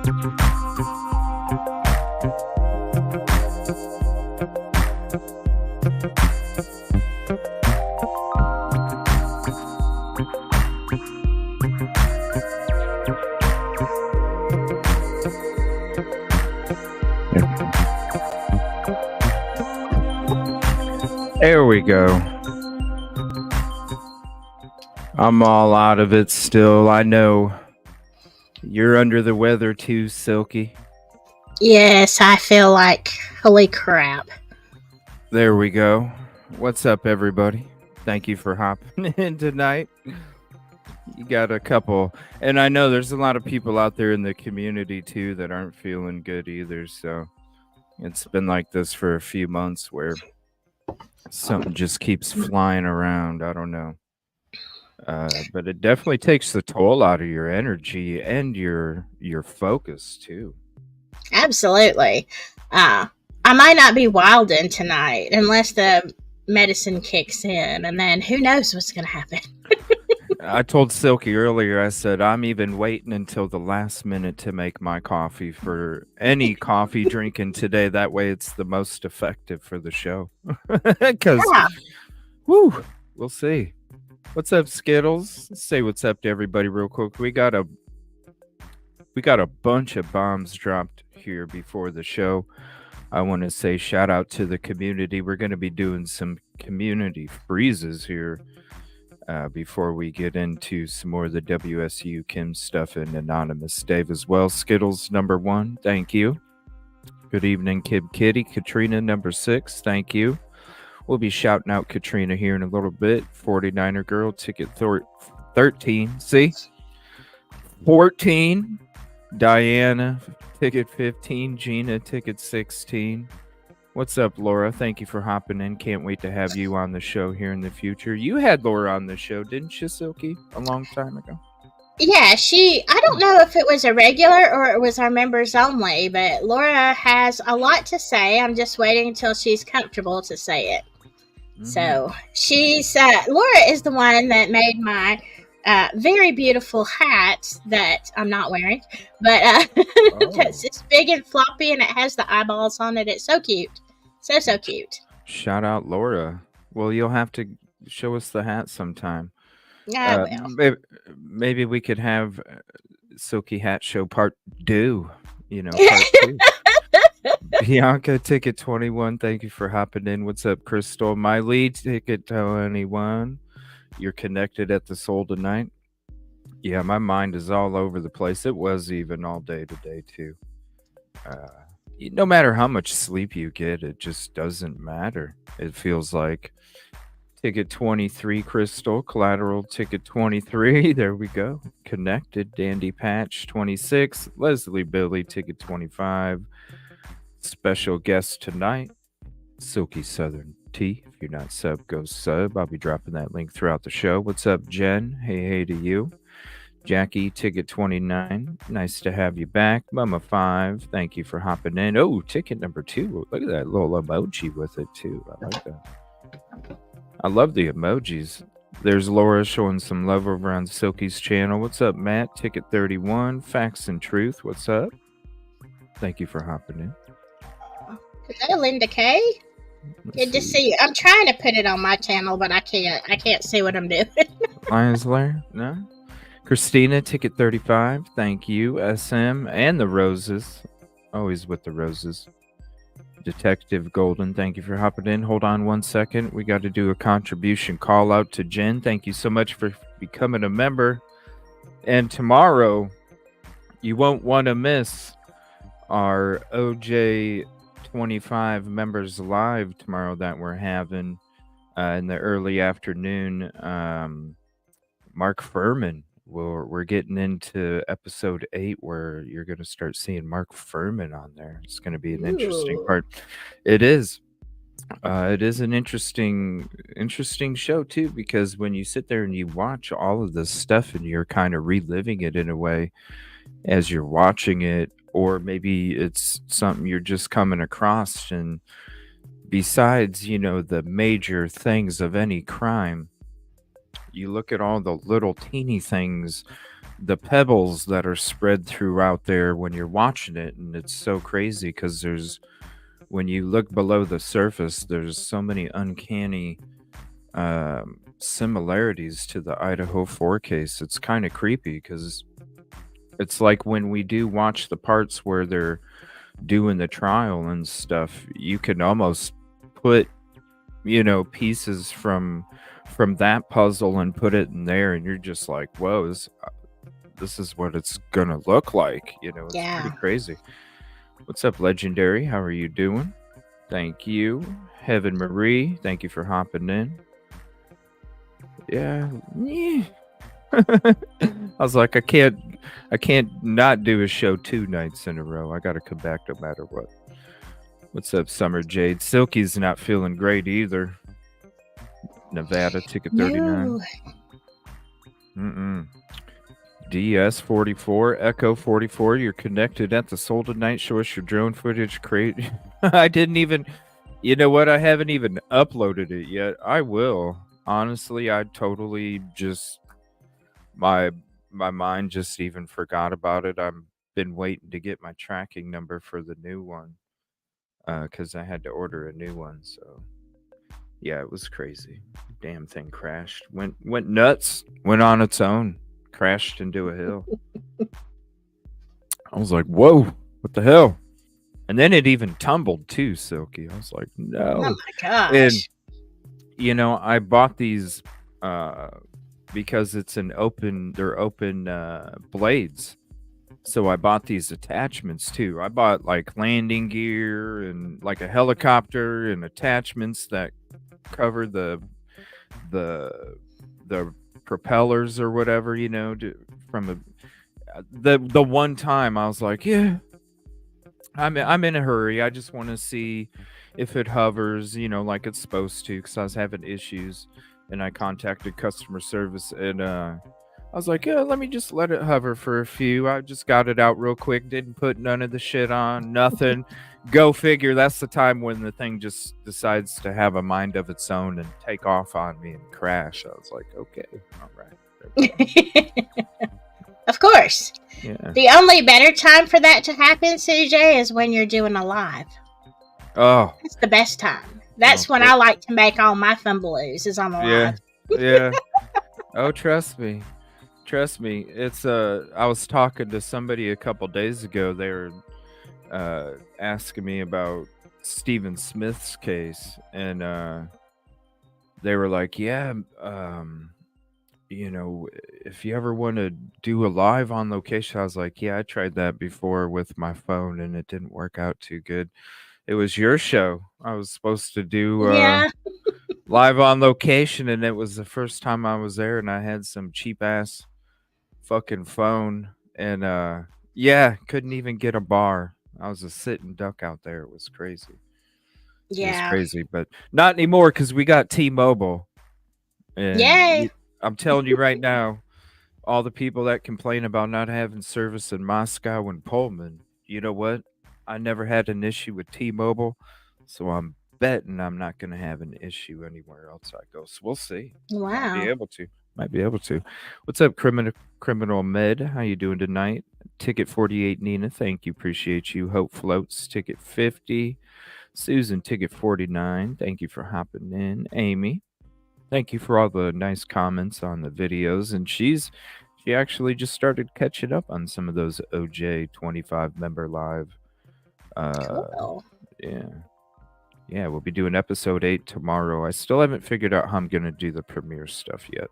There we go. I'm all out of it still. I know you're under the weather too, Silky. Yes, I feel like holy crap. There we go. What's up, everybody? Thank you for hopping in tonight. You got a couple, and I know there's a lot of people out there in the community too that aren't feeling good either. So it's been like this for a few months where something just keeps flying around. I don't know. But it definitely takes the toll out of your energy and your focus too. Absolutely. I might not be wilding tonight unless the medicine kicks in, and then who knows what's going to happen. I told Silky earlier, I said, I'm even waiting until the last minute to make my coffee for any coffee drinking today. That way it's the most effective for the show. Because, woo, we'll see. What's up, Skittles? Let's say what's up to everybody real quick. We got a bunch of bombs dropped here before the show. I want to say shout out to the community. We're going to be doing some community freezes here before we get into some more of the WSU Kim stuff and Anonymous Dave as well. Skittles number 1, thank you. Good evening, Kid Kitty. Katrina number 6, thank you. We'll be shouting out Katrina here in a little bit. 49er girl, ticket 13. See? 14. Diana, ticket 15. Gina, ticket 16. What's up, Laura? Thank you for hopping in. Can't wait to have you on the show here in the future. You had Laura on the show, didn't you, Silky? A long time ago. Yeah, I don't know if it was a regular or it was our members only, but Laura has a lot to say. I'm just waiting until she's comfortable to say it. So Laura is the one that made my very beautiful hat that I'm not wearing, but that's just big and floppy and it has the eyeballs on it. It's so cute. So cute. Shout out Laura. Well, you'll have to show us the hat sometime. Maybe we could have Silky Hat Show part 2. Part 2. Bianca, ticket 21. Thank you for hopping in. What's up, Crystal? My lead, ticket 21. You're connected at the Soul tonight. Yeah, my mind is all over the place. It was even all day today, too. No matter how much sleep you get, it just doesn't matter. It feels like ticket 23, Crystal. Collateral, ticket 23. There we go. Connected. Dandy Patch, 26. Leslie Billy, ticket 25. Special guest tonight, Silky Southern Tea. If you're not sub, go sub. I'll be dropping that link throughout the show. What's up, Jen? Hey to you. Jackie, ticket 29. Nice to have you back. Mama 5, thank you for hopping in. Oh, ticket number 2. Look at that little emoji with it, too. I like that. I love the emojis. There's Laura showing some love over on Silky's channel. What's up, Matt? Ticket 31. Facts and Truth. What's up? Thank you for hopping in. Hello, Linda K. Good to see you. I'm trying to put it on my channel, but I can't see what I'm doing. Lions Lair? No? Christina, ticket 35. Thank you. SM and the Roses. Always with the Roses. Detective Golden, thank you for hopping in. Hold on 1 second. We got to do a contribution call out to Jen. Thank you so much for becoming a member. And tomorrow, you won't want to miss our OJ 25 members live tomorrow that we're having in the early afternoon. Mark Furman, we're getting into episode 8 where you're going to start seeing Mark Furman on there. It's going to be an interesting part. It is an interesting show too, because when you sit there and you watch all of this stuff and you're kind of reliving it in a way as you're watching it, or maybe it's something you're just coming across, and besides, the major things of any crime, you look at all the little teeny things the pebbles that are spread throughout there when you're watching it, and it's so crazy because there's when you look below the surface, there's so many uncanny similarities to the Idaho 4 case. It's kind of creepy because it's like when we do watch the parts where they're doing the trial and stuff, you can almost put, pieces from that puzzle and put it in there, and you're just like, whoa, this is what it's gonna look like. It's pretty Yeah. crazy. What's up, Legendary? How are you doing? Thank you. Heaven Marie, thank you for hopping in. Yeah. I was like, I can't not do a show 2 nights in a row. I gotta come back no matter what. What's up, Summer Jade? Silky's not feeling great either. Nevada ticket 39. No. Mm-mm. DS44, Echo 44, you're connected at the Soul Tonight. Show us your drone footage. Create. I didn't even, you know what? I haven't even uploaded it yet. I will. Honestly, I totally just, my my mind just even forgot about it. I've been waiting to get my tracking number for the new one because I had to order a new one. So yeah, it was crazy. Damn thing crashed. Went nuts. Went on its own. Crashed into a hill. I was like, whoa, what the hell? And then it even tumbled too, Silky. I was like, Oh no. my And gosh. I bought these because they're open blades. So I bought these attachments too. I bought like landing gear and like a helicopter and attachments that cover the the propellers or whatever, from the one time I was like, yeah, I'm in a hurry. I just want to see if it hovers, like it's supposed to, because I was having issues, and I contacted customer service, and I was like, yeah, let me just let it hover for a few. I just got it out real quick. Didn't put none of the shit on. Nothing. Go figure. That's the time when the thing just decides to have a mind of its own and take off on me and crash. I was like, okay, all right, there we go. Of course. Yeah. The only better time for that to happen, CJ, is when you're doing a live. Oh, That's the best time. That's when I like to make all my fumbaloos is on the yeah, live. yeah. Oh, trust me. Trust me. It's I was talking to somebody a couple days ago. They were asking me about Stephen Smith's case, and they were like, "Yeah, if you ever want to do a live on location," I was like, "Yeah, I tried that before with my phone, and it didn't work out too good. It was your show. I was supposed to do Yeah. live on location, and it was the first time I was there, and I had some cheap ass fucking phone, and yeah, couldn't even get a bar. I was a sitting duck out there. It was crazy. It was Yeah. crazy, but not anymore because we got T-Mobile, and Yay. I'm telling you right now, all the people that complain about not having service in Moscow and Pullman, you know what? I never had an issue with T-Mobile, so I'm betting I'm not going to have an issue anywhere else I go. So we'll see. Might be Wow. able to. Might be able to. What's up, criminal med? How you doing tonight? Ticket 48 Nina, thank you. Appreciate you. Hope Floats, ticket 50. Susan, ticket 49. Thank you for hopping in. Amy, thank you for all the nice comments on the videos. And she actually just started catching up on some of those OJ 25 member live. Cool. Yeah. Yeah, we'll be doing episode 8 tomorrow. I still haven't figured out how I'm going to do the premiere stuff yet.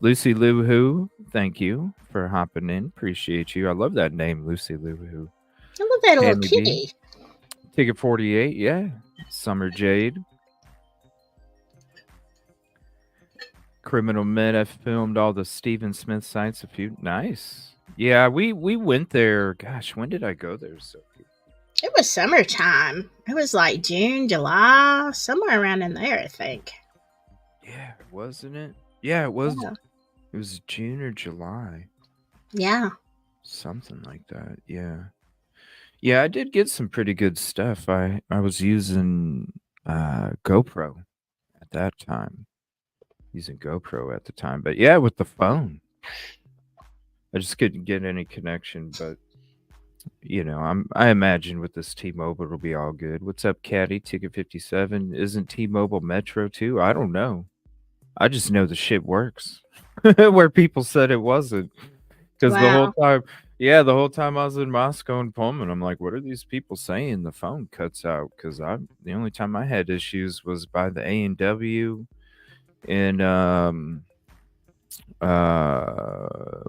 Lucy Lou Who, thank you for hopping in. Appreciate you. I love that name, Lucy Lou Who. I love that little Tammy B, kitty. ticket 48, yeah. Summer Jade. Criminal Men, I filmed all the Stephen Smith sites a few. Nice. Yeah, we went there. Gosh, when did I go there? So It was summertime. It was like June, July, somewhere around in there, I think. yeah, wasn't it? Yeah, it was. Yeah. It was June or July, Yeah. something like that. Yeah, yeah. I did get some pretty good stuff. I was using GoPro at that time. Using GoPro at the time, but yeah, with the phone. I just couldn't get any connection, but I imagine with this T-Mobile it'll be all good. What's up, Caddy? Ticket 57. Isn't T-Mobile Metro too? I don't know. I just know the shit works. Where people said it wasn't. Because Wow. the whole time I was in Moscow and Pullman, I'm like, what are these people saying? The phone cuts out. Because the only time I had issues was by the A&W in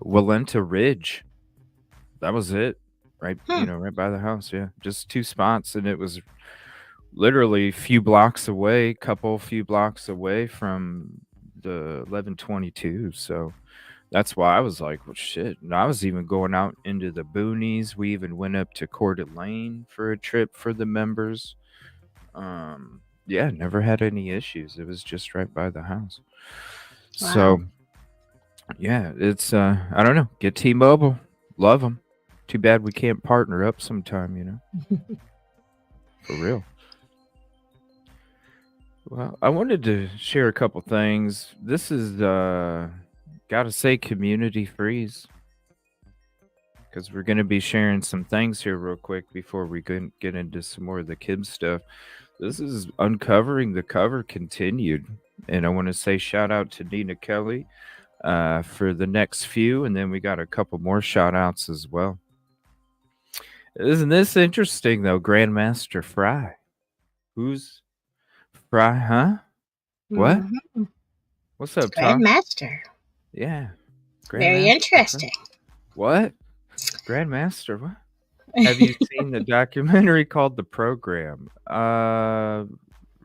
Walenta Ridge. That was it. Right, Hmm. right by the house. Yeah, just two spots, and it was literally a few blocks away from the 1122. So that's why I was like, well, shit. And I was even going out into the boonies. We even went up to Coeur d'Alene for a trip for the members. Yeah, never had any issues. It was just right by the house. Wow. So yeah, it's I don't know. Get T-Mobile, love them. Too bad we can't partner up sometime. For real. Well, I wanted to share a couple things. This is gotta say community freeze because we're gonna be sharing some things here real quick before we get into some more of the kids stuff. This is uncovering the cover continued, and I want to say shout out to Nina Kelly for the next few, and then we got a couple more shout outs as well. Isn't this interesting though, Grandmaster Fry? Who's Fry? Huh? What? Hmm. What's up, Tom? Grandmaster. Yeah, Very Grandmaster Fry. interesting. What? Grandmaster? What? Have you seen the documentary called The Program?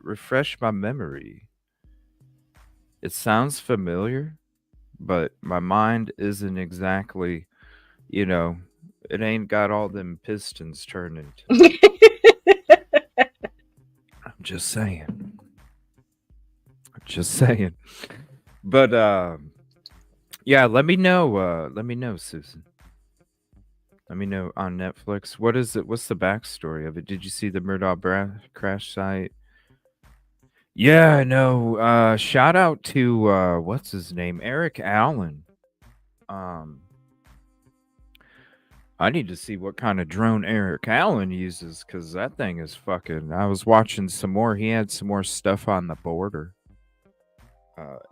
Refresh my memory. It sounds familiar, but my mind isn't exactly, you know, it ain't got all them pistons turning today. I'm just saying. Just saying. But yeah, let me know, Susan. Let me know on Netflix. What is it? What's the backstory of it? Did you see the crash site? Yeah, I know. Shout out to what's his name? Eric Allen. Um I need to see what kind of drone Eric Allen uses because that thing is fucking. I was watching some more. He had some more stuff on the border.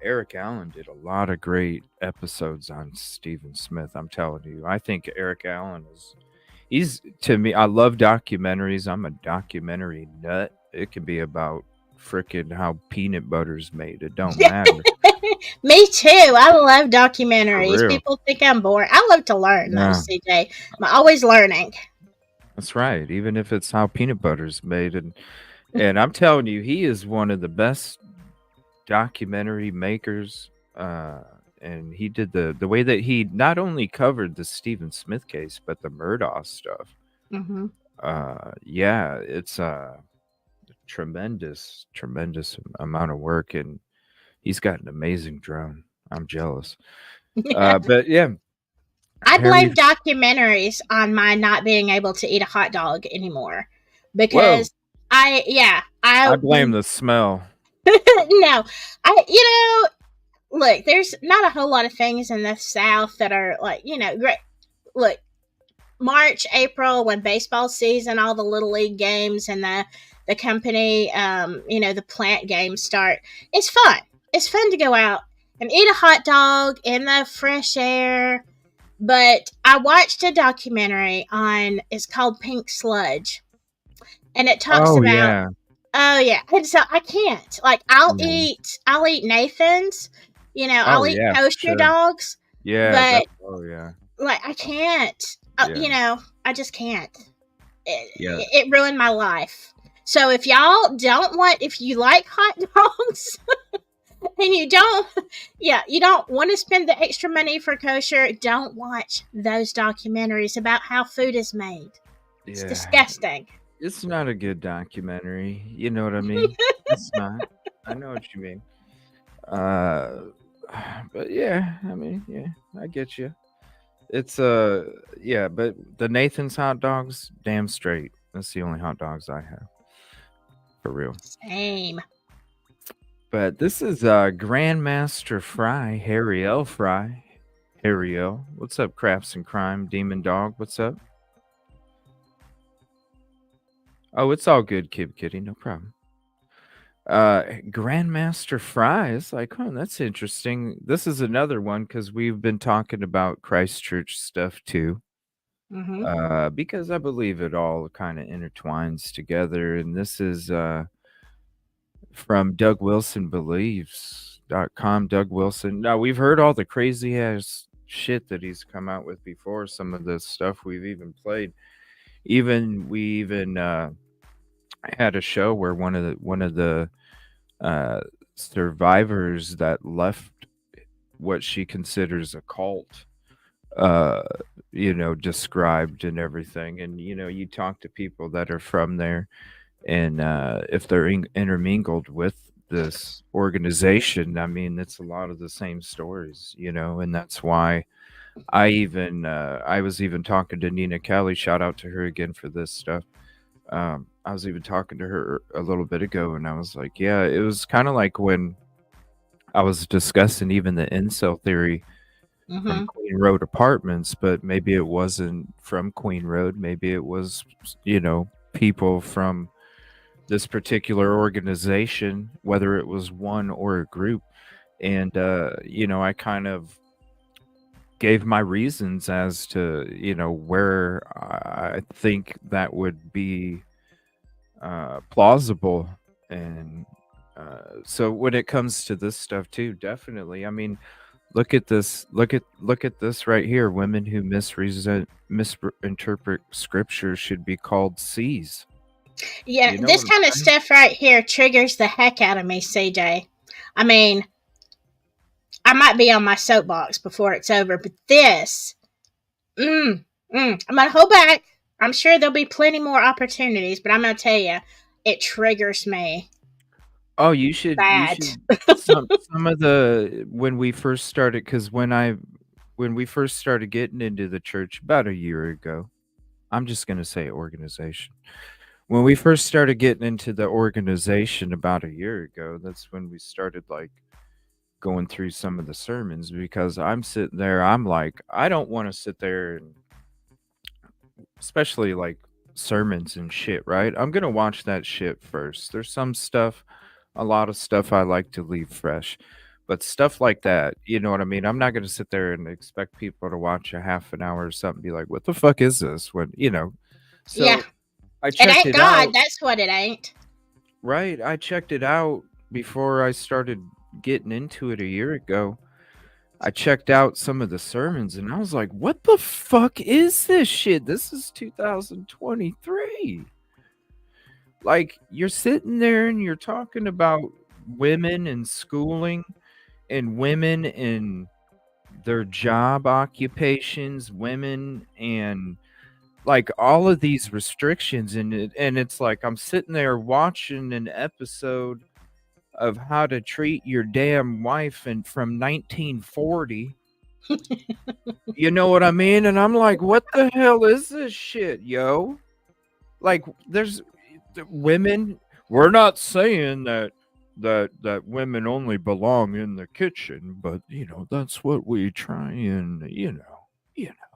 Eric Allen did a lot of great episodes on Stephen Smith. I'm telling you, I think Eric Allen he's to me. I love documentaries. I'm a documentary nut. It can be about frickin' how peanut butter's made. It don't matter. Me too. I love For documentaries. real. People think I'm boring. I love to learn though, Yeah, CJ. I'm always learning. that's right. Even if it's how peanut butter's made, and I'm telling you, he is one of the best documentary makers. And he did the way that he not only covered the Stephen Smith case, but the Murdaugh stuff. Hmm. Yeah, it's tremendous amount of work, and he's got an amazing drone. I'm jealous. But yeah, I Harry. blame documentaries on my not being able to eat a hot dog anymore Whoa, because I I blame the smell. no, look, there's not a whole lot of things in the South that are like, great. Look, March, April, when baseball season, all the little league games and the company, the plant games start. It's fun. It's fun to go out and eat a hot dog in the fresh air. But I watched a documentary on. It's called Pink Sludge, and it talks Oh about. yeah, Oh yeah, and so I can't. Like, yeah. I'll eat Nathan's. I'll Oh eat yeah, for kosher sure. dogs, Yeah, but oh yeah, like I can't. yeah, I just can't. yeah, It ruined my life. So if you like hot dogs and you don't want to spend the extra money for kosher, don't watch those documentaries about how food is made. It's yeah. disgusting. It's not a good documentary. You know what I mean? It's not. I know what you mean. Uh, but yeah, I mean, yeah, I get you. It's yeah, but the Nathan's hot dogs, damn straight. That's the only hot dogs I have for real. Same. But this is Grandmaster Fry, Harry L. Fry, Ariel. What's up, Crafts and Crime? Demon Dog, what's up? Oh, it's all good, Kid Kitty, no problem. Grandmaster Fries, like, huh, that's interesting. This is another one because we've been talking about Christchurch stuff too. Mm-hmm. Because I believe it all kind of intertwines together. And this is from Doug Wilson Believes.com. Doug Wilson. Now, we've heard all the crazy ass shit that he's come out with before, some of the stuff we've even played. We even had a show where one of the uh, survivors that left what she considers a cult uh described and everything. And you talk to people that are from there, and if they're intermingled with this organization, I mean, it's a lot of the same stories, and that's why I was even talking to Nina Kelly. Shout out to her again for this stuff. I was even talking to her a little bit ago, and I was like, yeah, it was kind of like when I was discussing even the incel theory from Mm-hmm. Queen Road Apartments, but maybe it wasn't from Queen Road. Maybe it was, people from this particular organization, whether it was one or a group. And, I kind of gave my reasons as to, where I think that would be plausible. And so when it comes to this stuff too, definitely. I mean, look at this. Look at this right here. Women who misinterpret scripture should be called C's. Yeah, You know this what I'm kind of saying? stuff right here triggers the heck out of me, CJ. I mean, I might be on my soapbox before it's over, but this, I'm gonna hold back. I'm sure there'll be plenty more opportunities, but I'm gonna tell you, it triggers me Oh, you should bad. some of the when we first started, because when we first started getting into the church about a year ago, I'm just gonna say organization. When we first started getting into the organization about a year ago, that's when we started like going through some of the sermons, because I'm sitting there, I'm like, I don't want to sit there and especially like sermons and shit, right? I'm gonna watch that shit first. There's some stuff, a lot of stuff I like to leave fresh. But stuff like that, you know what I mean? I'm not gonna sit there and expect people to watch a half an hour or something, be like, what the fuck is this? When. Yeah, So I it checked ain't it God. out, That's what it ain't. right? I checked it out before I started getting into it a year ago. I checked out some of the sermons and I was like, what the fuck is this shit? This is 2023. Like, you're sitting there and you're talking about women and schooling and women and their job occupations, women and like all of these restrictions, and it's like I'm sitting there watching an episode of How to Treat Your Damn Wife and from 1940. You know what I mean? And I'm like, what the hell is this shit, yo? Like, there's women. We're not saying that women only belong in the kitchen, but that's what we try and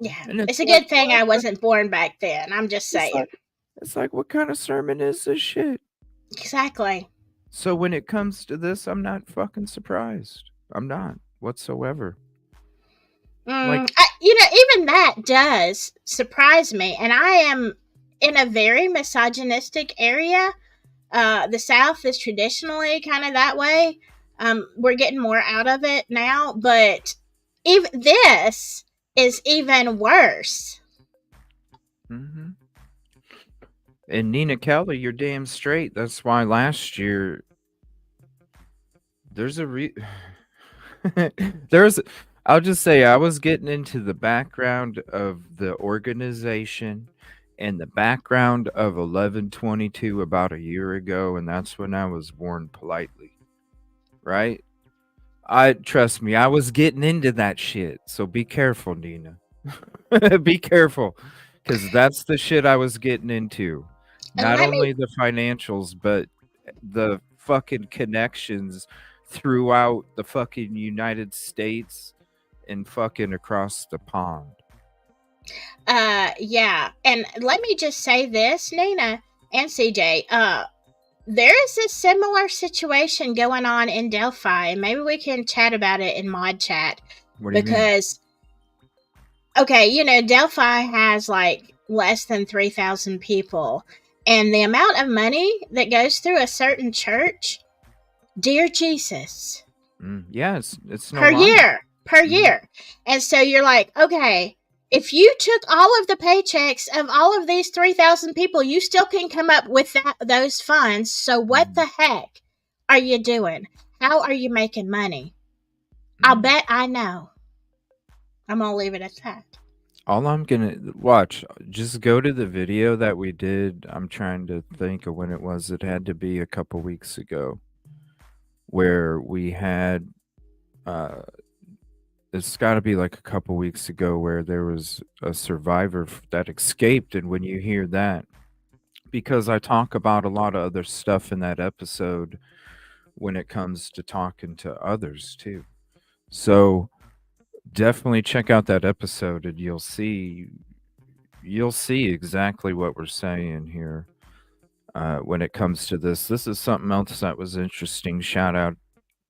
Yeah, and it's it's a like, good thing I wasn't born back then. I'm just it's saying. like it's like, what kind of sermon is this shit? Exactly. So when it comes to this, I'm not fucking surprised. I'm not whatsoever. Like, Even that does surprise me, and I am in a very misogynistic area. The South is traditionally kind of that way. We're getting more out of it now, but even this is even worse. hmm and Nina Kelly, you're damn straight. That's why last year there's a there's I'll just say I was getting into the background of the organization and the background of 1122 about a year ago, and that's when I was warned politely, right? I trust me, I was getting into that shit. So be careful, Nina. Be careful, cuz that's the shit I was getting into. And Not let me only the financials, but the fucking connections throughout the fucking United States and fucking across the pond. Yeah. And let me just say this, Nina and CJ. There is a similar situation going on in Delphi, and maybe we can chat about it in mod chat. What do you mean? Because, okay, you know, Delphi has like less than 3,000 people, and the amount of money that goes through a certain church, dear Jesus, Yeah, it's no per lie. year, per Mhm. year. And so you're like, okay, if you took all of the paychecks of all of these 3,000 people, you still can come up with those funds. So what Mhm. the heck are you doing? How are you making money? I'll Mm. bet I know. I'm going to leave it at that. All I'm gonna watch, just go to the video that we did. I'm trying to think of when it was. It had to be a couple weeks ago, where we had. Uh, it's got to be like a couple weeks ago, where there was a survivor that escaped, and when you hear that, because I talk about a lot of other stuff in that episode when it comes to talking to others too. So definitely check out that episode, and you'll see exactly what we're saying here. When it comes to this, this is something else that was interesting. Shout out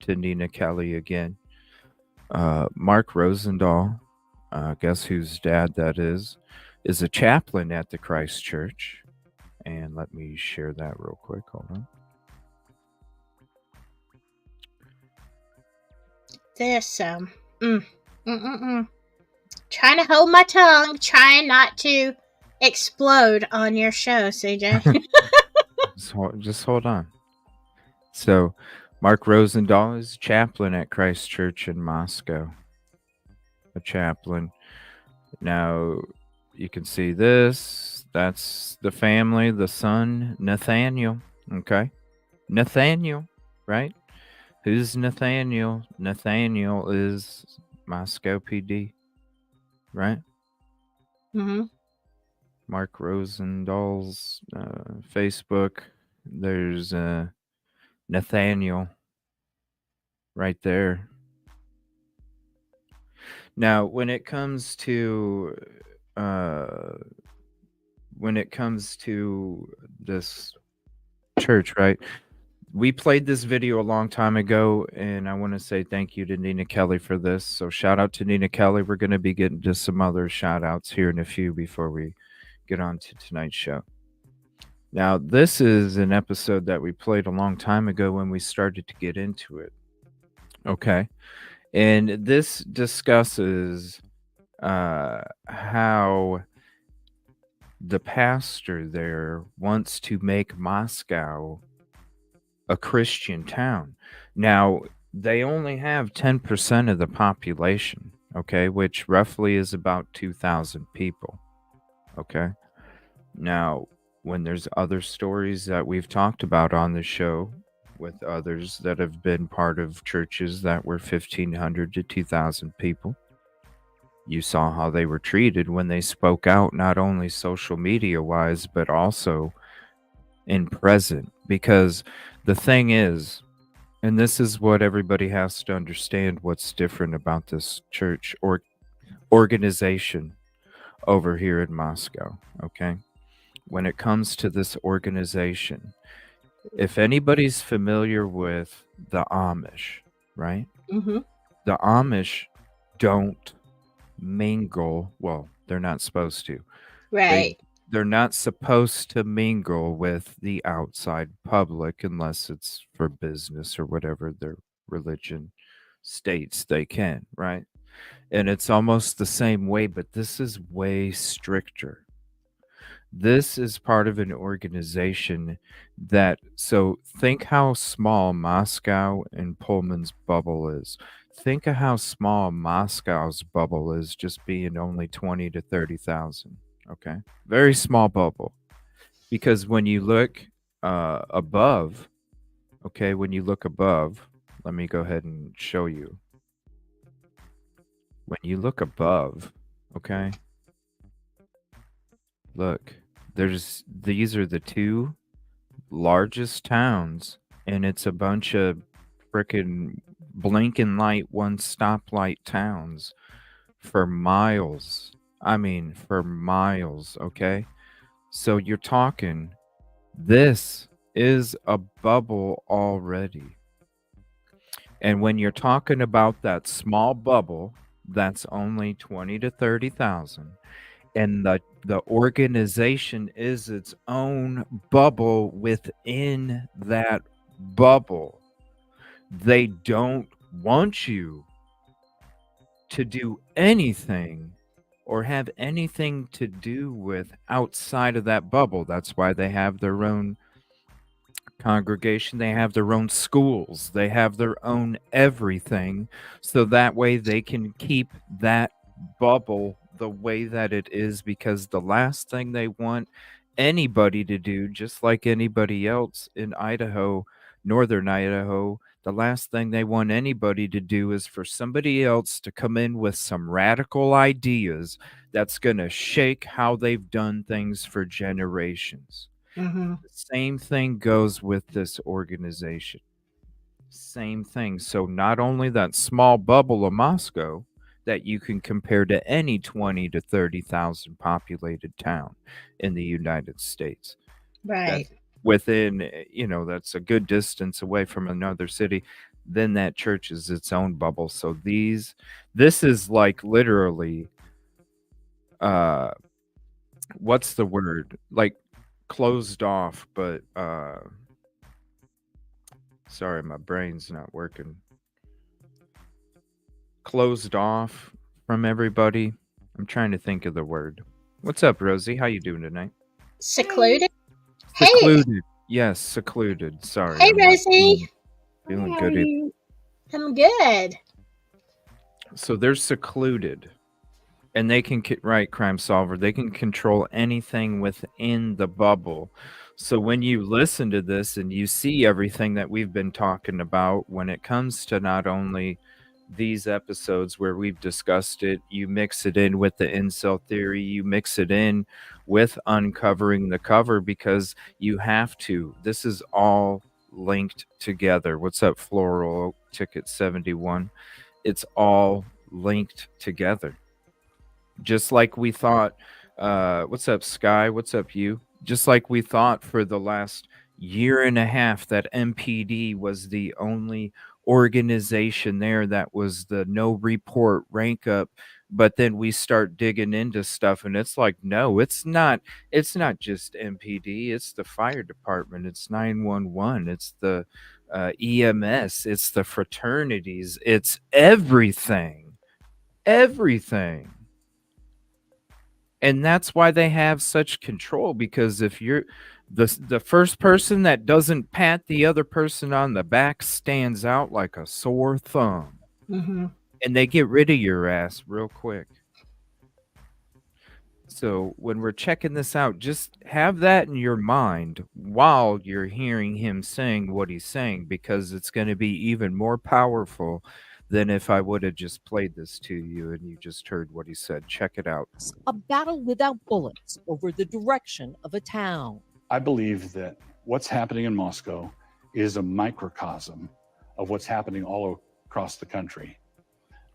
to Nina Kelly again. Mark Rosendahl, guess whose dad that is a chaplain at the Christ Church. And let me share that real quick. Hold on. This, trying to hold my tongue, trying not to explode on your show, CJ. Just hold on. So, Mark Rosendahl is chaplain at Christ Church in Moscow. A chaplain. Now, you can see this. That's the family, the son, Nathaniel. Okay. Nathaniel, right? Who's Nathaniel? Nathaniel is Moscow PD, right? Mm-hmm. Mark Rosendahl's Facebook. There's Nathaniel right there. Now, uh, when it comes to this church, right? We played this video a long time ago, and I want to say thank you to Nina Kelly for this. So shout out to Nina Kelly. We're going to be getting to some other shout outs here in a few before we get on to tonight's show. Now, this is an episode that we played a long time ago when we started to get into it. Okay. And this discusses how the pastor there wants to make Moscow a Christian town. Now, they only have 10% of the population, okay, which roughly is about 2,000 people, okay? Now, when there's other stories that we've talked about on the show with others that have been part of churches that were 1,500 to 2,000 people, you saw how they were treated when they spoke out, not only social media wise, but also in present. Because the thing is, and this is what everybody has to understand what's different about this church or organization over here in Moscow, okay? When it comes to this organization, if anybody's familiar with the Amish, right? Mm-hmm. The Amish don't mingle. Well, they're not supposed to. They Right. they're not supposed to mingle with the outside public unless it's for business or whatever their religion states they can, right? And it's almost the same way, but this is way stricter. This is part of an organization that, so think how small Moscow and Pullman's bubble is. Think of how small Moscow's bubble is, just being only 20 to 30,000. Okay. Very small bubble. Because when you look above, okay, when you look above, let me go ahead and show you. When you look above, okay, look, these are the two largest towns, and it's a bunch of frickin' blinking light, one stoplight towns for miles. I mean, for miles, okay? So you're talking, this is a bubble already. And when you're talking about that small bubble, that's only 20 to 30,000, and the organization is its own bubble within that bubble. They don't want you to do anything or have anything to do with outside of that bubble. That's why they have their own congregation, they have their own schools, they have their own everything, so that way they can keep that bubble the way that it is, because the last thing they want anybody to do, just like anybody else in Idaho, northern Idaho, the last thing they want anybody to do is for somebody else to come in with some radical ideas that's going to shake how they've done things for generations. Mm-hmm. The same thing goes with this organization. Same thing. So not only that small bubble of Moscow that you can compare to any 20 to 30,000 populated town in the United States. Right. That's within, that's a good distance away from another city. Then that church is its own bubble. So this is like literally, what's the word? Like closed off, but sorry, my brain's not working. Closed off from everybody. I'm trying to think of the word. What's up, Rosie? How you doing tonight? Secluded. Hey, Secluded. Yes, secluded. Sorry, hey, I'm not Rosie. feeling How good. are you? I'm good. So they're secluded, and they can right, crime solver. They can control anything within the bubble. So when you listen to this and you see everything that we've been talking about when it comes to not only these episodes where we've discussed it, you mix it in with the incel theory, you mix it in with uncovering the cover, because you have to. This is all linked together. What's up, Floral Ticket 71? It's all linked together. Just like we thought, what's up, Sky? What's up, you? Just like we thought for the last year and a half that MPD was the only organization there that was the no report rank up, but then we start digging into stuff and it's like, no, it's not just MPD, it's the fire department, it's 911, it's the EMS, it's the fraternities, it's everything. And that's why they have such control, because if you're the first person that doesn't pat the other person on the back stands out like a sore thumb. Mm-hmm. And they get rid of your ass real quick. So when we're checking this out, just have that in your mind while you're hearing him saying what he's saying, because it's going to be even more powerful than if I would have just played this to you and you just heard what he said. Check it out. A battle without bullets over the direction of a town. I believe that what's happening in Moscow is a microcosm of what's happening all across the country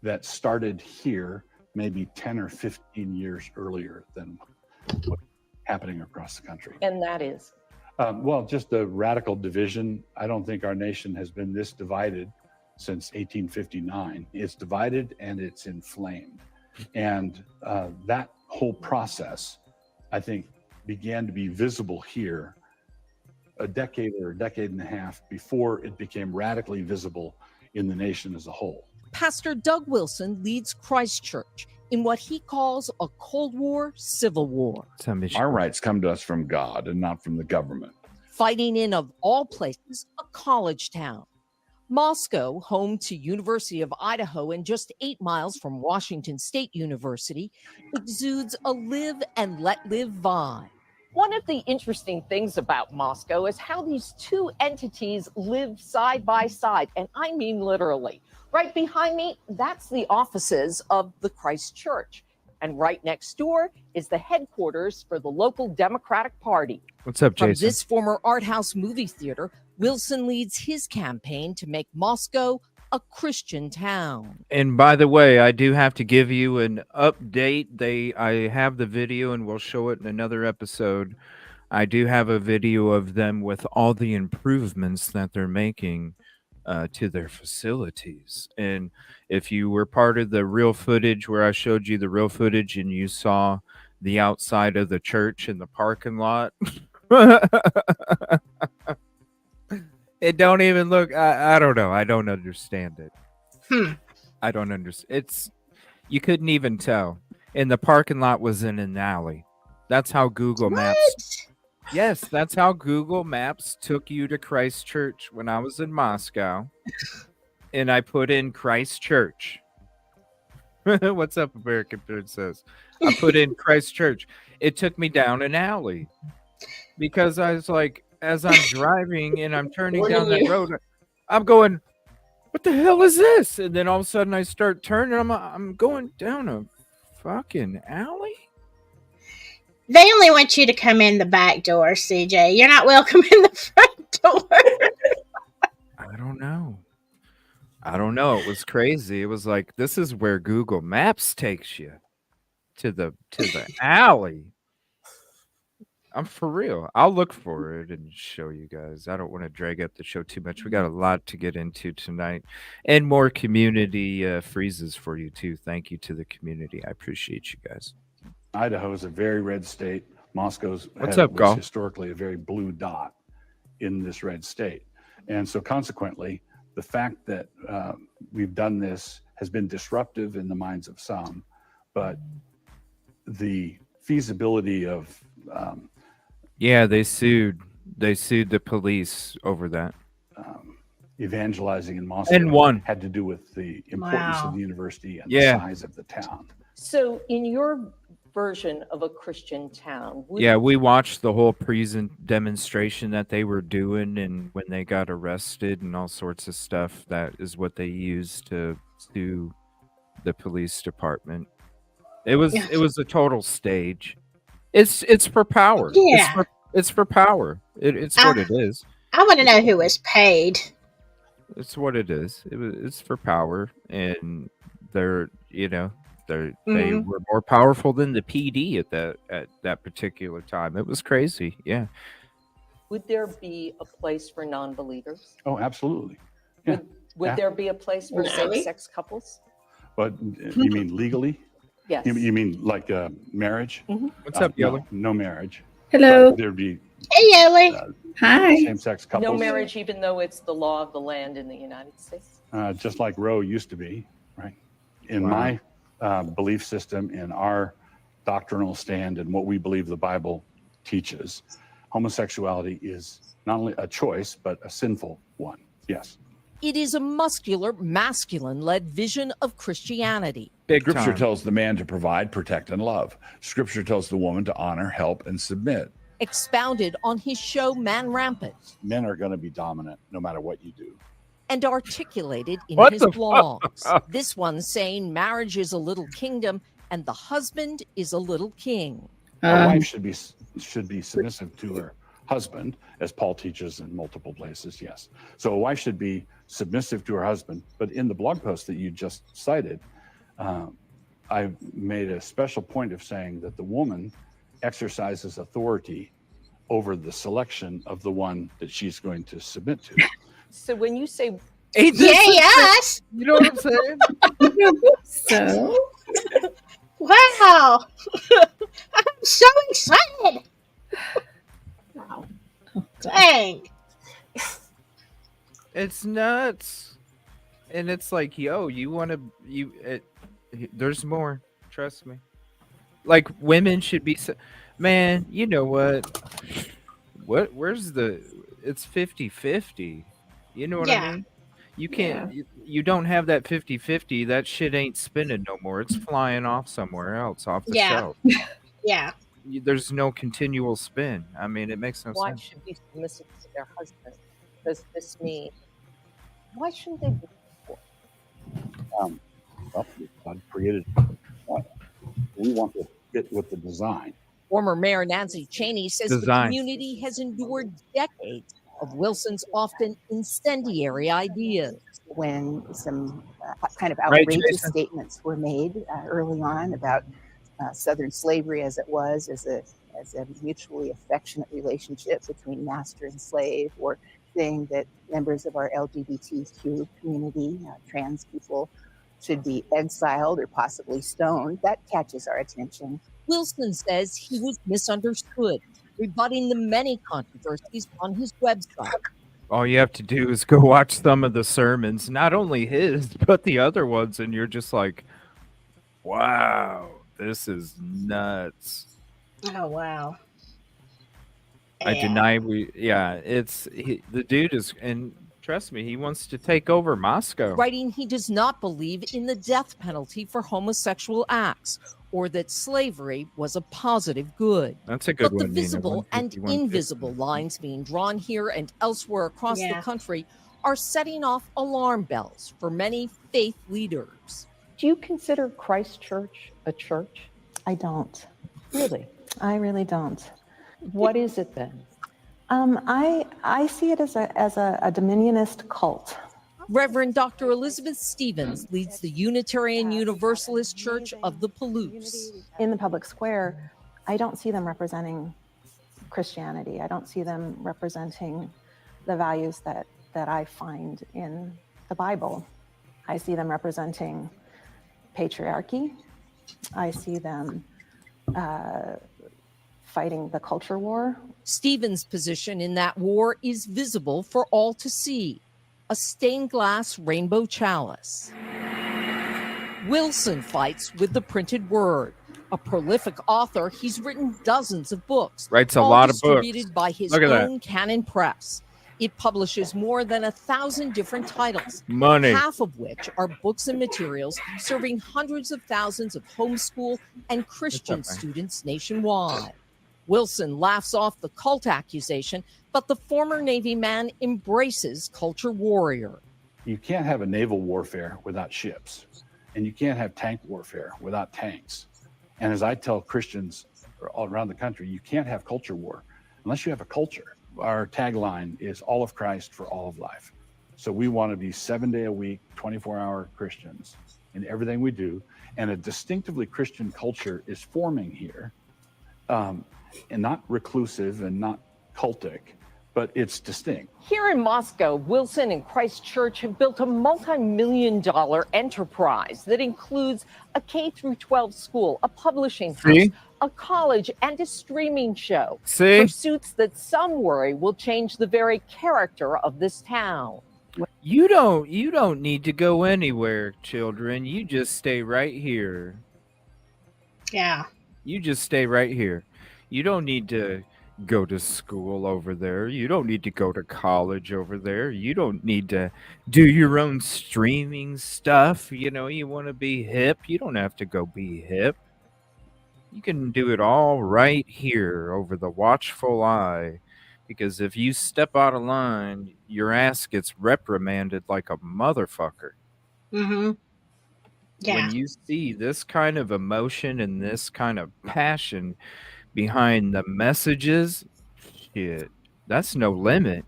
that started here maybe 10 or 15 years earlier than what's happening across the country. And that is? Well, just a radical division. I don't think our nation has been this divided since 1859. It's divided and it's inflamed. And that whole process, I think, began to be visible here a decade or a decade and a half before it became radically visible in the nation as a whole. Pastor Doug Wilson leads Christ Church in what he calls a Cold War civil war, Our rights come to us from God and not from the government. fighting in, of all places, a college town. Moscow, home to University of Idaho and just 8 miles from Washington State University, exudes a live and let live vibe. One of the interesting things about Moscow is how these two entities live side by side. And I mean literally. Right behind me, that's the offices of the Christ Church. And right next door is the headquarters for the local Democratic Party. What's up, From Jason? this former art house movie theater, Wilson leads his campaign to make Moscow a a Christian town. And by the way, I do have to give you an update. I have the video and we'll show it in another episode. I do have a video of them with all the improvements that they're making to their facilities. And if you were part of the real footage where I showed you the real footage and you saw the outside of the church in the parking lot, it don't even look. I don't know. I don't understand it. I don't understand. You couldn't even tell. And the parking lot was in an alley. That's how Google Maps. Yes, that's how Google Maps took you to Christchurch when I was in Moscow. And I put in Christchurch. What's up, American Princess? I put in Christchurch. It took me down an alley because I was like, as I'm driving and I'm turning down that road, I'm going, what the hell is this? And then all of a sudden I start turning. I'm going down a fucking alley. They only want you to come in the back door, CJ. You're not welcome in the front door. I don't know. It was crazy. It was like, this is where Google Maps takes you to the alley. I'm for real. I'll look for it and show you guys. I don't want to drag up the show too much. We got a lot to get into tonight and more community freezes for you too. Thank you to the community. I appreciate you guys. Idaho is a very red state. Moscow's What's up, Gol? historically a very blue dot in this red state. And so consequently, the fact that we've done this has been disruptive in the minds of some, but the feasibility of yeah, they sued the police over that. Evangelizing in Moscow And won. had to do with the importance of the university and Yeah. the size of the town. So, in your version of a Christian town, Yeah, we watched the whole demonstration that they were doing, and when they got arrested and all sorts of stuff, that is what they used to sue the police department. It was a total stage. It's for power. Yeah. It's for power. It's what it is. I want to know who was paid. It's what it is. It's for power, and they're they were more powerful than the PD at that particular time. It was crazy. Yeah. would there be a place for non-believers? Oh, absolutely. Yeah. Would there be a place for same-sex couples? But you mean legally? Yes. You mean like marriage? What's up, Yoli? No marriage. Hello. But there'd be Hey, Yoli. Hi. same-sex couples. No marriage, even though it's the law of the land in the United States? Just like Roe used to be, right? In my belief system, in our doctrinal stand, and what we believe the Bible teaches, homosexuality is not only a choice, but a sinful one. Yes. It is a muscular, masculine-led vision of Christianity. Big Scripture time. tells the man to provide, protect, and love. Scripture tells the woman to honor, help, and submit. Expounded on his show Man Rampant Men are going to be dominant no matter what you do. and articulated in What his the blogs. This one saying marriage is a little kingdom and the husband is a little king. A wife should be submissive to her husband, as Paul teaches in multiple places. Yes. So a wife should be submissive to her husband. But in the blog post that you just cited, I made a special point of saying that the woman exercises authority over the selection of the one that she's going to submit to. So when you say Yay, us. You know what I'm saying? So, Wow. I'm so excited. wow, Dang. It's nuts. And it's like, yo, there's more. Trust me. Like, women should be, man, you know what? Where's it's 50-50. You know what I mean? You can't, you don't have that 50-50. That shit ain't spinning no more. It's flying off somewhere else, off the shelf. Yeah. There's no continual spin. I mean, it makes no wives sense. should be submissive to their husband. Does this mean why shouldn't they be? Well, God created. We want to fit with the design. Former Mayor Nancy Cheney says the Design. community has endured decades of Wilson's often incendiary ideas. when some kind of Right, outrageous Jason? statements were made early on about Southern slavery as it was, as a mutually affectionate relationship between master and slave, or saying that members of our LGBTQ community, trans people, should be exiled or possibly stoned. That catches our attention. Wilson says he was misunderstood, rebutting the many controversies on his website. All you have to do is go watch some of the sermons, not only his, but the other ones, and you're just like, wow, this is nuts. Oh wow. I Yeah. deny the dude is, and trust me, he wants to take over Moscow. Writing he does not believe in the death penalty for homosexual acts, or that slavery was a positive good. That's a good But the one, Nina. visible and 150, 150. invisible lines being drawn here and elsewhere across the Yeah. country are setting off alarm bells for many faith leaders. Do you consider Christ Church a church? I don't. Really? I really don't. What is it then? I see it as a dominionist cult. Reverend Dr. Elizabeth Stevens leads the Unitarian Universalist Church of the Palouse. In the public square, I don't see them representing Christianity. I don't see them representing the values that I find in the Bible. I see them representing patriarchy. I see them fighting the culture war. Stevens' position in that war is visible for all to see: a stained glass rainbow chalice. Wilson fights with the printed word. A prolific author, he's written dozens of books. Writes a all lot of books. distributed by his Look at that. own Canon Press. It publishes more than 1,000 different titles, Money. half of which are books and materials serving hundreds of thousands of homeschool and Christian students nationwide. Wilson laughs off the cult accusation, but the former Navy man embraces culture warrior. You can't have a naval warfare without ships, and you can't have tank warfare without tanks. And as I tell Christians all around the country, you can't have culture war unless you have a culture. Our tagline is all of Christ for all of life. So we want to be 7-day a week, 24-hour Christians in everything we do. And a distinctively Christian culture is forming here, and not reclusive and not cultic, but it's distinct. Here in Moscow, Wilson and Christ Church have built a multi-million-dollar enterprise that includes a K-12 school, a publishing house, See? a college, and a streaming show. See? Pursuits that some worry will change the very character of this town. You don't need to go anywhere, children. You just stay right here. Yeah. You just stay right here. You don't need to go to school over there. You don't need to go to college over there. You don't need to do your own streaming stuff. You know, you want to be hip. You don't have to go be hip. You can do it all right here over the watchful eye. Because if you step out of line, your ass gets reprimanded like a motherfucker. Mm-hmm. Yeah. When you see this kind of emotion and this kind of passion behind the messages, shit, that's no limit.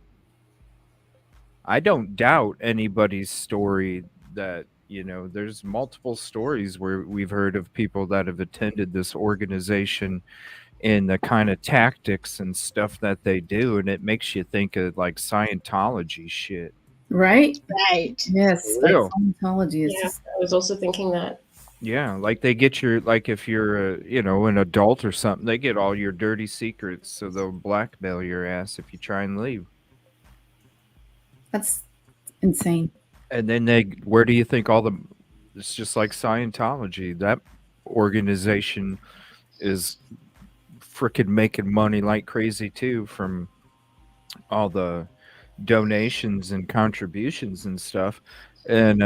I don't doubt anybody's story that, you know, there's multiple stories where we've heard of people that have attended this organization and the kind of tactics and stuff that they do, and it makes you think of like Scientology shit. Right? Right. Yes. For Like real. Scientology is Yeah, just, I was also thinking that. Yeah, like they get your, like if you're an adult or something, they get all your dirty secrets, so they'll blackmail your ass if you try and leave. that's insane. And then where do you think it's just like Scientology. That organization is freaking making money like crazy too from all the donations and contributions and stuff. And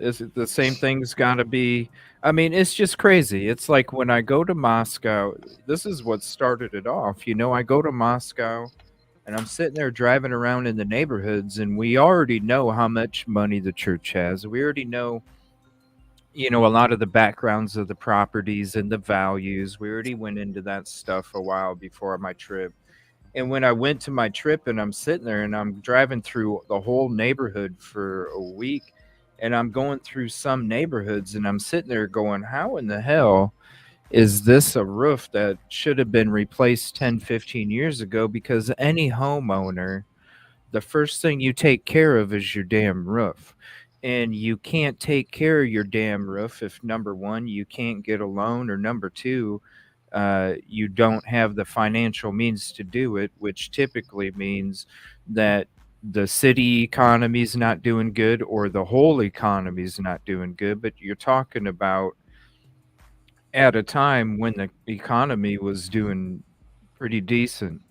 is the same thing's got to be, I mean, it's just crazy. It's like when I go to Moscow, this is what started it off. You know, I go to Moscow and I'm sitting there driving around in the neighborhoods, and we already know how much money the church has. We already know, a lot of the backgrounds of the properties and the values. We already went into that stuff a while before my trip. And when I went to my trip and I'm sitting there and I'm driving through the whole neighborhood for a week, and I'm going through some neighborhoods and I'm sitting there going, how in the hell is this a roof that should have been replaced 10, 15 years ago? Because any homeowner, the first thing you take care of is your damn roof. And you can't take care of your damn roof if, number one, you can't get a loan, or number two, you don't have the financial means to do it, which typically means that the city economy is not doing good or the whole economy is not doing good. But you're talking about at a time when the economy was doing pretty decent.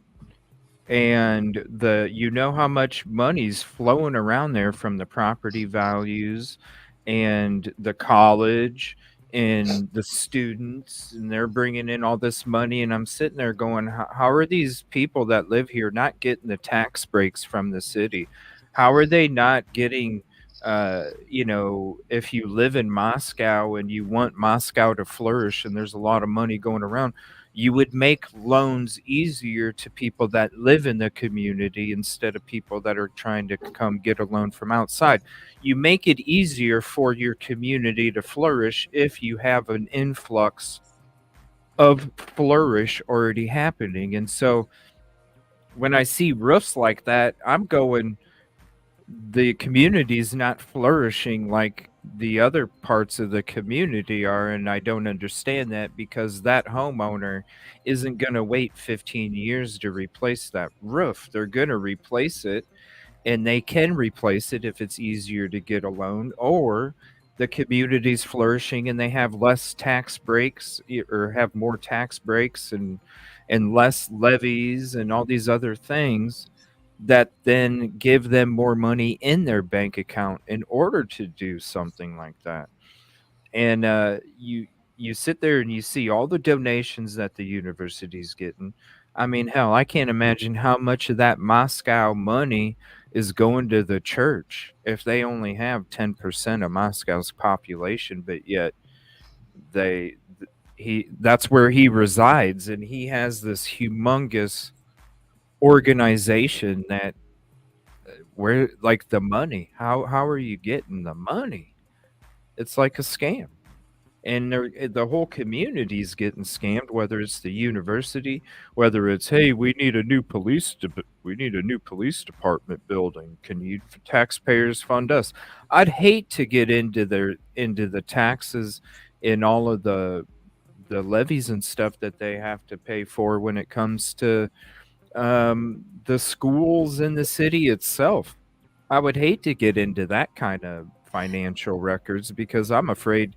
And you know how much money's flowing around there from the property values and the college and the students, and they're bringing in all this money, and I'm sitting there going, how are these people that live here not getting the tax breaks from the city? How are they not getting if you live in Moscow and you want Moscow to flourish and there's a lot of money going around, you would make loans easier to people that live in the community instead of people that are trying to come get a loan from outside. You make it easier for your community to flourish if you have an influx of flourish already happening. And so when I see roofs like that, I'm going, the community is not flourishing like the other parts of the community are, and I don't understand that, because that homeowner isn't going to wait 15 years to replace that roof. They're going to replace it, and they can replace it if it's easier to get a loan, or the community's flourishing and they have less tax breaks, or have more tax breaks and less levies and all these other things that then give them more money in their bank account in order to do something like that. And you sit there and you see all the donations that the university's getting. I mean, hell, I can't imagine how much of that Moscow money is going to the church if they only have 10% of Moscow's population, but yet they that's where he resides, and he has this humongous organization that, where, like, the money, how are you getting the money? It's like a scam. And the whole community is getting scammed, whether it's the university, whether it's, hey, we need a new police department building, can you taxpayers fund us? I'd hate to get into the taxes and all of the levies and stuff that they have to pay for when it comes to the schools in the city itself. I would hate to get into that kind of financial records, because I'm afraid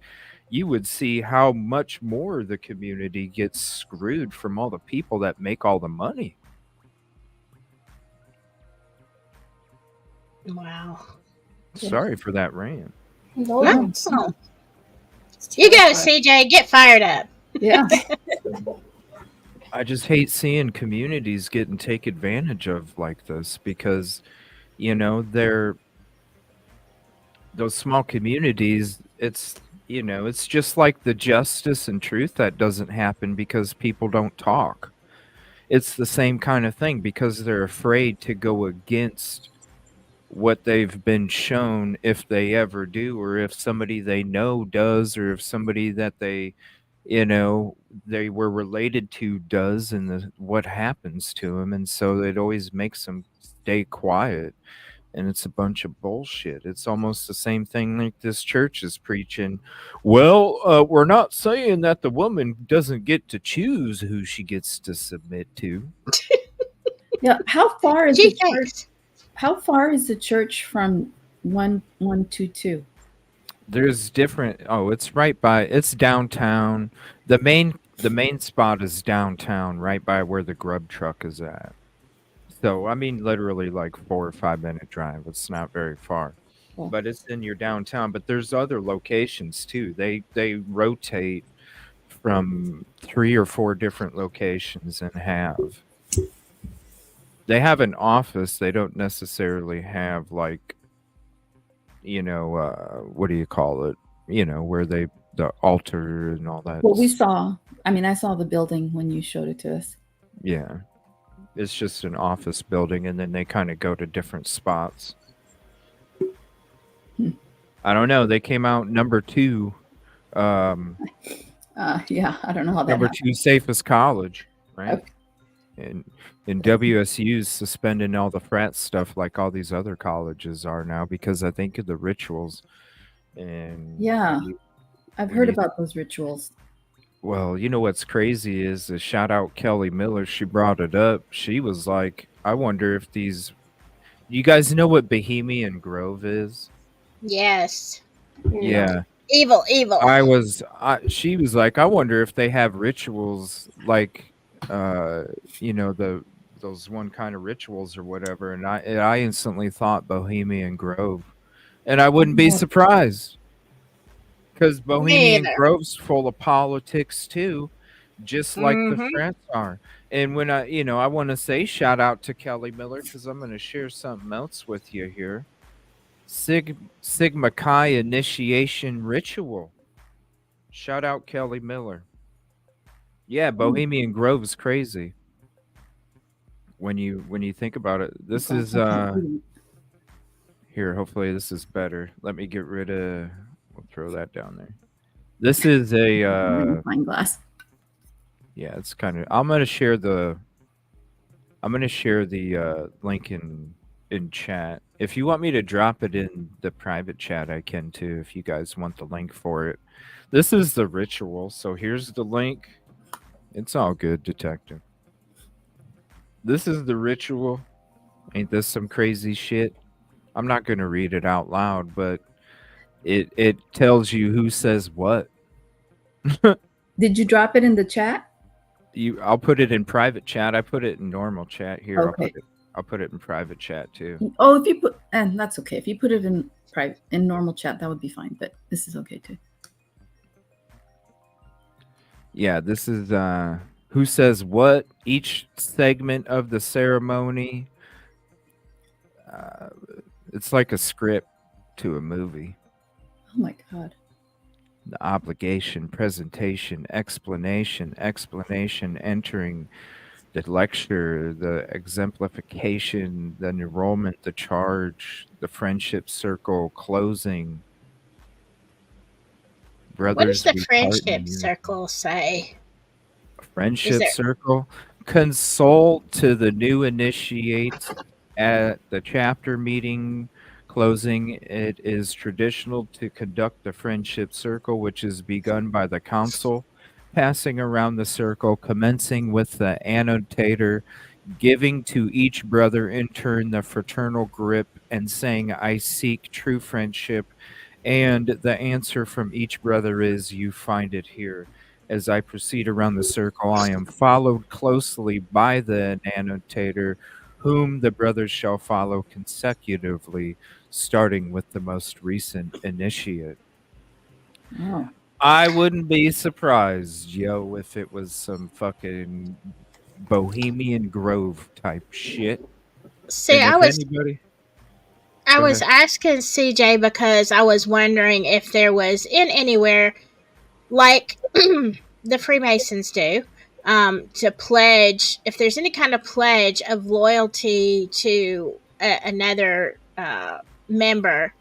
you would see how much more the community gets screwed from all the people that make all the money. Wow. Sorry for that rant. No. You go, CJ. Get fired up. Yeah. I just hate seeing communities getting take advantage of like this, because those small communities, it's just like the justice and truth that doesn't happen because people don't talk. It's the same kind of thing, because they're afraid to go against what they've been shown, if they ever do, or if somebody they know does, or if somebody that they were related to does, and what happens to them. And so it always makes them stay quiet, and it's a bunch of bullshit. It's almost the same thing like this church is preaching. Well, we're not saying that the woman doesn't get to choose who she gets to submit to. Yeah. How far is Gee, the church? thanks. How far is the church from 1122? There's different. Oh, it's downtown. The main spot is downtown, right by where the grub truck is at. So, I mean, literally like 4 or 5 minute drive. It's not very far, Cool. but it's in your downtown. But there's other locations too. They rotate from 3 or 4 different locations, and they have an office. They don't necessarily have, like, what do you call it? Where the altar and all that. Well, I saw the building when you showed it to us. Yeah. It's just an office building, and then they kind of go to different spots. Hmm. I don't know. They came out number 2. Um, Yeah, I don't know how that number happened. 2 safest college, right? Okay. And WSU's suspending all the frat stuff like all these other colleges are now because I think of the rituals. And Yeah, when I've when heard you about those rituals. well, you know what's crazy is shout out Kelly Miller. She brought it up. She was like, I wonder if these. You guys know what Bohemian Grove is? Yes. No. Yeah. Evil, evil. She was like, I wonder if they have rituals like, uh, those one kind of rituals or whatever. And I instantly thought Bohemian Grove. And I wouldn't be surprised because Me Bohemian either. Grove's full of politics too, just like the Mm-hmm. Frats are. And when I want to say shout out to Kelly Miller because I'm going to share something else with you here. Sigma Chi initiation ritual. Shout out Kelly Miller. Yeah, Bohemian Grove's crazy. When you think about it, this God, is I can't read. here. Hopefully, this is better. Let me get rid of. We'll throw that down there. This is a Magnifying glass. yeah. It's kind of. I'm gonna share the link in chat. If you want me to drop it in the private chat, I can too. If you guys want the link for it, this is the ritual. So here's the link. It's all good, detective. This is the ritual. Ain't this some crazy shit? I'm not gonna read it out loud, but it tells you who says what. Did you drop it in the chat? I'll put it in private chat. I put it in normal chat here. Okay. I'll put it in private chat too. Oh, if you put, and that's okay. If you put it in private, in normal chat, that would be fine. But this is okay too. Yeah, this is who says what. Each segment of the ceremony. It's like a script to a movie. Oh my God. The obligation, presentation, explanation, entering the lecture, the exemplification, the enrollment, the charge, the friendship circle, closing. What does Brothers, the we part in friendship unity. circle say? Friendship there- circle. Consult to the new initiate at the chapter meeting closing. It is traditional to conduct the friendship circle, which is begun by the council, passing around the circle, commencing with the annotator, giving to each brother in turn the fraternal grip, and saying, I seek true friendship. And the answer from each brother is, you find it here. As I proceed around the circle, I am followed closely by the annotator, whom the brothers shall follow consecutively, starting with the most recent initiate. Oh. I wouldn't be surprised, yo, if it was some fucking Bohemian Grove type shit. See, And I if was anybody, I Go was ahead. asking CJ because I was wondering if there was in anywhere like the Freemasons do, to pledge, if there's any kind of pledge of loyalty to another member,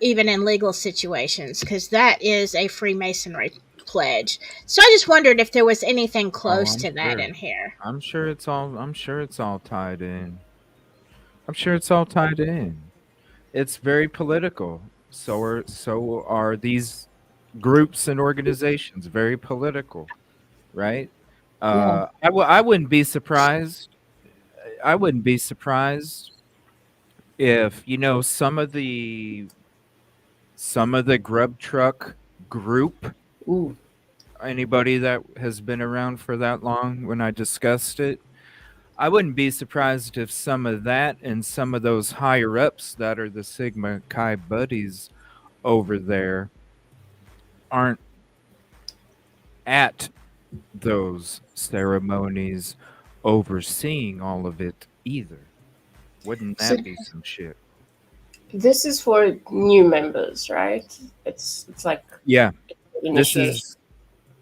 even in legal situations, because that is a Freemasonry pledge. So I just wondered if there was anything close I'm to that sure. in here. I'm sure it's all tied in. I'm sure it's all tied in. It's very political. So are these groups and organizations very political, right? Yeah. I wouldn't be surprised. I wouldn't be surprised if some of the grub truck group, Ooh. anybody that has been around for that long when I discussed it, I wouldn't be surprised if some of that and some of those higher ups that are the Sigma Chi buddies over there aren't at those ceremonies overseeing all of it either. Wouldn't So that be some shit? this is for new members, right? It's like Yeah, this initiation. is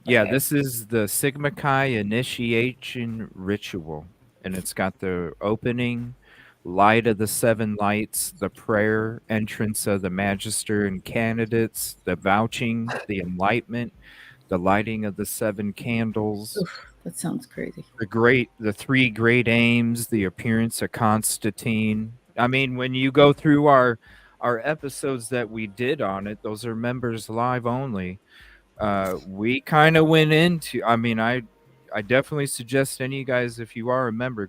yeah, Okay. this is the Sigma Chi initiation ritual. and it's got the opening, light of the seven lights, the prayer, entrance of the magister and candidates, the vouching, the enlightenment, the lighting of the seven candles, Oof, that sounds crazy. the three great aims, the appearance of Constantine. I mean, when you go through our episodes that we did on it, those are members live only. We kind of went into. I mean, I definitely suggest any of you guys, if you are a member,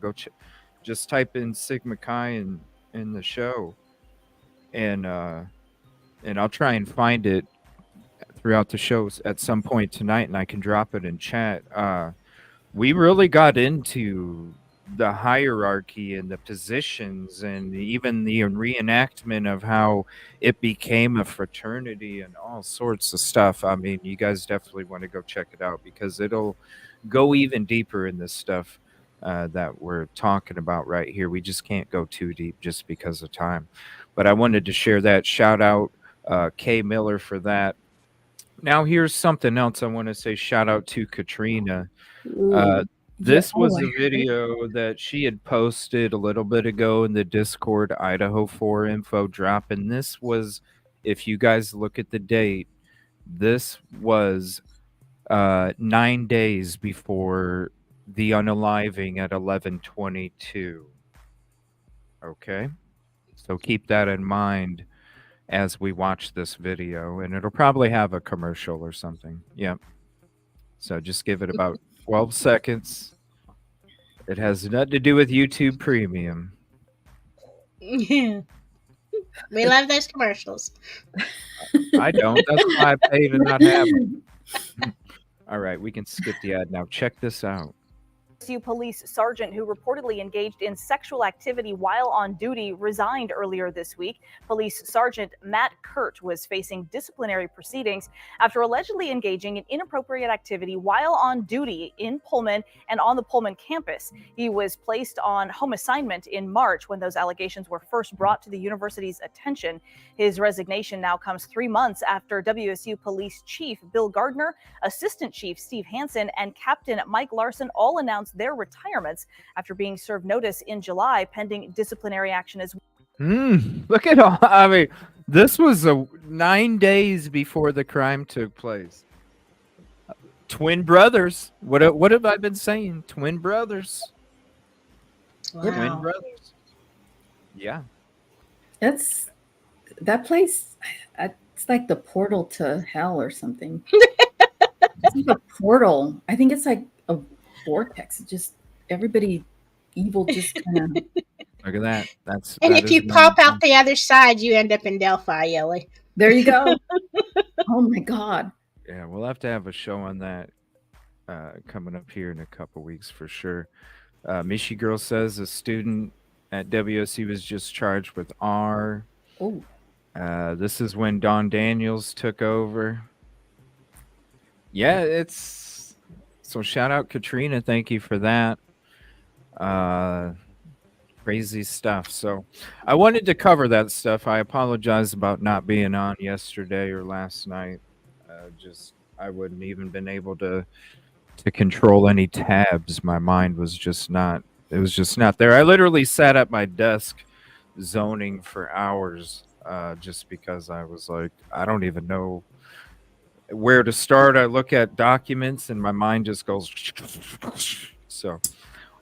just type in Sigma Chi in the show, and I'll try and find it throughout the shows at some point tonight, and I can drop it in chat. We really got into the hierarchy and the positions and even the reenactment of how it became a fraternity and all sorts of stuff. I mean, you guys definitely want to go check it out because it'll go even deeper in this stuff that we're talking about right here. We just can't go too deep just because of time. But I wanted to share that. Shout out Kay Miller for that. Now, here's something else I want to say. Shout out to Katrina. This was a video that she had posted a little bit ago in the Discord Idaho 4 info drop. And this was, if you guys look at the date, this was 9 days before the unaliving at 11:22. Okay, so keep that in mind as we watch this video, and it'll probably have a commercial or something. Yep. So just give it about 12 seconds. It has nothing to do with YouTube Premium. Yeah. We love those commercials. I don't. That's why I pay to not have them. All right, we can skip the ad now. Check this out. WSU police sergeant who reportedly engaged in sexual activity while on duty resigned earlier this week. Police Sergeant Matt Kurt was facing disciplinary proceedings after allegedly engaging in inappropriate activity while on duty in Pullman and on the Pullman campus. He was placed on home assignment in March when those allegations were first brought to the university's attention. His resignation now comes 3 months after WSU Police Chief Bill Gardner, Assistant Chief Steve Hansen, and Captain Mike Larson all announced their retirements after being served notice in July pending disciplinary action as well. Look at all. I mean, this was 9 days before the crime took place. Twin brothers. What have I been saying? Twin brothers. Wow. Twin brothers. Yeah. That's that place. It's like the portal to hell or something. It's like a portal. I think it's like a vortex. It just everybody evil just kind of. Look at that. And if you pop out the other side, you end up in Delphi, Yelly. There you go. Oh my God. Yeah, we'll have to have a show on that coming up here in a couple weeks for sure. Michi Girl says a student at WSU was just charged with R. Oh. This is when Don Daniels took over. Yeah, it's so shout out Katrina. Thank you for that. Crazy stuff. So I wanted to cover that stuff. I apologize about not being on yesterday or last night. I wouldn't even been able to control any tabs. My mind was just not. It was just not there. I literally sat at my desk zoning for hours just because I was like, I don't even know where to start. I look at documents and my mind just goes. So,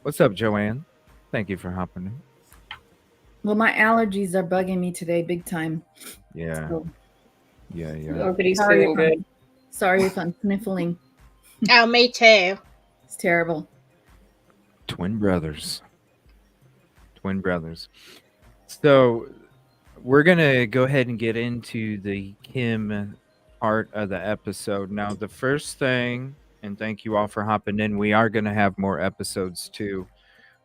what's up, Joanne? Thank you for hopping in. Well, my allergies are bugging me today big time. Yeah. So, Yeah. Nobody's feeling good. Sorry if I'm sniffling. Oh, me too. It's terrible. Twin brothers. So we're going to go ahead and get into the Kim part of the episode. Now, the first thing, and thank you all for hopping in, we are going to have more episodes too.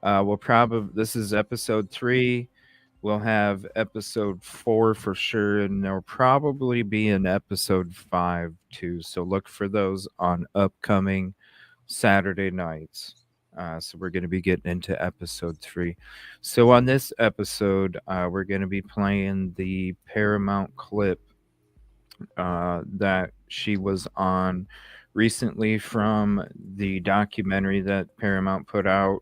This is episode 3. We'll have episode 4 for sure, and there'll probably be an episode 5 too. So look for those on upcoming Saturday nights. So we're going to be getting into episode 3. So on this episode, we're going to be playing the Paramount clip that she was on recently from the documentary that Paramount put out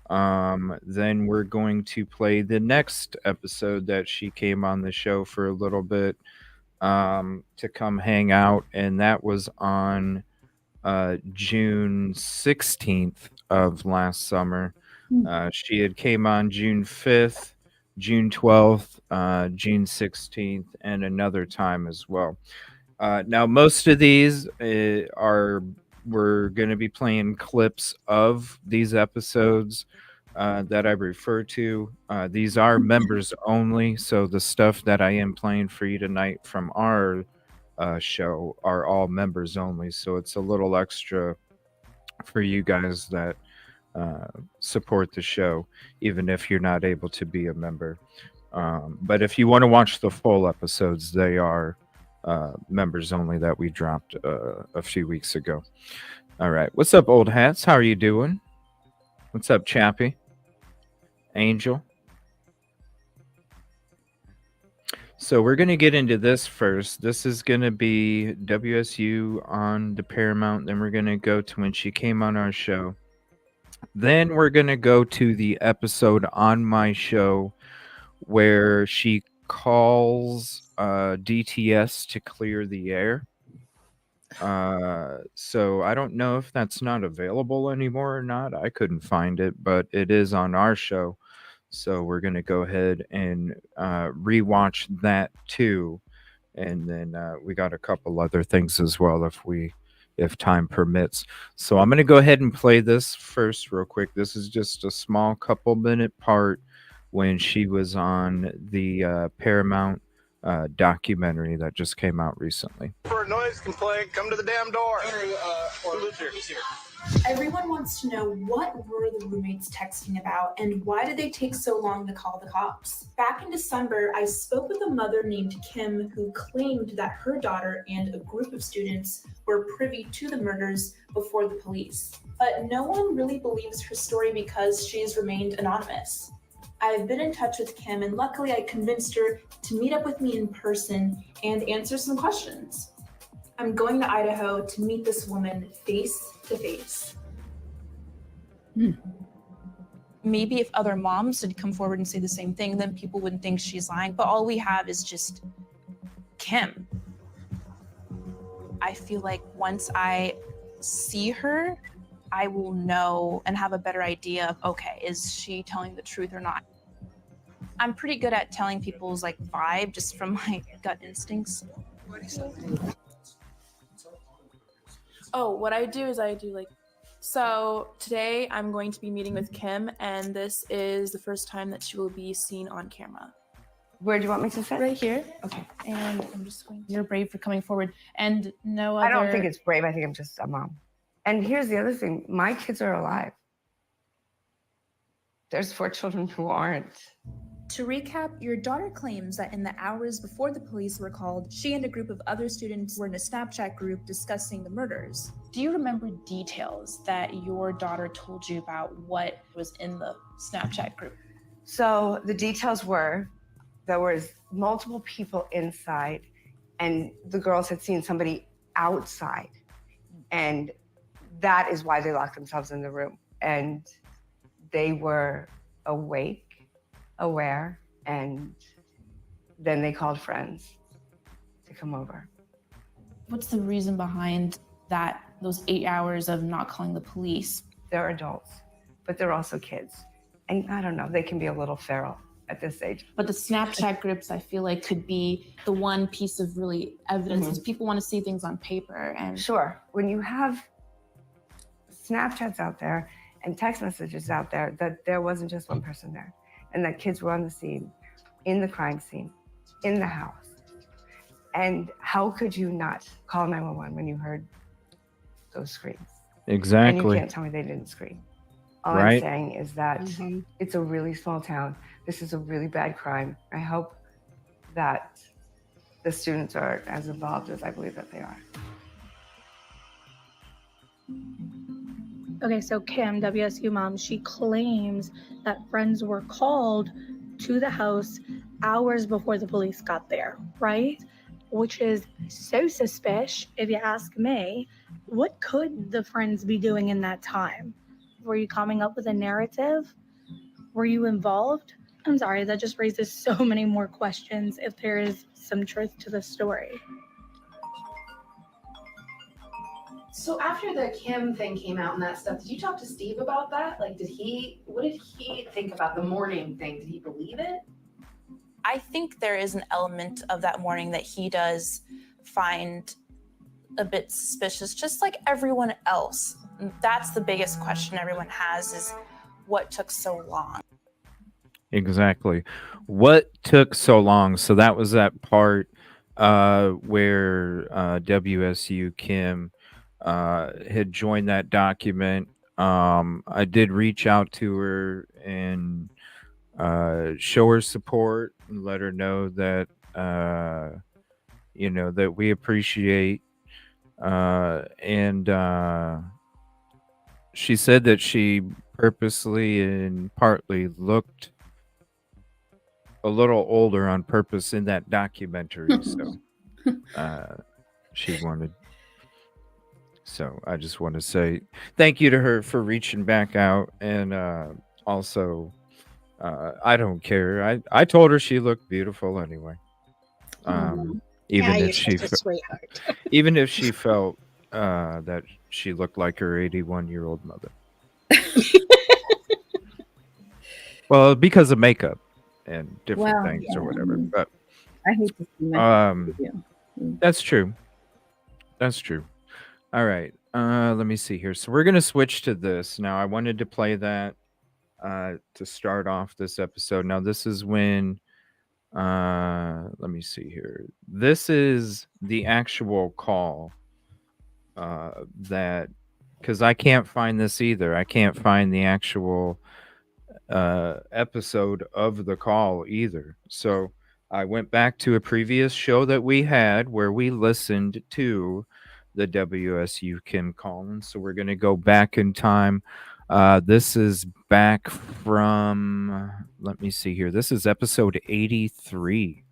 Then we're going to play the next episode that she came on the show for a little bit to come hang out, and that was on June 16th of last summer. She had came on June 5th, June 12th, June 16th, and another time as well. Now, most of these we're going to be playing clips of these episodes that I refer to. These are members only, so the stuff that I am playing for you tonight from our show are all members only. So it's a little extra for you guys that support the show, even if you're not able to be a member. But if you want to watch the full episodes, they are members only that we dropped a few weeks ago. All right. What's up, old hats? How are you doing? What's up, Chappie? Angel? So we're going to get into this first. This is going to be WSU on the Paramount. Then we're going to go to when she came on our show. Then we're going to go to the episode on my show where she calls DTS to clear the air. So I don't know if that's not available anymore or not. I couldn't find it, but it is on our show. So we're going to go ahead and rewatch that too. And then we got a couple other things as well if time permits. So I'm going to go ahead and play this first real quick. This is just a small couple-minute part when she was on the Paramount documentary that just came out recently. For a noise complaint, come to the damn door. Who lives here? Who's here? Everyone wants to know what were the roommates texting about and why did they take so long to call the cops? Back in December, I spoke with a mother named Kim who claimed that her daughter and a group of students were privy to the murders before the police. But no one really believes her story because she's remained anonymous. I've been in touch with Kim and luckily I convinced her to meet up with me in person and answer some questions. I'm going to Idaho to meet this woman face to face. Maybe if other moms did come forward and say the same thing, then people wouldn't think she's lying. But all we have is just Kim. I feel like once I see her, I will know and have a better idea of, okay, is she telling the truth or not? I'm pretty good at telling people's like vibe just from my gut instincts. Oh, what I do is so today I'm going to be meeting with Kim, and this is the first time that she will be seen on camera. Where do you want me to sit? Right here. Okay. And I'm just going to... You're brave for coming forward, and no other... I don't think it's brave. I think I'm just a mom. And here's the other thing. My kids are alive. There's 4 children who aren't. To recap, your daughter claims that in the hours before the police were called, she and a group of other students were in a Snapchat group discussing the murders. Do you remember details that your daughter told you about what was in the Snapchat group? So the details were there was multiple people inside and the girls had seen somebody outside. And that is why they locked themselves in the room. And they were awake, aware, and then they called friends to come over. What's the reason behind that, those 8 hours of not calling the police? They're adults, but they're also kids. And I don't know, they can be a little feral at this age. But the Snapchat groups, I feel like, could be the one piece of really evidence because people want to see things on paper. And sure, when you have Snapchats out there and text messages out there, that there wasn't just one person there. And that kids were on the scene, in the crime scene, in the house. And how could you not call 911 when you heard those screams? Exactly. And you can't tell me they didn't scream. All Right. I'm saying is that it's a really small town. This is a really bad crime. I hope that the students are as involved as I believe that they are. Okay, so Kim, WSU mom, she claims that friends were called to the house hours before the police got there, right? Which is so suspicious, if you ask me. What could the friends be doing in that time? Were you coming up with a narrative? Were you involved? I'm sorry, that just raises so many more questions if there is some truth to the story. So after the Kim thing came out and that stuff, did you talk to Steve about that? Like, what did he think about the morning thing? Did he believe it? I think there is an element of that morning that he does find a bit suspicious, just like everyone else. That's the biggest question everyone has, is what took so long? Exactly. What took so long? So that was that part where WSU Kim had joined that document. I did reach out to her and show her support and let her know that that we appreciate, and she said that she purposely and partly looked a little older on purpose in that documentary. So she wanted. So I just want to say thank you to her for reaching back out, and also I don't care. I told her she looked beautiful anyway. Even you're if she such a sweetheart. even if she felt that she looked like her 81-year-old mother. Well, because of makeup and different things or whatever. But I hate to see myself. that's true. That's true. All right. Let me see here. So we're gonna switch to this now. I wanted to play that to start off this episode. Now this is when let me see here. This is the actual call that, because I can't find this either. I can't find the actual episode of the call either. So I went back to a previous show that we had where we listened to the WSU Kim Collins. So we're going to go back in time. This is back from, let me see here. This is episode 83.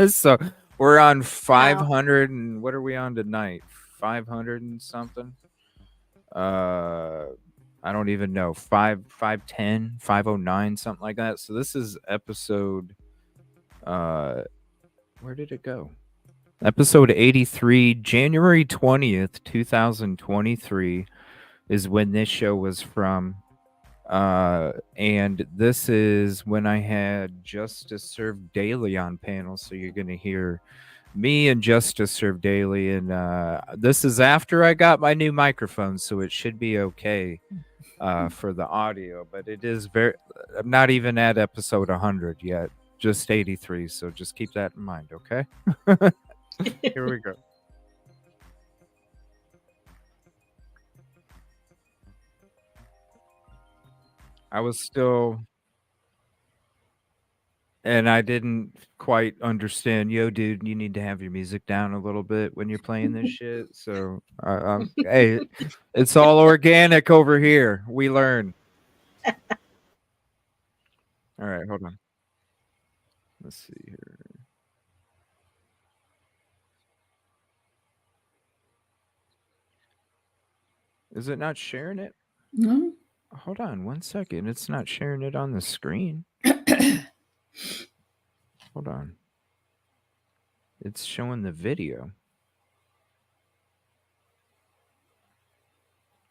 So we're on 500 and what are we on tonight? 500 and something. I don't even know. 510, 509, something like that. So this is episode where did it go? Episode 83, January 20th, 2023 is when this show was from. And this is when I had Justice Served Daily on panel. So you're going to hear me and Justice Served Daily. And this is after I got my new microphone, so it should be okay for the audio. But it is I'm not even at episode 100 yet, just 83. So just keep that in mind, okay? Here we go. I was still, and I didn't quite understand. Yo, dude, you need to have your music down a little bit when you're playing this shit. So, hey, it's all organic over here. We learn. All right, hold on. Let's see here. Is it not sharing it? No. Hold on 1 second. It's not sharing it on the screen. Hold on. It's showing the video.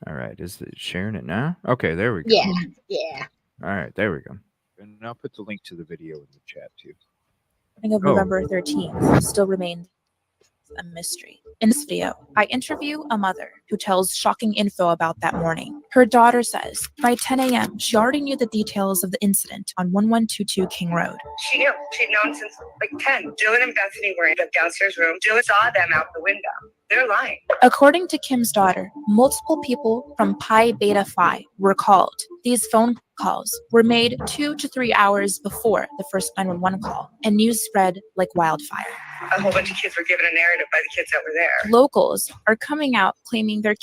All right. Is it sharing it now? Okay, there we go. Yeah. All right, there we go. And I'll put the link to the video in the chat too. Of November 13th still remained a mystery. In this video, I interview a mother who tells shocking info about that morning. Her daughter says by 10 a.m., she already knew the details of the incident on 1122 King Road. She knew. She'd known since like 10. Dylan and Bethany were in the downstairs room. Dylan saw them out the window. They're lying. According to Kim's daughter, multiple people from Pi Beta Phi were called. These phone calls were made 2 to 3 hours before the first 911 call, and news spread like wildfire. A whole bunch of kids were given a narrative by the kids that were there. Locals are coming out claiming their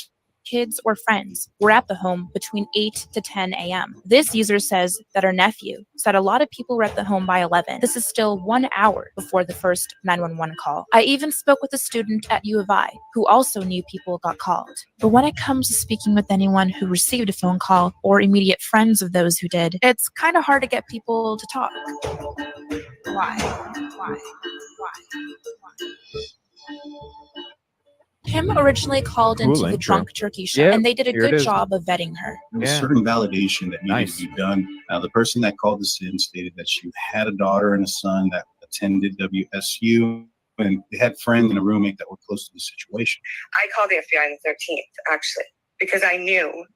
kids or friends were at the home between 8 to 10 a.m. This user says that her nephew said a lot of people were at the home by 11. This is still 1 hour before the first 911 call. I even spoke with a student at U of I who also knew people got called. But when it comes to speaking with anyone who received a phone call or immediate friends of those who did, it's kind of hard to get people to talk. Why? Kim originally called Cool into the intro. Drunk Turkey show, Yep, and they did a here it good is. job of vetting her. There was Yeah. certain validation that needed Nice. to be done. The person that called us in stated that she had a daughter and a son that attended WSU, and they had friends and a roommate that were close to the situation. I called the FBI on the 13th, actually, because I knew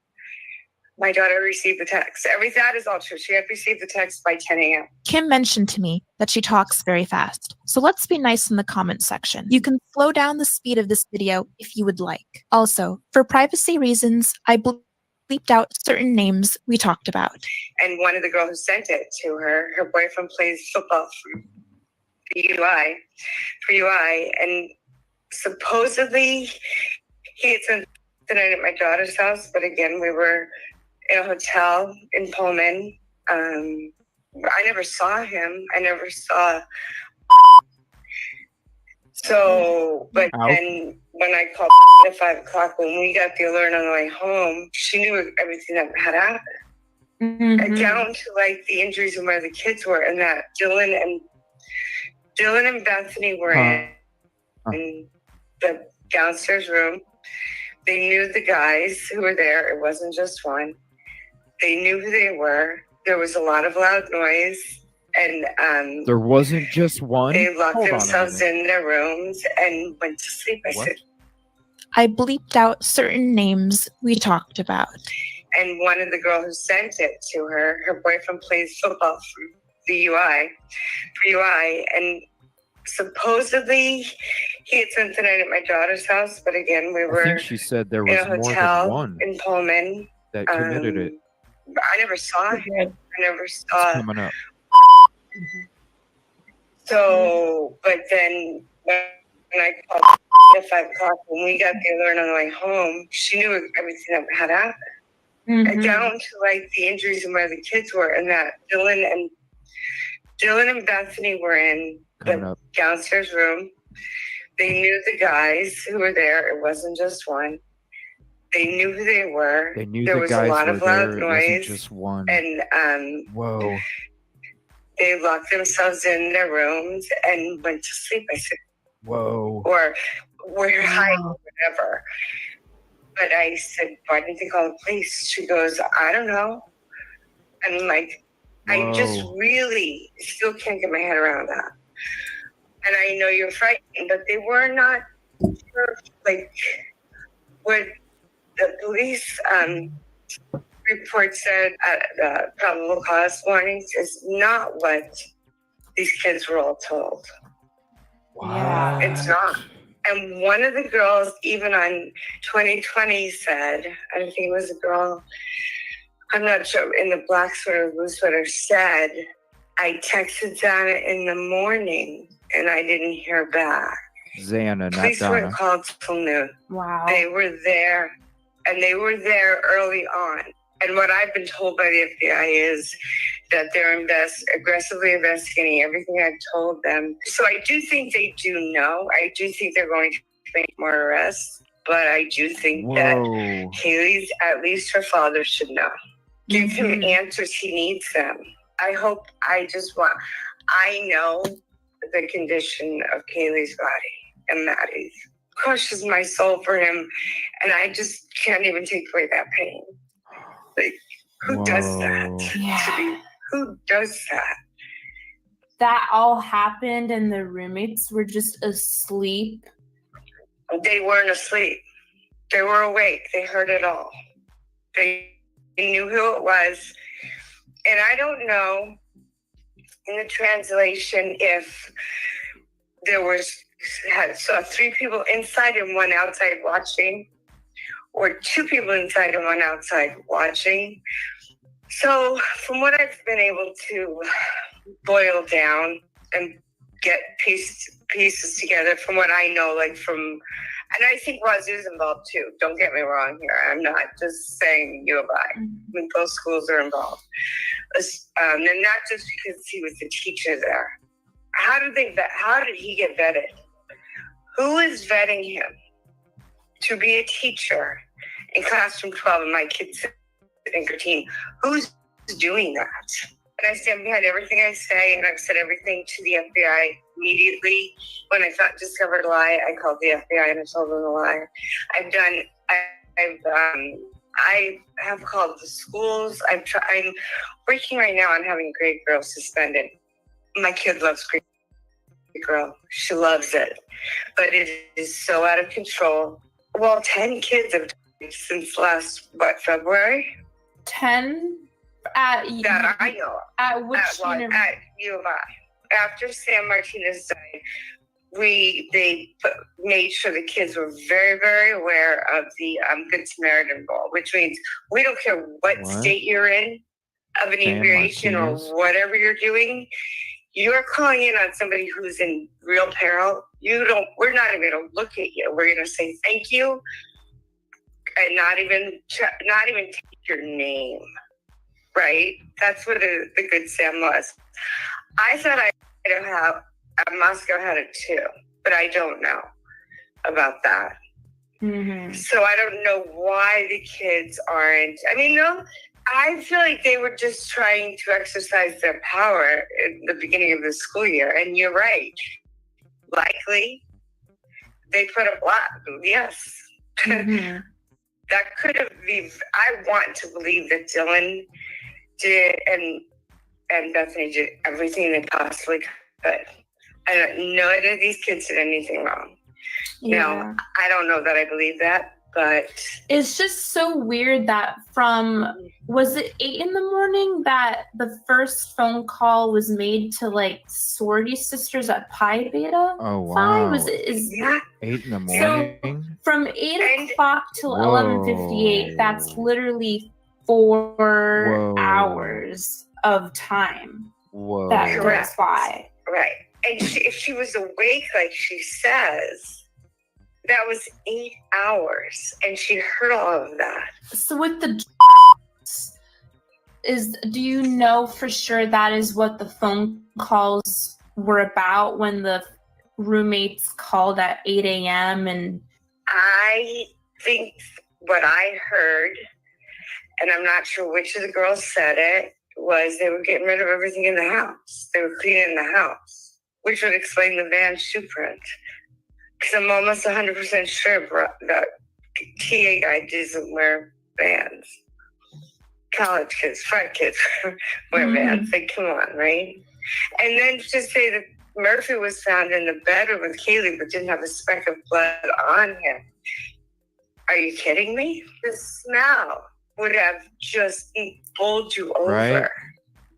my daughter received the text. That is all true. She had received the text by 10 a.m. Kim mentioned to me that she talks very fast. So let's be nice in the comment section. You can slow down the speed of this video if you would like. Also, for privacy reasons, I bleeped out certain names we talked about. And one of the girls who sent it to her, her boyfriend plays football for UI, and supposedly he had spent the night at my daughter's house, but again, we were in a hotel in Pullman. I never saw him. I never saw. So, but then when I called at 5 o'clock, when we got the alert on the way home, she knew everything that had happened. Down to like the injuries and where the kids were, and that Dylan and Bethany were in the downstairs room. They knew the guys who were there. It wasn't just one. They knew who they were. There was a lot of loud noise, and There wasn't just one. they locked Hold on a themselves minute. in their rooms and went to sleep. I What? said, I bleeped out certain names we talked about. and one of the girls who sent it to her, her boyfriend plays football for UI, and supposedly he had spent the night at my daughter's house, but again, we I were think she said there in was a more than hotel one in Pullman. that committed it. I never saw him. I never It's saw. coming up. So, but then when I called at 5 o'clock, when we got the alert on the way home, she knew everything that had happened. Down to like the injuries and where the kids were, and that Dylan and Bethany were in the downstairs room. They knew the guys who were there. It wasn't just one. They knew who they were. They knew there the was guys a lot were of loud there. It noise, wasn't just one. and Whoa. they locked themselves in their rooms and went to sleep. I said, Whoa. or we're hiding, whatever. But I said, why didn't they call the police? She goes, I don't know. And like, I just really still can't get my head around that. And I know you're frightened, but they were not sure, like, what the police report said at the probable cause warnings is not what these kids were all told. Wow. It's not. And one of the girls, even on 2020, said, I think it was a girl, I'm not sure, in the black sweater, blue sweater, said, I texted Donna in the morning and I didn't hear back. Xana, not Police Donna. weren't called till noon. Wow. They were there, and they were there early on. And what I've been told by the FBI is that they're aggressively investigating everything I've told them. So I do think they do know. I do think they're going to make more arrests. But I do think that Haley's, at least her father, should know. Give him answers. He needs them. I know the condition of Kaylee's body and Maddie's. Crushes my soul for him, and I just can't even take away that pain. Like, who does that? Who does that? That all happened and the roommates were just asleep. They weren't asleep. They were awake. They heard it all. They knew who it was. And I don't know in the translation if there saw 3 people inside and 1 outside watching, or 2 people inside and 1 outside watching. So from what I've been able to boil down and get pieces together from what I know, like from And I think Wazoo's involved too. Don't get me wrong here. I'm not just saying U of I. I mean, both schools are involved. And not just because he was the teacher there. How did he get vetted? Who is vetting him to be a teacher in classroom 12 and my kids in 13? Who's doing that? And I stand behind everything I say, and I've said everything to the FBI immediately. When I discovered a lie, I called the FBI and I told them the lie. I have called the schools. I'm working right now on having Grade Girl suspended. My kid loves Grade Girl. She loves it. But it is so out of control. Well, 10 kids have died since last, February? 10 at that I know of. At which university? At U of I. After Sam Martinez died, they made sure the kids were very, very aware of the Good Samaritan Rule, which means we don't care what state you're in of inebriation or whatever you're doing. You're calling in on somebody who's in real peril. We're not even going to look at you. We're going to say thank you and not even take your name. Right? That's what the Good Sam was. I thought Moscow had it too, but I don't know about that. Mm-hmm. So I don't know why the kids aren't. I mean, no, I feel like they were just trying to exercise their power at the beginning of the school year. And you're right. Likely, they put a block. Yes. Mm-hmm. That could have been. I want to believe that Dylan did and Bethany did everything they possibly could. None of these kids did anything wrong. Yeah. Now, I don't know that I believe that, but it's just so weird that was it 8 a.m. that the first phone call was made to like sorority sisters at Pi Beta? Oh wow! 8 in the morning. So from 8 o'clock till 11:58, that's literally 4 hours of time that goes by. Right. And if she was awake, like she says, that was 8 hours, and she heard all of that. So with the do you know for sure that is what the phone calls were about when the roommates called at 8 a.m. and I think what I heard, and I'm not sure which of the girls said it, was they were getting rid of everything in the house. They were cleaning the house, which would explain the van shoe print. Because I'm almost 100% sure that TA guy doesn't wear Vans. College kids, frat kids wear Vans. Like, come on, right? And then to say that Murphy was found in the bedroom with Kaylee but didn't have a speck of blood on him. Are you kidding me? The smell would have just bowled you over. Right.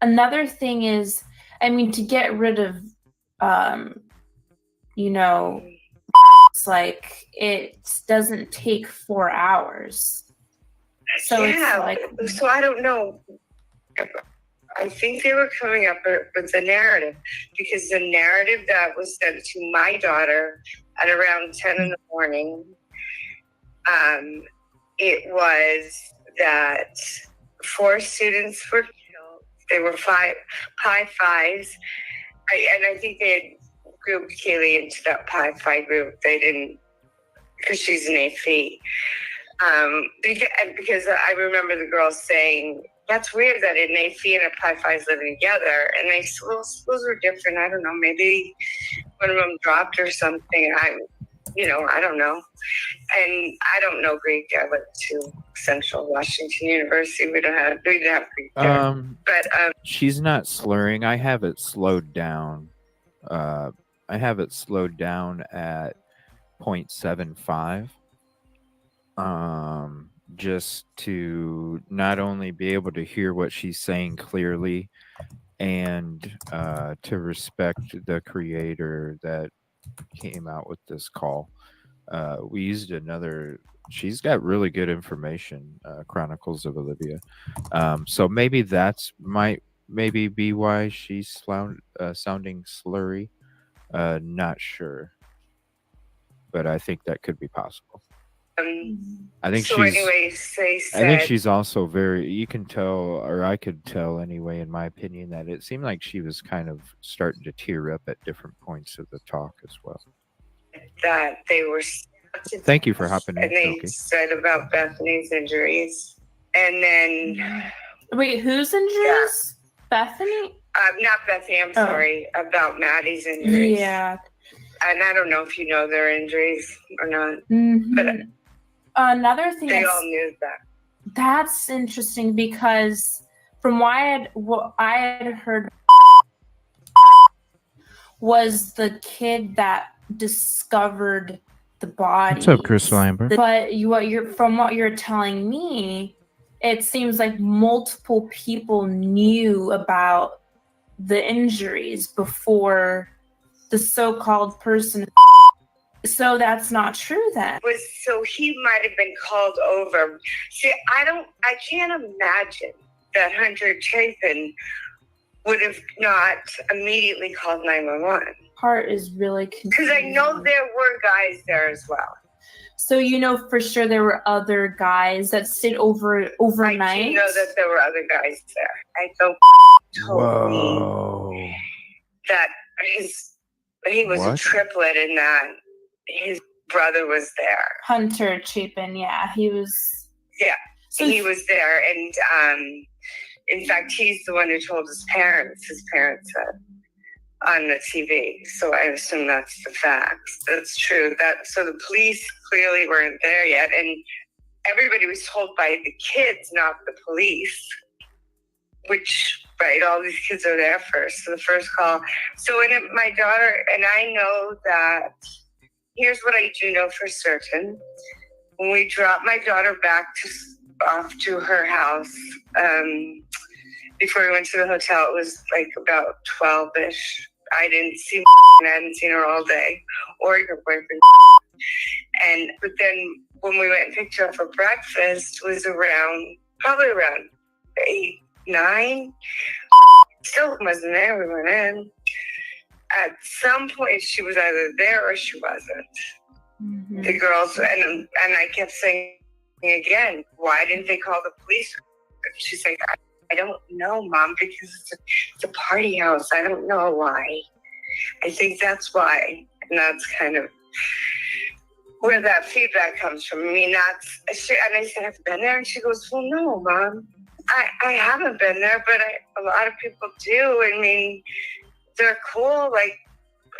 Another thing is, I mean, to get rid of, it's like it doesn't take 4 hours. So so I don't know. I think they were coming up with the narrative, because the narrative that was sent to my daughter at around 10 in the morning, it was that 4 students were killed. They were Pi Phi's. And I think they had grouped Kaylee into that Pi Phi group. They didn't, because she's an AP. Because I remember the girls saying, that's weird that an AP and a Pi Phi is living together. And they said, well, schools were different. I don't know. Maybe one of them dropped or something. I don't know. And I don't know Greek. I went to Central Washington University. We didn't have Greek there. But she's not slurring. I have it slowed down. I have it slowed down at 0.75. Just to not only be able to hear what she's saying clearly, and to respect the creator that came out with this call. We used she's got really good information, Chronicles of Olivia. So maybe might be why she's sounding slurry. Not sure. but I think that could be possible. I think So she's. anyways, they I think said she's also very. You can tell, or I could tell anyway, in my opinion, that it seemed like she was kind of starting to tear up at different points of the talk as well. that they were Thank you for hopping in, and they Silky. said about Bethany's injuries. And then Wait, whose injuries? Bethany? not Bethany, I'm Oh. sorry, about Maddie's injuries. Yeah. And I don't know if you know their injuries or not. But Another thing they all knew that. that's interesting because from what I had heard was the kid that discovered the body. What's up, Chris Lambert? But from what you're telling me, it seems like multiple people knew about the injuries before the so-called person. So that's not true then. So he might have been called over. See, I can't imagine that Hunter Chapin would have not immediately called 911. Part is really confusing. Because I know there were guys there as well. So you know for sure there were other guys that stayed overnight? I do know that there were other guys there. I don't told me that he was a What? triplet and that his brother was there. Hunter Chapin, yeah, he was. Yeah, So he was there, and in fact, he's the one who told his parents. His parents said on the TV. So I assume that's the facts. That's true. So the police clearly weren't there yet, and everybody was told by the kids, not the police. Which, right, all these kids are there first. So the first call. So my daughter, and I know that, here's what I do know for certain. When we dropped my daughter off to her house, before we went to the hotel, it was like about 12-ish. I didn't see and I hadn't seen her all day, or your boyfriend. But then when we went and picked her up for breakfast, it was probably around 8, 9. Still wasn't there. We went in. At some point, she was either there or she wasn't. Mm-hmm. The girls, and I kept saying again, why didn't they call the police? She's like, I don't know, Mom, because it's a party house. I don't know why. I think that's why. And that's kind of where that feedback comes from. I mean, and I said, I've been there. And she goes, well, no, Mom. I haven't been there, but a lot of people do. I mean, they're cool. Like,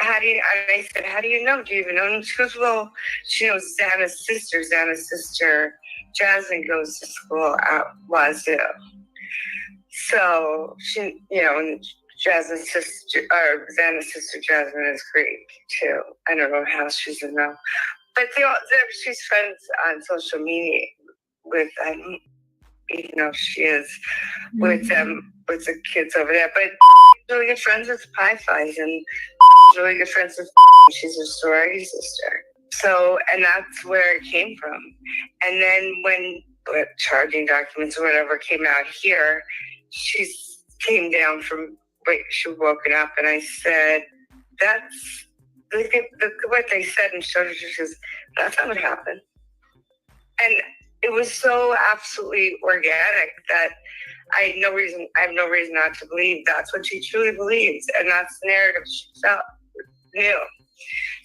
and I said, how do you know? Do you even know? And she goes, well, she knows Xana's sister, Jasmine, goes to school at WSU. So she, and Jasmine's sister, or Xana's sister, Jasmine, is Greek too. I don't know how she's in know. But she's friends on social media with, I don't even know if she is, with with the kids over there. But really good friends with Pi-Fi's, and really good friends with she's a sorority sister. So, and that's where it came from. And then when charging documents or whatever came out here, she came down she woken up, and I said, look at what they said, and showed her. She says, that's not what happened. And it was so absolutely organic that I have no reason not to believe that's what she truly believes, and that's the narrative she knew.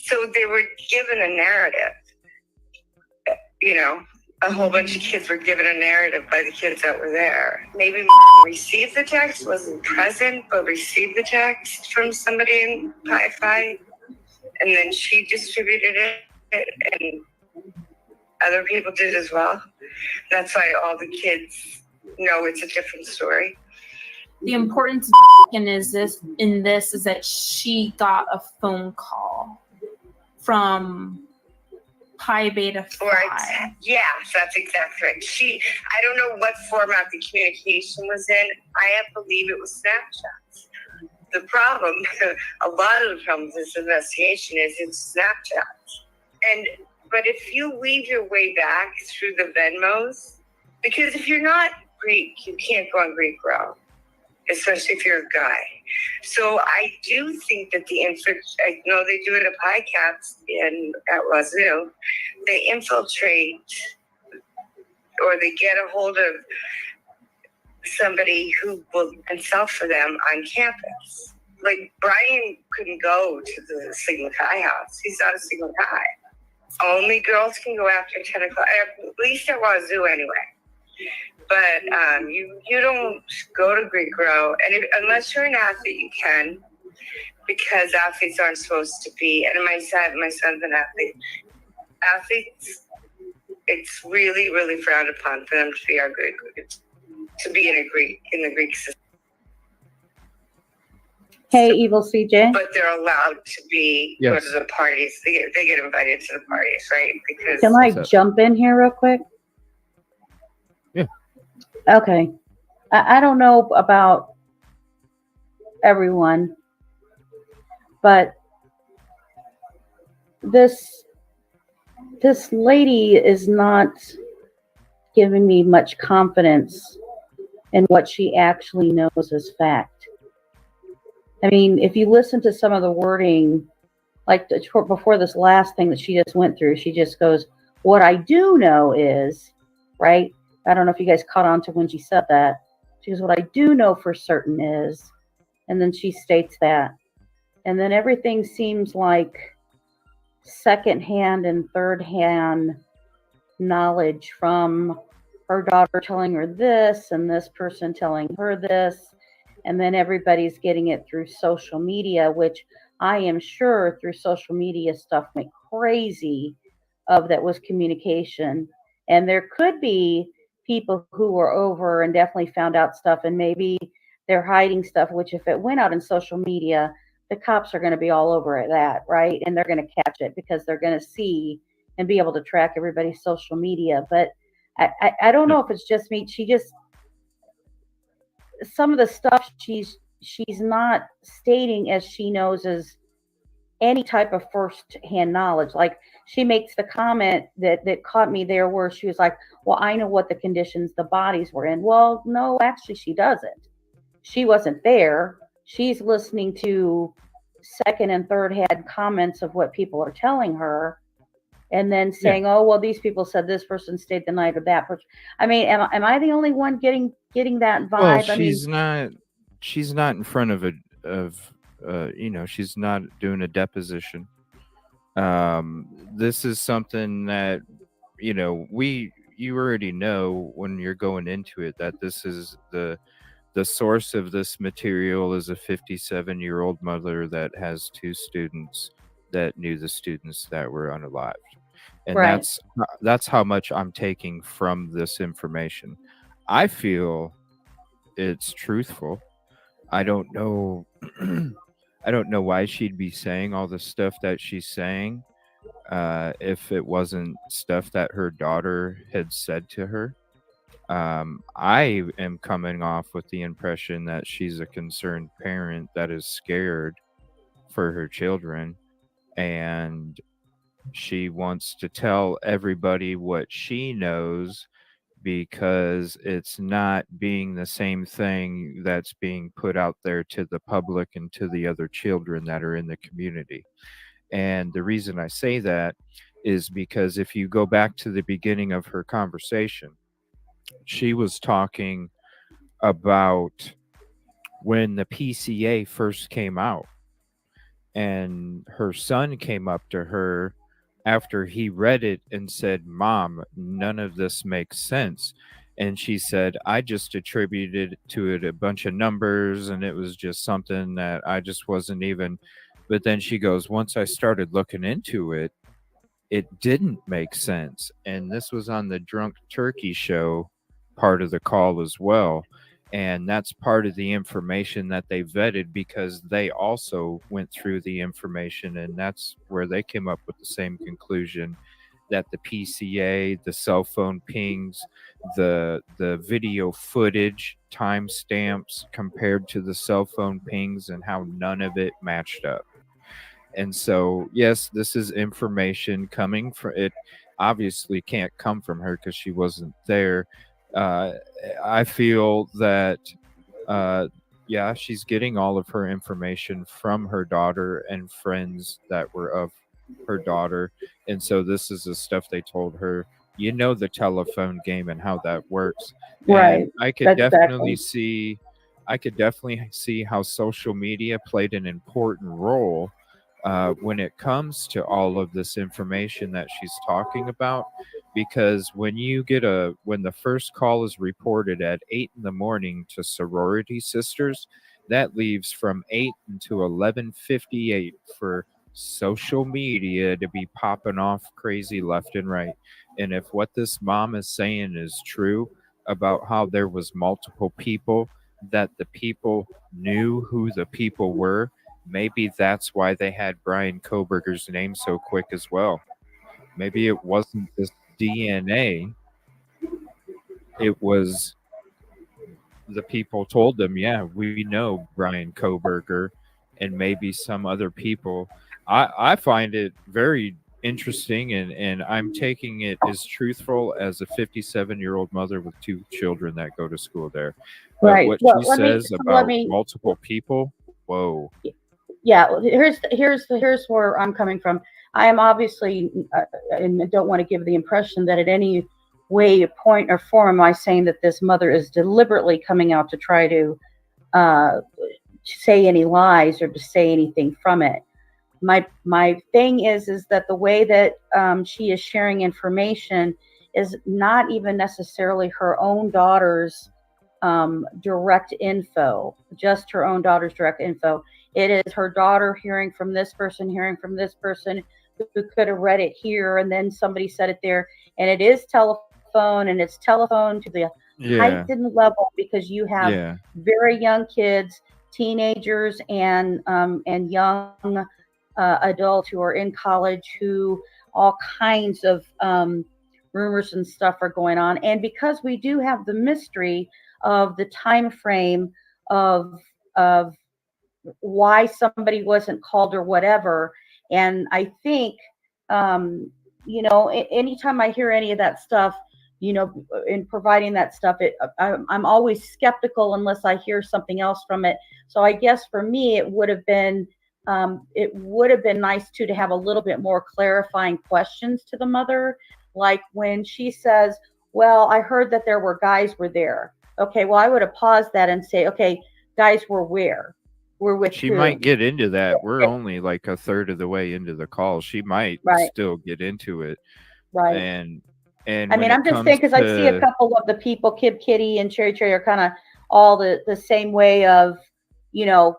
So they were given a narrative. A whole bunch of kids were given a narrative by the kids that were there. Maybe received the text, wasn't present, but received the text from somebody in Pi-Fi, and then she distributed it, and other people did as well. That's why all the kids know it's a different story. The importance in this is that she got a phone call from Pi Beta Phi. Right. Yes, that's exactly right. I don't know what format the communication was in. I believe it was Snapchats. The problem, a lot of the problems with this investigation is it's Snapchats. But if you weave your way back through the Venmos, because if you're not Greek, you can't go on Greek Row. especially if you're a guy. So I do think that I know they do it at High Caps at WSU. They infiltrate, or they get a hold of somebody who will consult for them on campus. Like Brian couldn't go to the Sigma Chi house. He's not a Sigma Chi. Only girls can go after 10 o'clock, at least at WSU anyway. But you don't go to Greek Row, and unless you're an athlete, you can, because athletes aren't supposed to be. And my son's an athlete. Athletes, it's really, really frowned upon for them to be in the Greek system. Hey, Evil CJ. But they're allowed to go to the parties. They get invited to the parties, right? Because Can I jump in here real quick? Yeah. Okay. I don't know about everyone, but this lady is not giving me much confidence in what she actually knows as fact. I mean, if you listen to some of the wording, like before this last thing that she just went through, she just goes, what I do know is, right? I don't know if you guys caught on to when she said that. She goes, what I do know for certain is, and then she states that. And then everything seems like secondhand and third-hand knowledge from her daughter telling her this and this person telling her this. And then everybody's getting it through social media, which I am sure through social media stuff went crazy of that was communication. And there could be people who were over and definitely found out stuff, and maybe they're hiding stuff, which if it went out in social media, the cops are going to be all over that, right? And they're going to catch it because they're going to see and be able to track everybody's social media. But I don't know if it's just me. Some of the stuff she's not stating as she knows as any type of first-hand knowledge. Like she makes the comment that caught me there where she was like, well, I know what the conditions the bodies were in. Well, no, actually she doesn't. She wasn't there. She's listening to second and third hand comments of what people are telling her, and then saying, oh, well, these people said this person stayed the night or that person. I mean, am I the only one getting that vibe? Well, she's not in front of she's not doing a deposition. This is something that, you already know when you're going into it that this is the source of this material is a 57-year-old mother that has two students that knew the students that were unalived. And Right. that's how much I'm taking from this information. I feel it's truthful. I don't know I don't know why she'd be saying all the stuff that she's saying if it wasn't stuff that her daughter had said to her. I am coming off with the impression that she's a concerned parent that is scared for her children, and she wants to tell everybody what she knows because it's not being the same thing that's being put out there to the public and to the other children that are in the community. And the reason I say that is because if you go back to the beginning of her conversation, she was talking about when the PCA first came out, and her son came up to her after he read it and said, Mom, none of this makes sense. And she said, I just attributed to it a bunch of numbers, and it was just something that I just wasn't even. But then she goes, once I started looking into it, it didn't make sense. And this was on the Drunk Turkey show part of the call as well. And that's part of the information that they vetted because they also went through the information, and that's where they came up with the same conclusion that the PCA, the cell phone pings, the video footage timestamps compared to the cell phone pings and how none of it matched up. And so, yes, this is information coming from it. Obviously, can't come from her because she wasn't there. I feel that yeah, she's getting all of her information from her daughter and friends that were of her daughter. And so this is the stuff they told her, the telephone game and how that works. And Right. Exactly. I could definitely see how social media played an important role when it comes to all of this information that she's talking about, because when the first call is reported at 8 in the morning to sorority sisters, that leaves from 8 until 11:58 for social media to be popping off crazy left and right. And if what this mom is saying is true about how there was multiple people, that the people knew who the people were, maybe that's why they had Brian Koberger's name so quick as well. Maybe it wasn't just DNA, it was the people told them, yeah, we know Brian Koberger and maybe some other people. I find it very interesting, and I'm taking it as truthful as a 57-year-old mother with two children that go to school there. But Right. what Well, she says let about me, multiple people, whoa. yeah. Here's where I'm coming from. I am obviously, and don't want to give the impression that at any way, point, or form am I saying that this mother is deliberately coming out to try to uh, say any lies or to say anything from it. My thing is that the way that she is sharing information is not even necessarily her own daughter's direct info, just her own daughter's direct info. It is her daughter hearing from this person, who could have read it here, and then somebody said it there. And it is telephone, and it's telephone to the Yeah. heightened level because you have Yeah. very young kids, teenagers, and young adults who are in college, who all kinds of rumors and stuff are going on. And because we do have the mystery of the time frame of why somebody wasn't called or whatever, and I think anytime I hear any of that stuff, in providing that stuff, I'm always skeptical unless I hear something else from it. So I guess for me, it would have been nice to have a little bit more clarifying questions to the mother, like when she says, "Well, I heard that there were guys were there." Okay, well, I would have paused that and say, "Okay, guys were where? We're with She might who?" get into that. We're only like a third of the way into the call. She might Right, still get into it. right. And I when mean, it I'm just saying comes because I see a to couple of the people, Kid Kitty and Cherry Cherry, are kind of all the same way of, you know,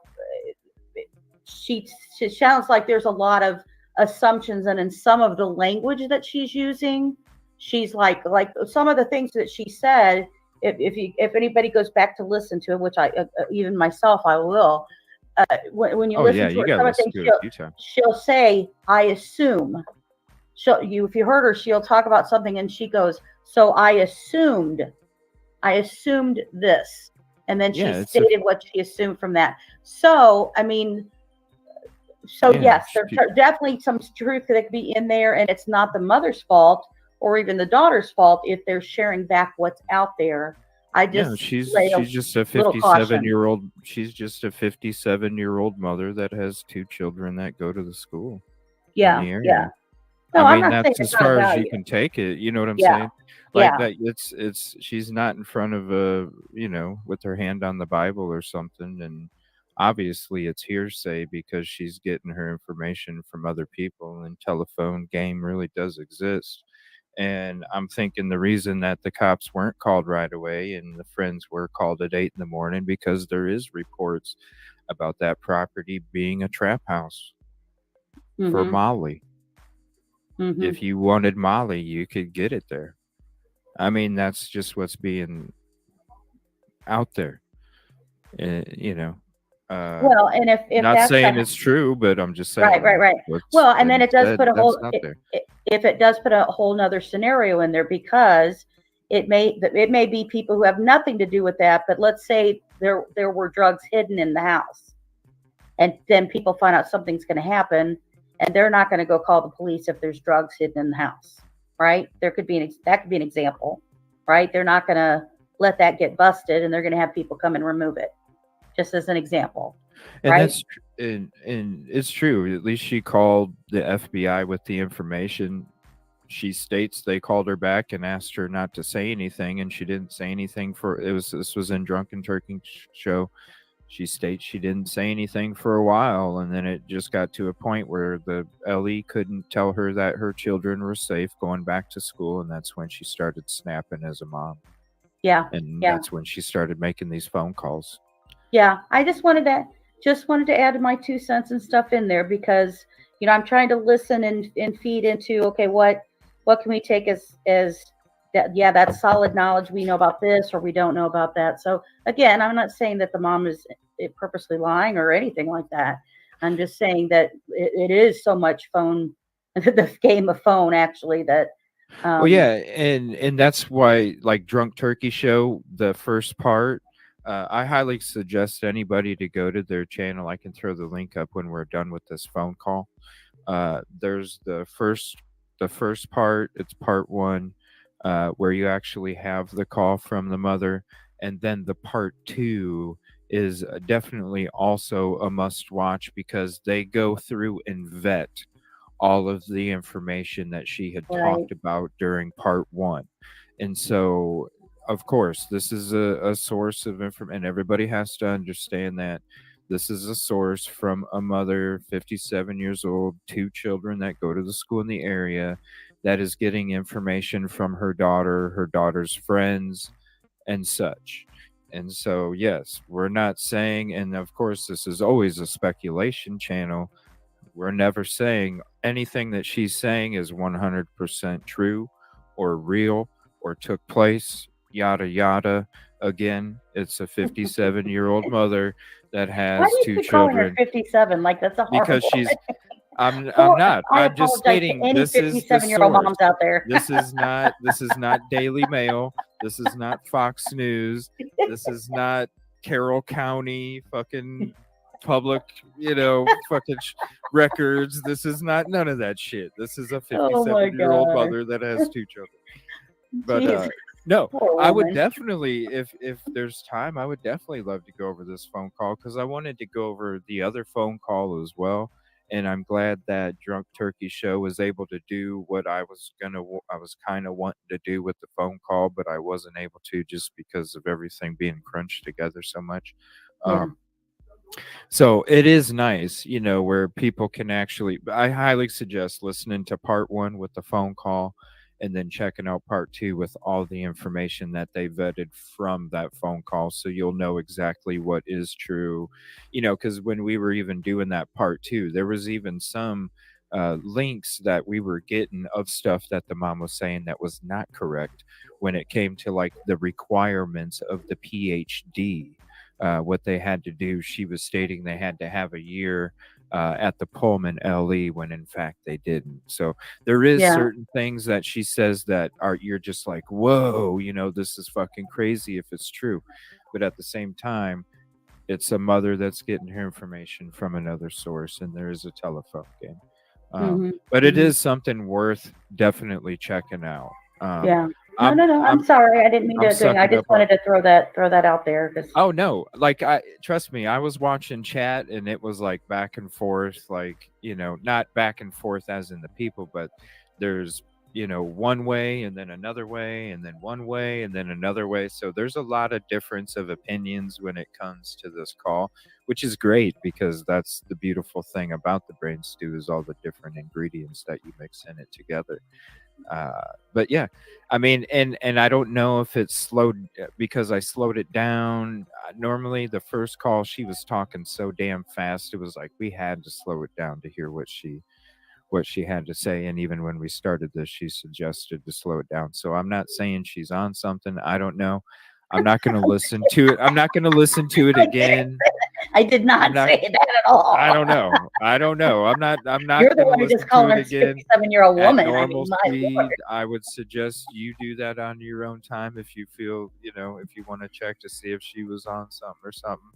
she sounds like there's a lot of assumptions, and in some of the language that she's using, she's like some of the things that she said. If anybody goes back to listen to it, which I even myself I will, when you Oh yeah, listen to you her, gotta some of the listen things to it a few times. she'll say, "I assume." If you heard her, she'll talk about something and she goes, "So I assumed this," and then she Yeah, it's a stated what she assumed from that. So I mean, so yeah, yes, there's definitely some truth that could be in there, and it's not the mother's fault or even the daughter's fault if they're sharing back what's out there. I no, just lay a she's just a little caution. 57-year-old mother that has two children that go to the school in Yeah, the yeah. area. I No, I'm mean, not saying that's it's as not a far as you value. can take it, you know what I'm Yeah, saying? Like yeah. that it's she's not in front of with her hand on the Bible or something, and obviously it's hearsay because she's getting her information from other people, and telephone game really does exist. And I'm thinking the reason that the cops weren't called right away and the friends were called at 8 in the morning because there is reports about that property being a trap house for Mhm. Molly. Mhm. If you wanted Molly, you could get it there. I mean, that's just what's being out there. Uh, you know, uh, Well, and if not that's saying the it's true, but I'm just right, saying right, that's right. what's Well, and then been it does said put a that's whole out there. if it does put a whole nother scenario in there, because it may be people who have nothing to do with that, but let's say there were drugs hidden in the house, and then people find out something's going to happen, and they're not going to go call the police if there's drugs hidden in the house, right? There could be that could be an example, right? They're not going to let that get busted, and they're going to have people come and remove it. just as an example, And right? that's and it's true. At least she called the FBI with the information. She states they called her back and asked her not to say anything, and she didn't say anything for it was this was in Drunken Turkey show. She states she didn't say anything for a while, and then it just got to a point where the LE couldn't tell her that her children were safe going back to school, and that's when she started snapping as a mom. Yeah, And yeah, that's when she started making these phone calls. yeah. I just wanted to add my 2 cents and stuff in there because I'm trying to listen and feed into, okay, what can we take as that? Yeah, that's solid knowledge. We know about this or we don't know about that. So again, I'm not saying that the mom is purposely lying or anything like that. I'm just saying that it is so much phone, the game of phone actually that. Well, yeah, and that's why, like Drunk Turkey Show, the first part, I highly suggest anybody to go to their channel. I can throw the link up when we're done with this phone call. There's the first part. It's part one, where you actually have the call from the mother, and then the part two is definitely also a must watch because they go through and vet all of the information that she had Right. talked about during part one. And so, of course, this is a source of information, and everybody has to understand that this is a source from a mother, 57 years old, 2 children that go to the school in the area, that is getting information from her daughter, her daughter's friends, and such. And so, yes, we're not saying, and of course, this is always a speculation channel. We're never saying anything that she's saying is 100% true or real or took place, yada, yada. Again, it's a 57-year-old mother that Why has do you two keep calling her children 57? Like that's a because horrible. she's I'm Poor- not. I I'm just apologize to stating any this is the 57-year-old source. moms out there. This is not Daily Mail. This is not Fox News. This is not Carroll County fucking public, fucking records. This is not none of that shit. This is a Oh my 57-year-old god. mother that has 2 children. But Jeez. no, Poor I would woman. definitely, if there's time, I would definitely love to go over this phone call because I wanted to go over the other phone call as well. And I'm glad that Drunk Turkey Show was able to do what I was kind of wanting to do with the phone call, but I wasn't able to just because of everything being crunched together so much. Yeah. So it is nice, where people can actually. I highly suggest listening to part one with the phone call and then checking out part two with all the information that they vetted from that phone call. So you'll know exactly what is true, because when we were even doing that part two, there was even some links that we were getting of stuff that the mom was saying that was not correct when it came to like the requirements of the PhD. What they had to do, she was stating they had to have a year at the Pullman LE when in fact they didn't. So there is Yeah. certain things that she says that you're just like, whoa, this is fucking crazy if it's true. But at the same time, it's a mother that's getting her information from another source, and there is a telephone game. But it is something worth definitely checking out. Yeah. No. I'm sorry. I didn't mean I'm to. I sucking just up on- wanted to throw that out there. 'Cause- Oh no, like trust me, I was watching chat and it was like back and forth, like, not back and forth as in the people, but there's, one way and then another way and then one way and then another way. So there's a lot of difference of opinions when it comes to this call, which is great because that's the beautiful thing about the brain stew is all the different ingredients that you mix in it together. But yeah, I mean, and I don't know if it's slowed because I slowed it down. Normally the first call she was talking so damn fast, it was like we had to slow it down to hear what she had to say. And even when we started this, she suggested to slow it down. So I'm not saying she's on something. I don't know. I'm not going to listen to it. I'm not going to listen to it again. I did not say that at all. I don't know. I'm not You're the going to one who listen just to called it her again. 57-year-old At woman. I normal mean, my speed, lord. I would suggest you do that on your own time if you feel, if you want to check to see if she was on something or something.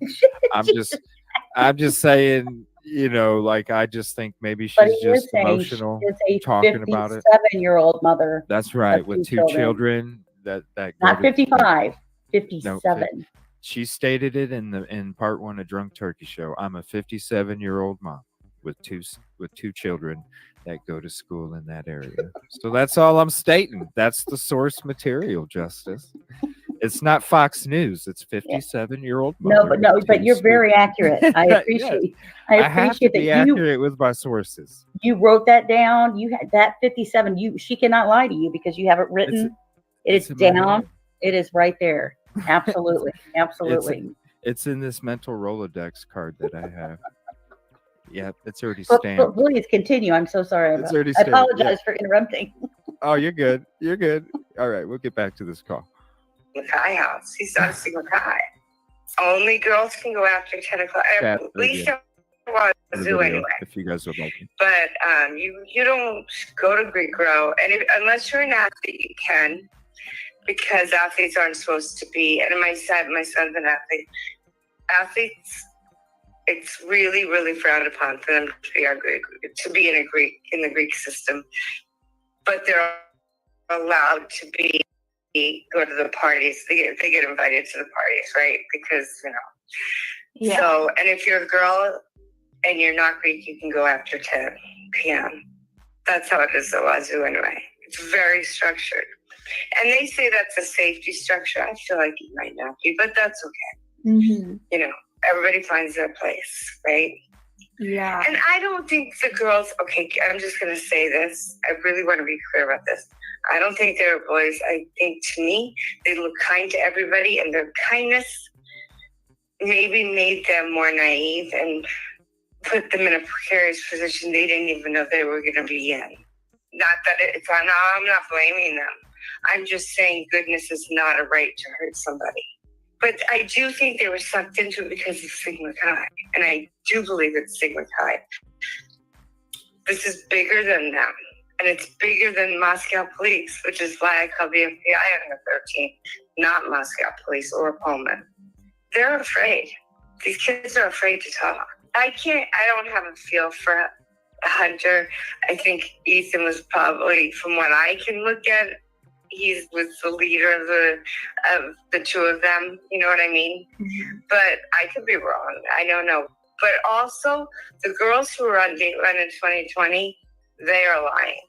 I'm just saying, like I just think maybe But she's he is just saying emotional she is a talking about it. 57-year-old mother. That's right, of with 2 2 children that go Not to 55, no, 57. She stated it in part one of Drunk Turkey Show. I'm a 57-year-old mom with two children that go to school in that area. So that's all I'm stating. That's the source material, Justice. It's not Fox News. It's 57-year-old mother. But you're very accurate. I appreciate. I I have to appreciate be that accurate with my sources. you wrote that down. You had that 57. She cannot lie to you because you have it written. It is in my down. head. It is right there. Absolutely, absolutely. It's in this mental Rolodex card that I have. Yep, it's already But stamped. please continue. I'm so sorry. It's already I stamped, apologize yeah. for interrupting. Oh, you're good. You're good. All right, we'll get back to this call. Mackay house. He's not a single guy. Only girls can go after 10 o'clock. Chat At least video. there was The a zoo video, anyway. if you guys would like it. But you don't go to Greek Row, and unless you're an athlete, you can, because athletes aren't supposed to be. And my son's an athlete. Athletes, it's really, really frowned upon for them to be in the Greek system. But they're allowed to go to the parties. They get invited to the parties, right? Because Yeah. So, and if you're a girl and you're not Greek, you can go after 10 p.m. That's how it is at Wazoo anyway. It's very structured. And they say that's a safety structure. I feel like it might not be, but that's okay. Mm-hmm. Everybody finds their place, right? Yeah. And I don't think the girls, okay, I'm just going to say this. I really want to be clear about this. I don't think they're boys. I think, to me, they look kind to everybody, and their kindness maybe made them more naive and put them in a precarious position they didn't even know they were going to be in. Not that I'm not blaming them. I'm just saying goodness is not a right to hurt somebody. But I do think they were sucked into it because of Sigma Chi. And I do believe it's Sigma Chi. This is bigger than them. And it's bigger than Moscow police, which is why I call the FBI on the 13th, not Moscow police or Pullman. They're afraid. These kids are afraid to talk. I don't have a feel for Hunter. I think Ethan was probably, from what I can look at, he was the leader of the two of them. You know what I mean? Mm-hmm. But I could be wrong. I don't know. But also, the girls who were on Dateline in 2020, they are lying.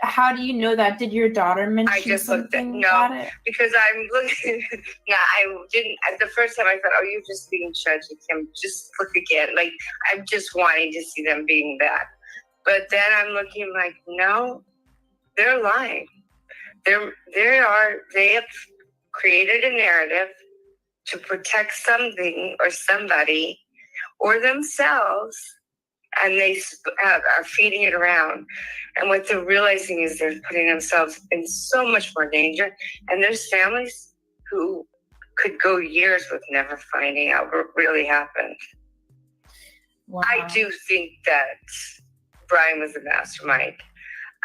How do you know that? Did your daughter mention I just looked at about it? Because I'm looking. No, I didn't. The first time I thought, "Oh, you're just being judgy, Kim. Just look again." Like I'm just wanting to see them being bad. But then I'm looking like, no, they're lying. They have created a narrative to protect something or somebody or themselves, and they are feeding it around. And what they're realizing is they're putting themselves in so much more danger. And there's families who could go years with never finding out what really happened. Wow. I do think that Brian was a mastermind.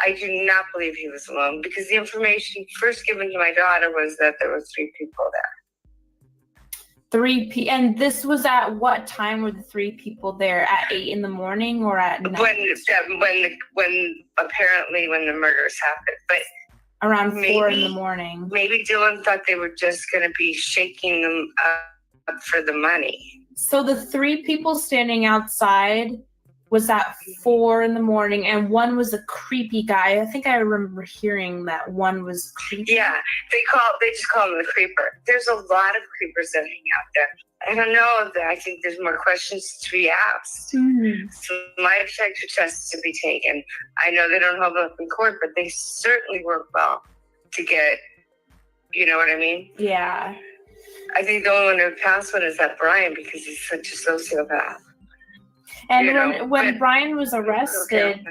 I do not believe he was alone, because the information first given to my daughter was that there were 3 people there. And this was at what time were the 3 people there? At 8 in the morning or at night? When apparently when the murders happened, but around 4 in the morning. Maybe Dylan thought they were just going to be shaking them up for the money. So the 3 people standing outside was at 4 in the morning, and one was a creepy guy. I think I remember hearing that one was creepy. Yeah, they just call him the creeper. There's a lot of creepers that hang out there. I don't know. I think there's more questions to be asked. Mm-hmm. So lie detector tests to be taken. I know they don't hold up in court, but they certainly work well to get, you know what I mean? Yeah. I think the only one who passed one is that Brian, because he's such a sociopath. And when Brian was arrested,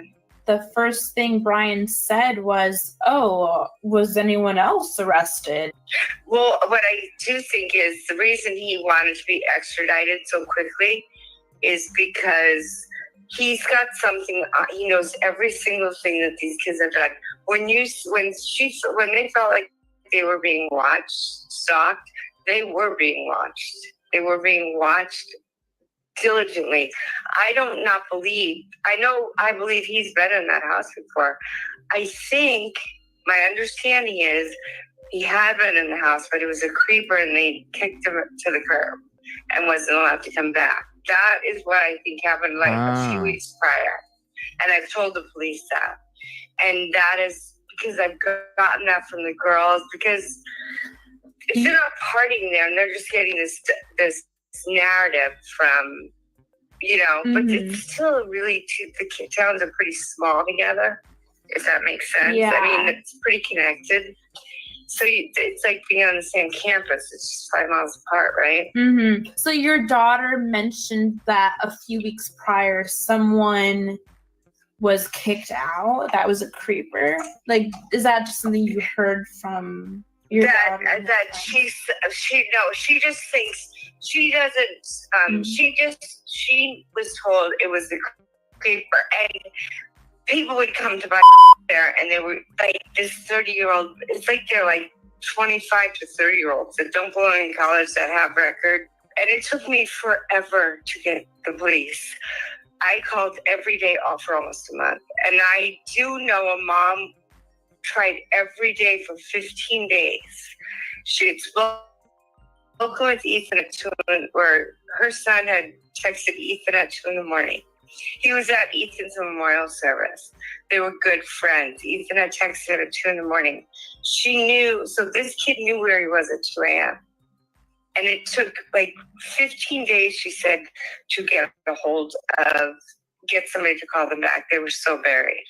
the first thing Brian said was, "Oh, was anyone else arrested?" Well, what I do think is the reason he wanted to be extradited so quickly is because he's got something. He knows every single thing that these kids have done. When they felt like they were being watched, stalked, they were being watched. They were being watched diligently. I believe he's been in that house before. I think my understanding is he had been in the house, but he was a creeper, and they kicked him to the curb and wasn't allowed to come back. That is what I think happened like a few weeks prior. And I've told the police that. And that is because I've gotten that from the girls, because if they're not partying there and they're just getting this narrative from, but it's still really, the towns are pretty small together, if that makes sense. Yeah. I mean, it's pretty connected. So it's like being on the same campus. It's just 5 miles apart, right? Mm-hmm. So your daughter mentioned that a few weeks prior, someone was kicked out. That was a creeper. Like, is that just something you heard from your daughter? That she just thinks, she doesn't. She was told it was the creeper, and people would come to buy there, and they were like this 30-year-old. It's like they're like 25 to 30-year-olds that don't belong in college, that have record. And it took me forever to get the police. I called every day off for almost a month. And I do know a mom tried every day for 15 days. She had spoken with Ethan at 2, or her son had texted Ethan at 2 in the morning. He was at Ethan's memorial service. They were good friends. Ethan had texted her at 2 in the morning. She knew, so this kid knew where he was at 2 a.m. And it took like 15 days, she said, to get somebody to call them back. They were so buried.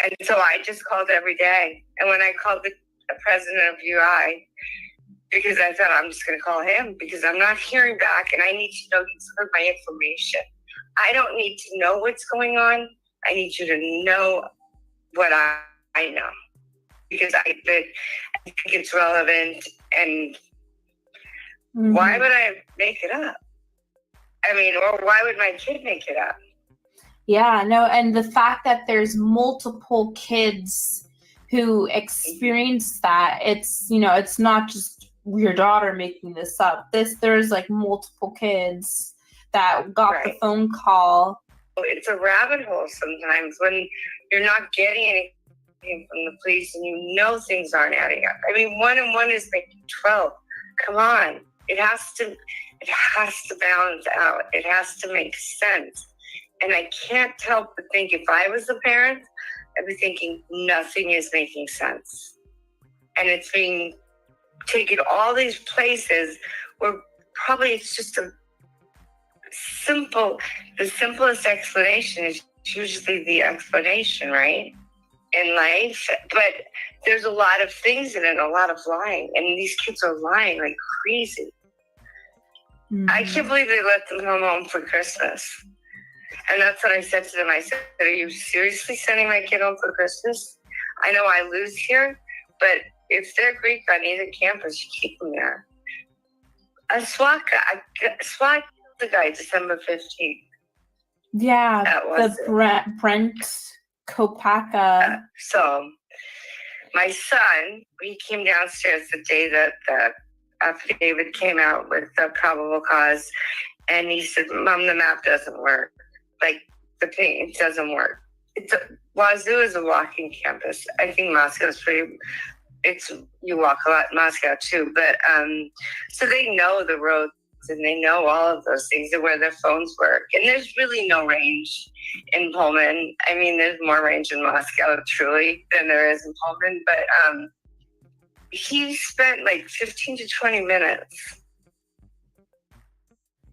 And so I just called every day. And when I called the president of UI, because I thought I'm just going to call him, because I'm not hearing back, and I need to know he's heard my information. I don't need to know what's going on. I need you to know what I know, because I think it's relevant. And why would I make it up? I mean, or why would my kid make it up? Yeah, no, and the fact that there's multiple kids who experience that, it's not just your daughter making this up. There's like multiple kids that got the phone call. It's a rabbit hole sometimes when you're not getting anything from the police and things aren't adding up. I mean, 1 and 1 is making 12. Come on. It has to balance out. It has to make sense. And I can't help but think, if I was a parent, I'd be thinking nothing is making sense. And it's being taken all these places where probably it's just the simplest explanation is usually the explanation, right? In life. But there's a lot of things in it, a lot of lying. And these kids are lying like crazy. Mm-hmm. I can't believe they let them come home for Christmas. And that's what I said to them. I said, are you seriously sending my kid home for Christmas? I know I lose here, but if they're Greek on either campus, you keep them there. A SWAT the guy December 15th. Yeah, Brent Kopaka. So my son, he came downstairs the day that the affidavit came out with the probable cause, and he said, Mom, the map doesn't work. Like, the thing, it doesn't work. Wazoo is a walking campus. I think Moscow's you walk a lot in Moscow too, but so they know the roads and they know all of those things and where their phones work. And there's really no range in Pullman. I mean, there's more range in Moscow, truly, than there is in Pullman. But he spent like 15 to 20 minutes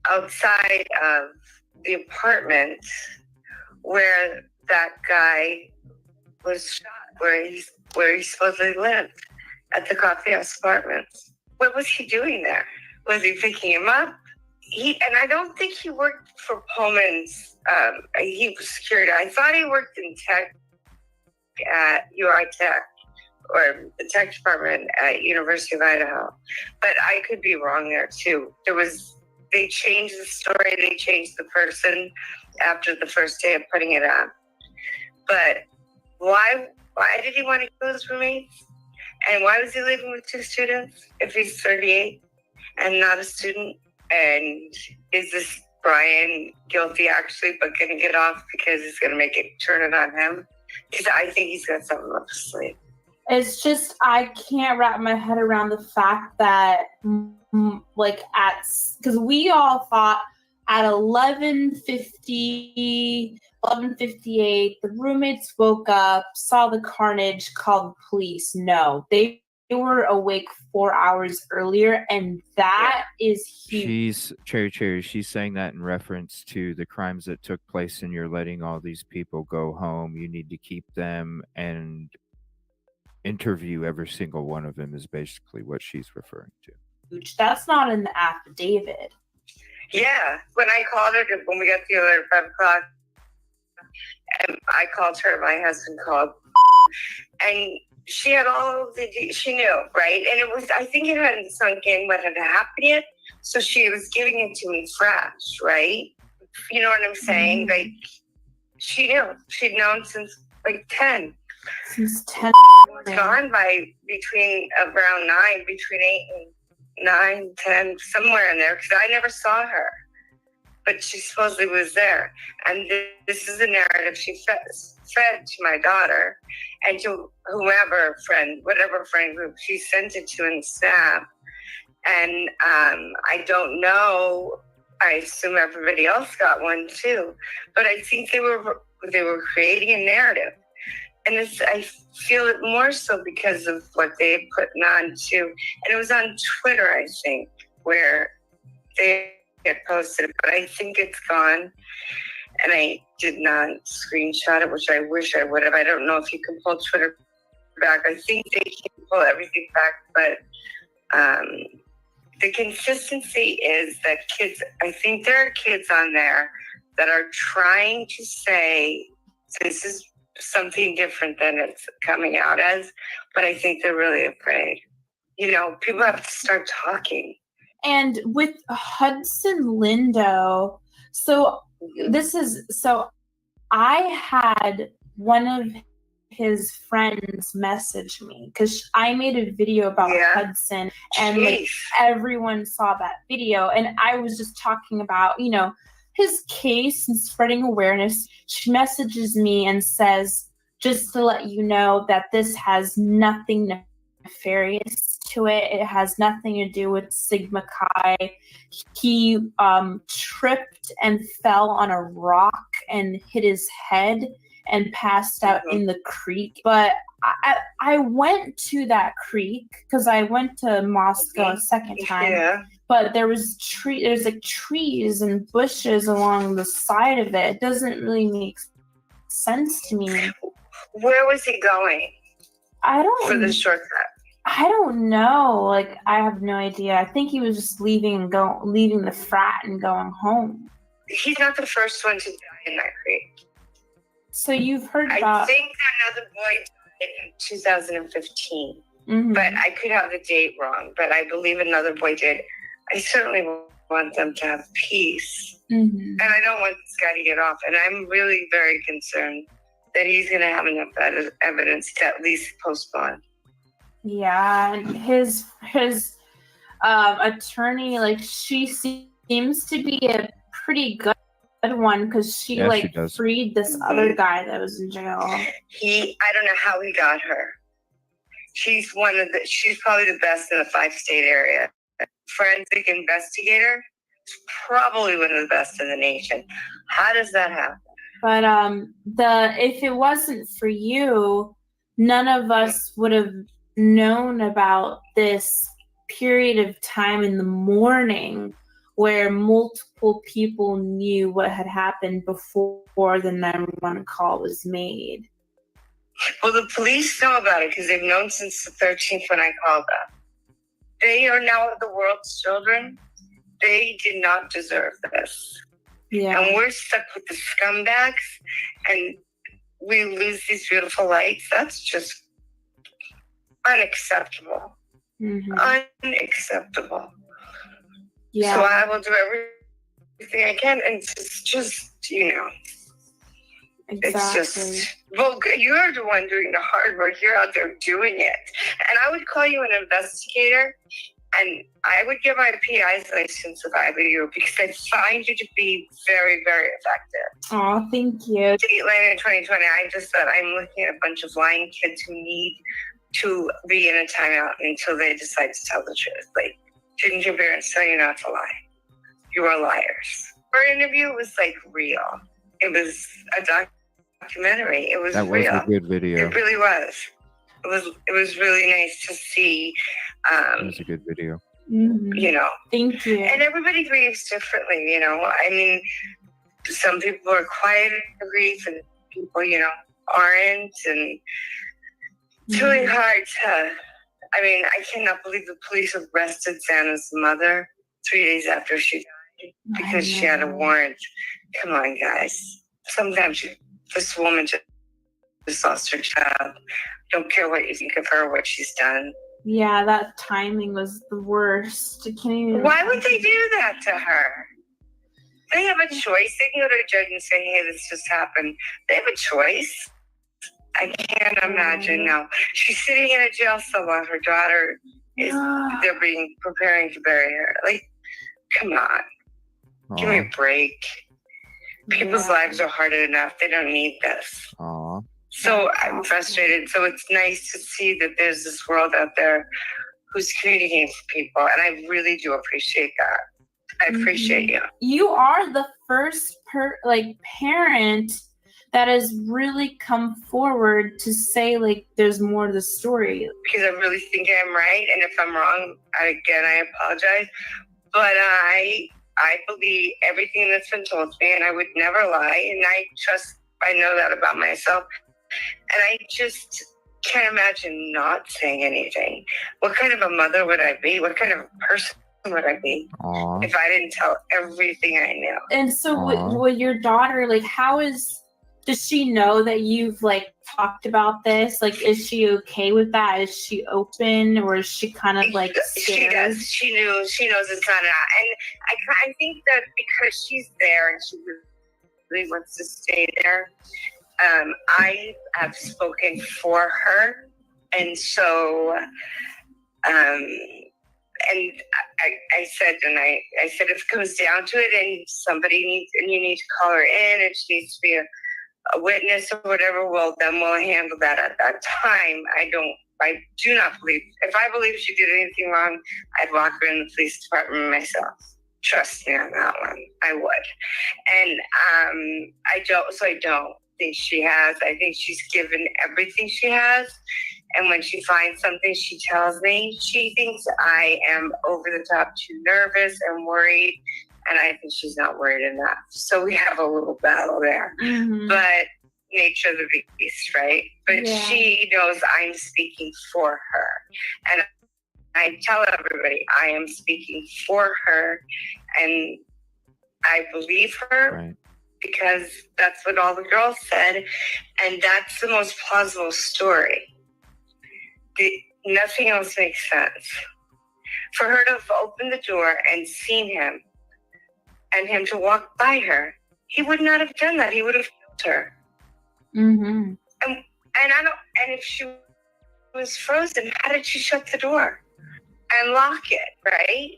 outside of the apartment where that guy was shot, where he supposedly lived, at the coffee house apartments. What was he doing there? Was he picking him up? And I don't think he worked for Pullman's. He was security. I thought he worked in tech at UI Tech, or the tech department at University of Idaho. But I could be wrong there too. They changed the story. They changed the person after the first day of putting it up. But why did he want to kill his roommates? And why was he living with 2 students if he's 38 and not a student? And is this Brian guilty actually, but going to get off because he's going to turn it on him? Because I think he's got something up his sleeve. It's just I can't wrap my head around the fact that because we all thought at 11:58 the roommates woke up, saw the carnage, called the police. No, they were awake 4 hours earlier, and that is huge. She's saying that in reference to the crimes that took place, and you're letting all these people go home. You need to keep them and interview every single one of them is basically what she's referring to. That's not in the affidavit. Yeah, when I called her, when we got together at 5 o'clock, and I called her, my husband called, and she had all of she knew, right? And it was, I think it hadn't sunk in what had happened yet, so she was giving it to me fresh, right? You know what I'm saying? Like, she knew. She'd known since like 10. Since 10. Gone by between around 9, between 8 and 9, 10, somewhere in there, because I never saw her. But she supposedly was there. And this is a narrative she fed to my daughter and to whatever friend group she sent it to in Snap. And I don't know, I assume everybody else got one too. But I think they were creating a narrative. And I feel it more so because of what they put on too. And it was on Twitter, I think, where they had posted it. But I think it's gone. And I did not screenshot it, which I wish I would have. I don't know if you can pull Twitter back. I think they can pull everything back. But the consistency is that kids, I think there are kids on there that are trying to say, this is something different than it's coming out as, but I think they're really afraid. You know, people have to start talking. And with Hudson Lindo, I had one of his friends message me because I made a video about Hudson, and like everyone saw that video, and I was just talking about, you know, his case and spreading awareness. She messages me and says, just to let you know that this has nothing nefarious to it. It has nothing to do with Sigma Chi. He tripped and fell on a rock and hit his head and passed out in the creek. But I went to that creek because I went to Moscow a second time. Yeah. But there's like trees and bushes along the side of it. It doesn't really make sense to me. Where was he going? For the shortcut. I don't know. Like, I have no idea. I think he was just leaving the frat and going home. He's not the first one to die in that creek. So you've heard about... I think another boy died in 2015. But I could have the date wrong. But I believe another boy did. I certainly want them to have peace. And I don't want this guy to get off. And I'm really very concerned that he's going to have enough evidence to at least postpone. Yeah, and his attorney, like, she seems to be a pretty good one because she freed this other guy that was in jail. I don't know how he got her. She's probably the best in the 5-state area. Forensic investigator, probably one of the best in the nation. How does that happen? But if it wasn't for you, none of us would have known about this period of time in the morning where multiple people knew what had happened before the 911 call was made. Well, the police know about it because they've known since the 13th when I called them. They are now the world's children. They did not deserve this. Yeah. And we're stuck with the scumbags, and we lose these beautiful lights. That's just unacceptable. Unacceptable. Yeah. So I will do everything I can, and just you know, exactly. It's just, well, you're the one doing the hard work. You're out there doing it. And I would call you an investigator, and I would get my PI's license if I were you, because I find you to be very, very effective. Oh, thank you. To Atlanta in 2020, I just thought I'm looking at a bunch of lying kids who need to be in a timeout until they decide to tell the truth. Like, didn't your parents tell you not to lie? You are liars. Our interview was like real. It was a documentary. It was That was real. a good video. It really was. It was really nice to see. That was a good video. You know, thank you. And everybody grieves differently. You know, I mean, some people are quiet in grief, and people, you know, aren't. And it's really hard to. I mean, I cannot believe the police arrested Santa's mother 3 days after she died because she had a warrant. Come on, guys. Sometimes this woman just lost her child. Don't care what you think of her, what she's done. Yeah, that timing was the worst. I can't even... Why would they do that to her? They have a choice. They can go to a judge and say, hey, this just happened. They have a choice. I can't imagine now. She's sitting in a jail cell while her daughter is, they're preparing to bury her. Like, come on. Give me a break. People's lives are hard enough. They don't need this. Aw. So I'm frustrated. So it's nice to see that there's this world out there who's communicating with people. And I really do appreciate that. I appreciate you. You are the first parent that has really come forward to say, like, there's more to the story. Because I really think I'm right. And if I'm wrong, I apologize. But I believe everything that's been told to me, and I would never lie. And I know that about myself. And I just can't imagine not saying anything. What kind of a mother would I be? What kind of a person would I be if I didn't tell everything I knew? And so with your daughter, like, does she know that you've, like, talked about this? Like, is she okay with that? Is she open, or is she kind of, like, scared? She does. She knows it's not that. And I think that because she's there and she really wants to stay there, I have spoken for her. And so, and I said, if it comes down to it and you need to call her in and she needs to be a witness or whatever, well, then we'll handle that at that time. I do not believe, if I believe she did anything wrong, I'd lock her in the police department myself. Trust me on that one. I would. And I don't think she has. I think she's given everything she has. And when she finds something, she tells me. She thinks I am over the top too nervous and worried. And I think she's not worried enough. So we have a little battle there. Mm-hmm. But nature of the beast, right? But she knows I'm speaking for her. And I tell everybody I am speaking for her. And I believe her because that's what all the girls said. And that's the most plausible story. Nothing else makes sense. For her to have opened the door and seen him, and him to walk by her, he would not have done that. He would have killed her. Mm-hmm. And if she was frozen, how did she shut the door and lock it? Right?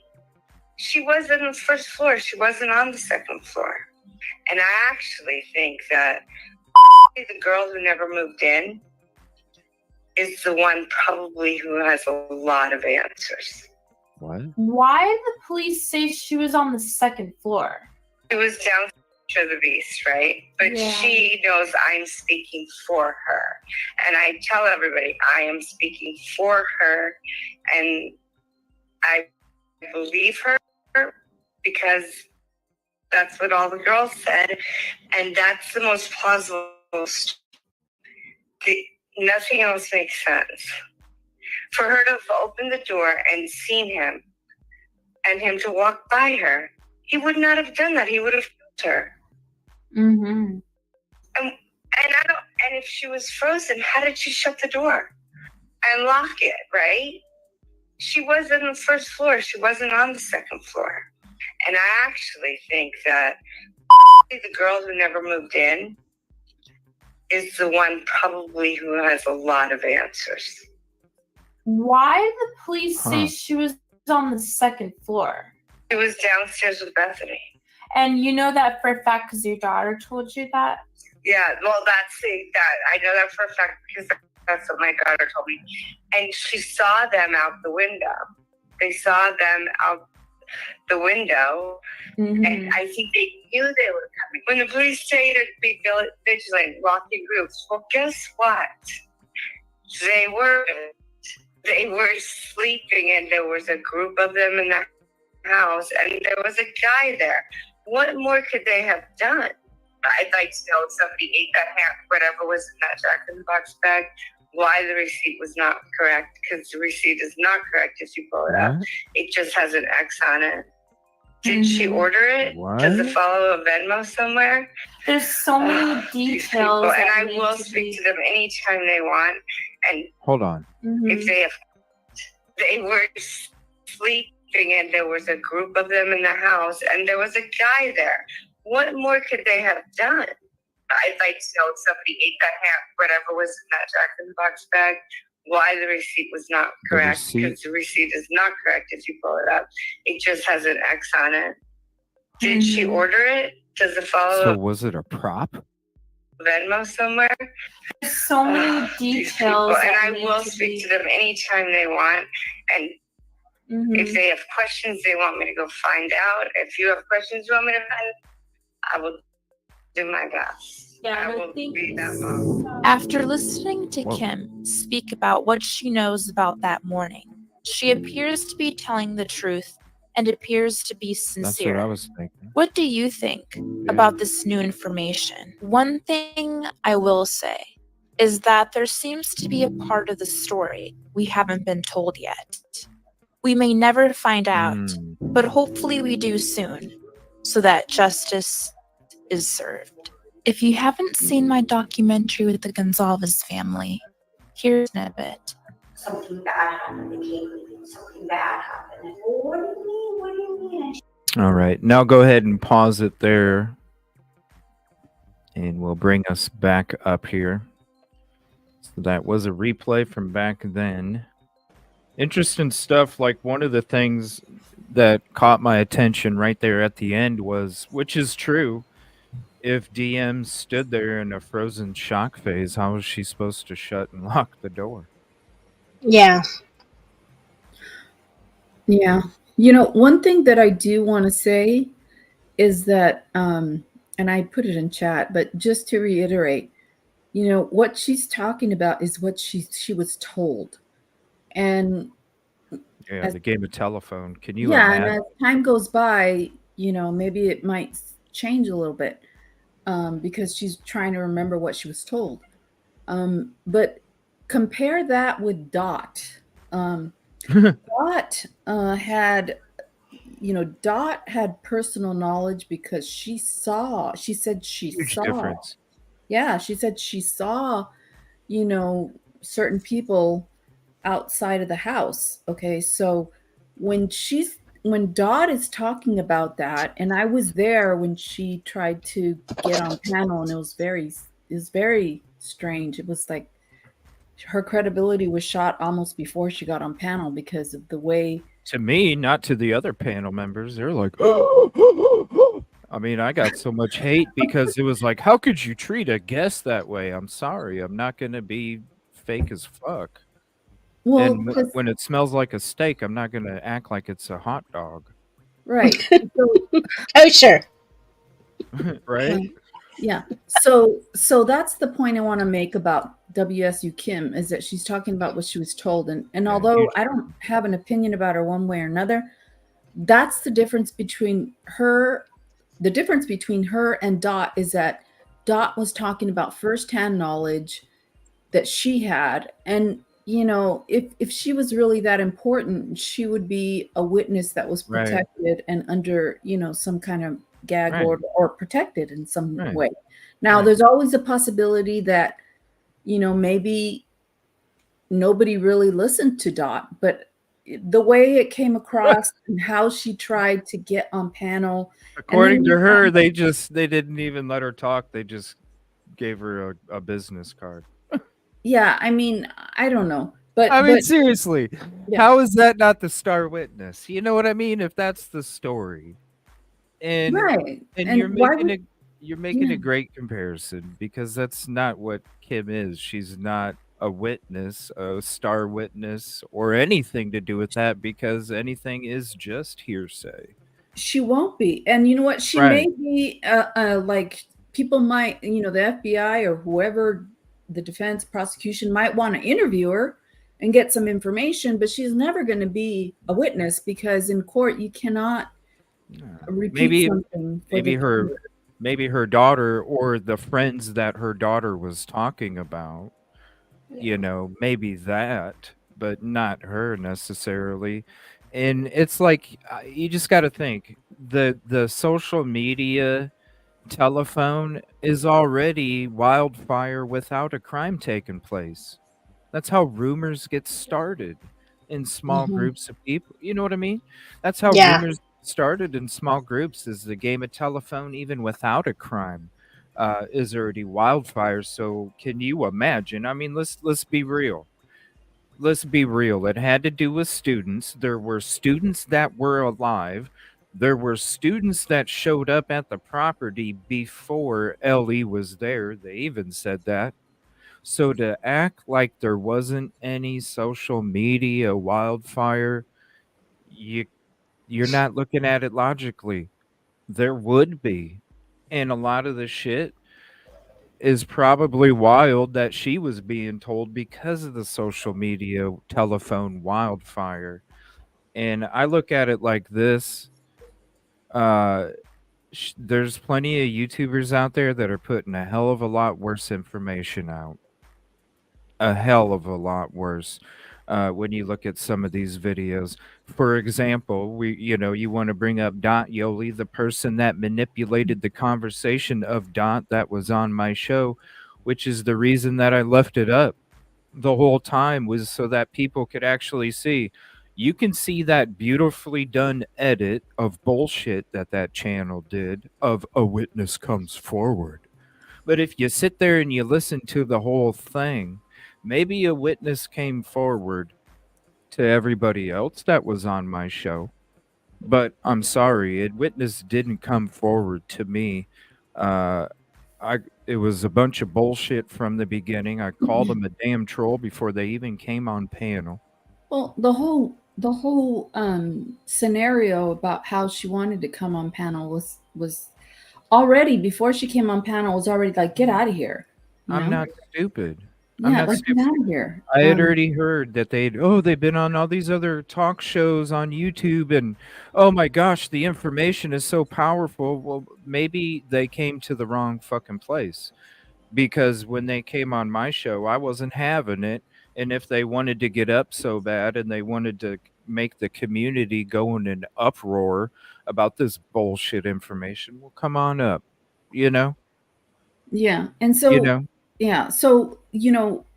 She was on the first floor. She wasn't on the second floor. And I actually think that the girl who never moved in is the one probably who has a lot of answers. What? Why did the police say she was on the second floor? It was down to the beast, right? But she knows I'm speaking for her. And I tell everybody I am speaking for her. And I believe her because that's what all the girls said. And that's the most plausible story. Nothing else makes sense. For her to have opened the door and seen him, and him to walk by her, he would not have done that. He would have killed her. Mm-hmm. And if she was frozen, how did she shut the door and lock it? Right? She was on the first floor. She wasn't on the second floor. And I actually think that the girl who never moved in is the one probably who has a lot of answers. Why did the police say she was on the second floor? It was downstairs with Bethany. And you know that for a fact because your daughter told you that? Yeah, well, that I know that for a fact because That's what my daughter told me. And she saw them out the window. They saw them out the window, and I think they knew they were coming. When the police say to be vigilant, walk in groups, well, guess what? They were sleeping, and there was a group of them in the house, and there was a guy there. What more could they have done? I'd like to know if somebody ate that whatever was in that Jack-in-the-Box bag, why the receipt was not correct, because the receipt is not correct if you pull it up. It just has an X on it. Did she order it? Does it follow a Venmo somewhere? There's so many details. And I will speak to them anytime they want. And hold on. If they were sleeping, and there was a group of them in the house, and there was a guy there. What more could they have done? I'd like to know if somebody ate that whatever was in that Jack-in-the-Box bag, why the receipt was not correct, because the receipt is not correct if you pull it up. It just has an X on it. Did she order it? Does it follow So was it a prop? Venmo somewhere? There's so many details. And I will speak to them anytime they want. And if they have questions they want me to go find out, if you have questions you want me to find, I will do my best. I will be that mom. After listening to Kim speak about what she knows about that morning, she appears to be telling the truth and appears to be sincere. That's what I was thinking. What do you think about this new information? One thing I will say is that there seems to be a part of the story we haven't been told yet. We may never find out, but hopefully we do soon, so that justice is served. If you haven't seen my documentary with the Gonzalez family, here's a snippet. Something bad happened. They came with me. Something bad happened. What do you mean? What do you mean? All right. Now go ahead and pause it there. And we'll bring us back up here. So that was a replay from back then. Interesting stuff. Like one of the things that caught my attention right there at the end was, which is true, if DM stood there in a frozen shock phase, how was she supposed to shut and lock the door? Yeah. Yeah. You know, one thing that I do want to say is that, and I put it in chat, but just to reiterate, you know, what she's talking about is what she was told. And yeah, the game of telephone. Can you imagine? imagine? And as time goes by, you know, maybe it might change a little bit because she's trying to remember what she was told. But compare that with Dot. Dot had, you know, Dot had personal knowledge because she said she Huge saw. difference. Yeah, she said she saw, you know, certain people outside of the house. Okay, so when Dot is talking about that, and I was there when she tried to get on panel, and it was very strange. It was like her credibility was shot almost before she got on panel because of the way. To me, not to the other panel members. They're like, I mean, I got so much hate because it was like, how could you treat a guest that way? I'm sorry. I'm not going to be fake as fuck. Well, and when it smells like a steak, I'm not going to act like it's a hot dog. Right. Kosher. Right? Yeah. So that's the point I want to make about WSU Kim, is that she's talking about what she was told. And although I don't have an opinion about her one way or another, that's the difference between her. The difference between her and Dot is that Dot was talking about firsthand knowledge that she had. And, you know, if she was really that important, she would be a witness that was protected and under, you know, some kind of gag order or protected in some way. Now, there's always a possibility that, you know, maybe nobody really listened to Dot, but the way it came across and how she tried to get on panel. According to her, they didn't even let her talk. They just gave her a business card. Yeah, I mean, I don't know. But I mean, seriously, how is that not the star witness? You know what I mean? If that's the story. And you're making a great comparison, because that's not what Kim is. She's not a witness, a star witness, or anything to do with that because anything is just hearsay. She won't be. And you know what? She may Right. be like people might, the FBI or whoever, the defense prosecution might want to interview her and get some information, but she's never going to be a witness because in court you cannot repeat Maybe something for maybe the her maybe her daughter or the friends that her daughter was talking about, maybe that, but not her necessarily. And it's like you just got to think the social media telephone is already wildfire without a crime taking place. That's how rumors get started in small Mhm. groups of people. You know what I mean? That's how Yeah. rumors started in small groups. Is the game of telephone even without a crime is already wildfire. So can you imagine? I mean, let's be real. Let's be real. It had to do with students. There were students that were alive. There were students that showed up at the property before Ellie was there. They even said that. So to act like there wasn't any social media wildfire, you you're not looking at it logically. There would be. And a lot of the shit is probably wild that she was being told because of the social media telephone wildfire. And I look at it like this, uh there's plenty of YouTubers out there that are putting a hell of a lot worse information out. A hell of a lot worse when you look at some of these videos. For example, you want to bring up Dot Yoli, the person that manipulated the conversation of Dot that was on my show, which is the reason that I left it up the whole time was so that people could actually see. You can see that beautifully done edit of bullshit that that channel did of a witness comes forward. But if you sit there and you listen to the whole thing, maybe a witness came forward to everybody else that was on my show. But I'm sorry, a witness didn't come forward to me. Uh, it was a bunch of bullshit from the beginning. I called them a damn troll before they even came on panel. Well, the whole scenario about how she wanted to come on panel was already before she came on panel was already like, get out of here. I'm not stupid. I'm Yeah, not like, get stupid. out of here. I had already heard that they've been on all these other talk shows on YouTube and oh my gosh, the information is so powerful. Well, maybe they came to the wrong fucking place because when they came on my show, I wasn't having it. And if they wanted to get up so bad and they wanted to make the community go in an uproar about this bullshit information, well, come on up, you know? Yeah. And You so, know? yeah. So,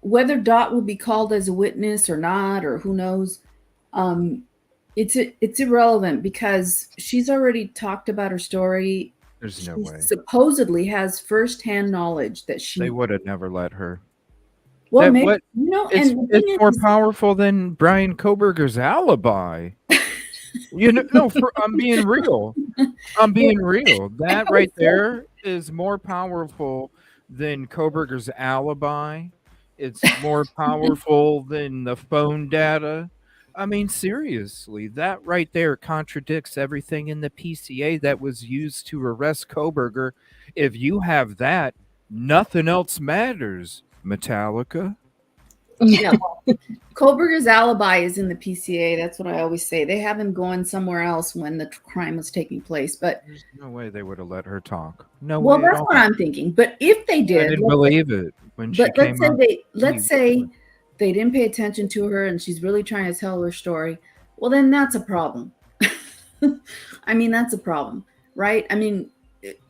whether Dot will be called as a witness or not, or who knows, it's irrelevant because she's already talked about her story. There's no She way. supposedly has firsthand knowledge that They she, would have never let her. well, That maybe, what and the it's thing more is, powerful than Brian Koberger's alibi. No, I'm being real. I'm being real. That right there is more powerful than Koberger's alibi. It's more powerful than the phone data. I mean, seriously, that right there contradicts everything in the PCA that was used to arrest Koberger. If you have that, nothing else matters. Metallica. yeah, Kohlberger's alibi is in the PCA. That's what I always say. They have him going somewhere else when the crime was taking place. But There's no way they would have let her talk. No well, way at that's what all. I'm thinking. But if they I did, didn't believe it when she but let's came say on. let's say they didn't pay attention to her and she's really trying to tell her story. Well, then that's a problem. I mean, that's a problem, right? I mean,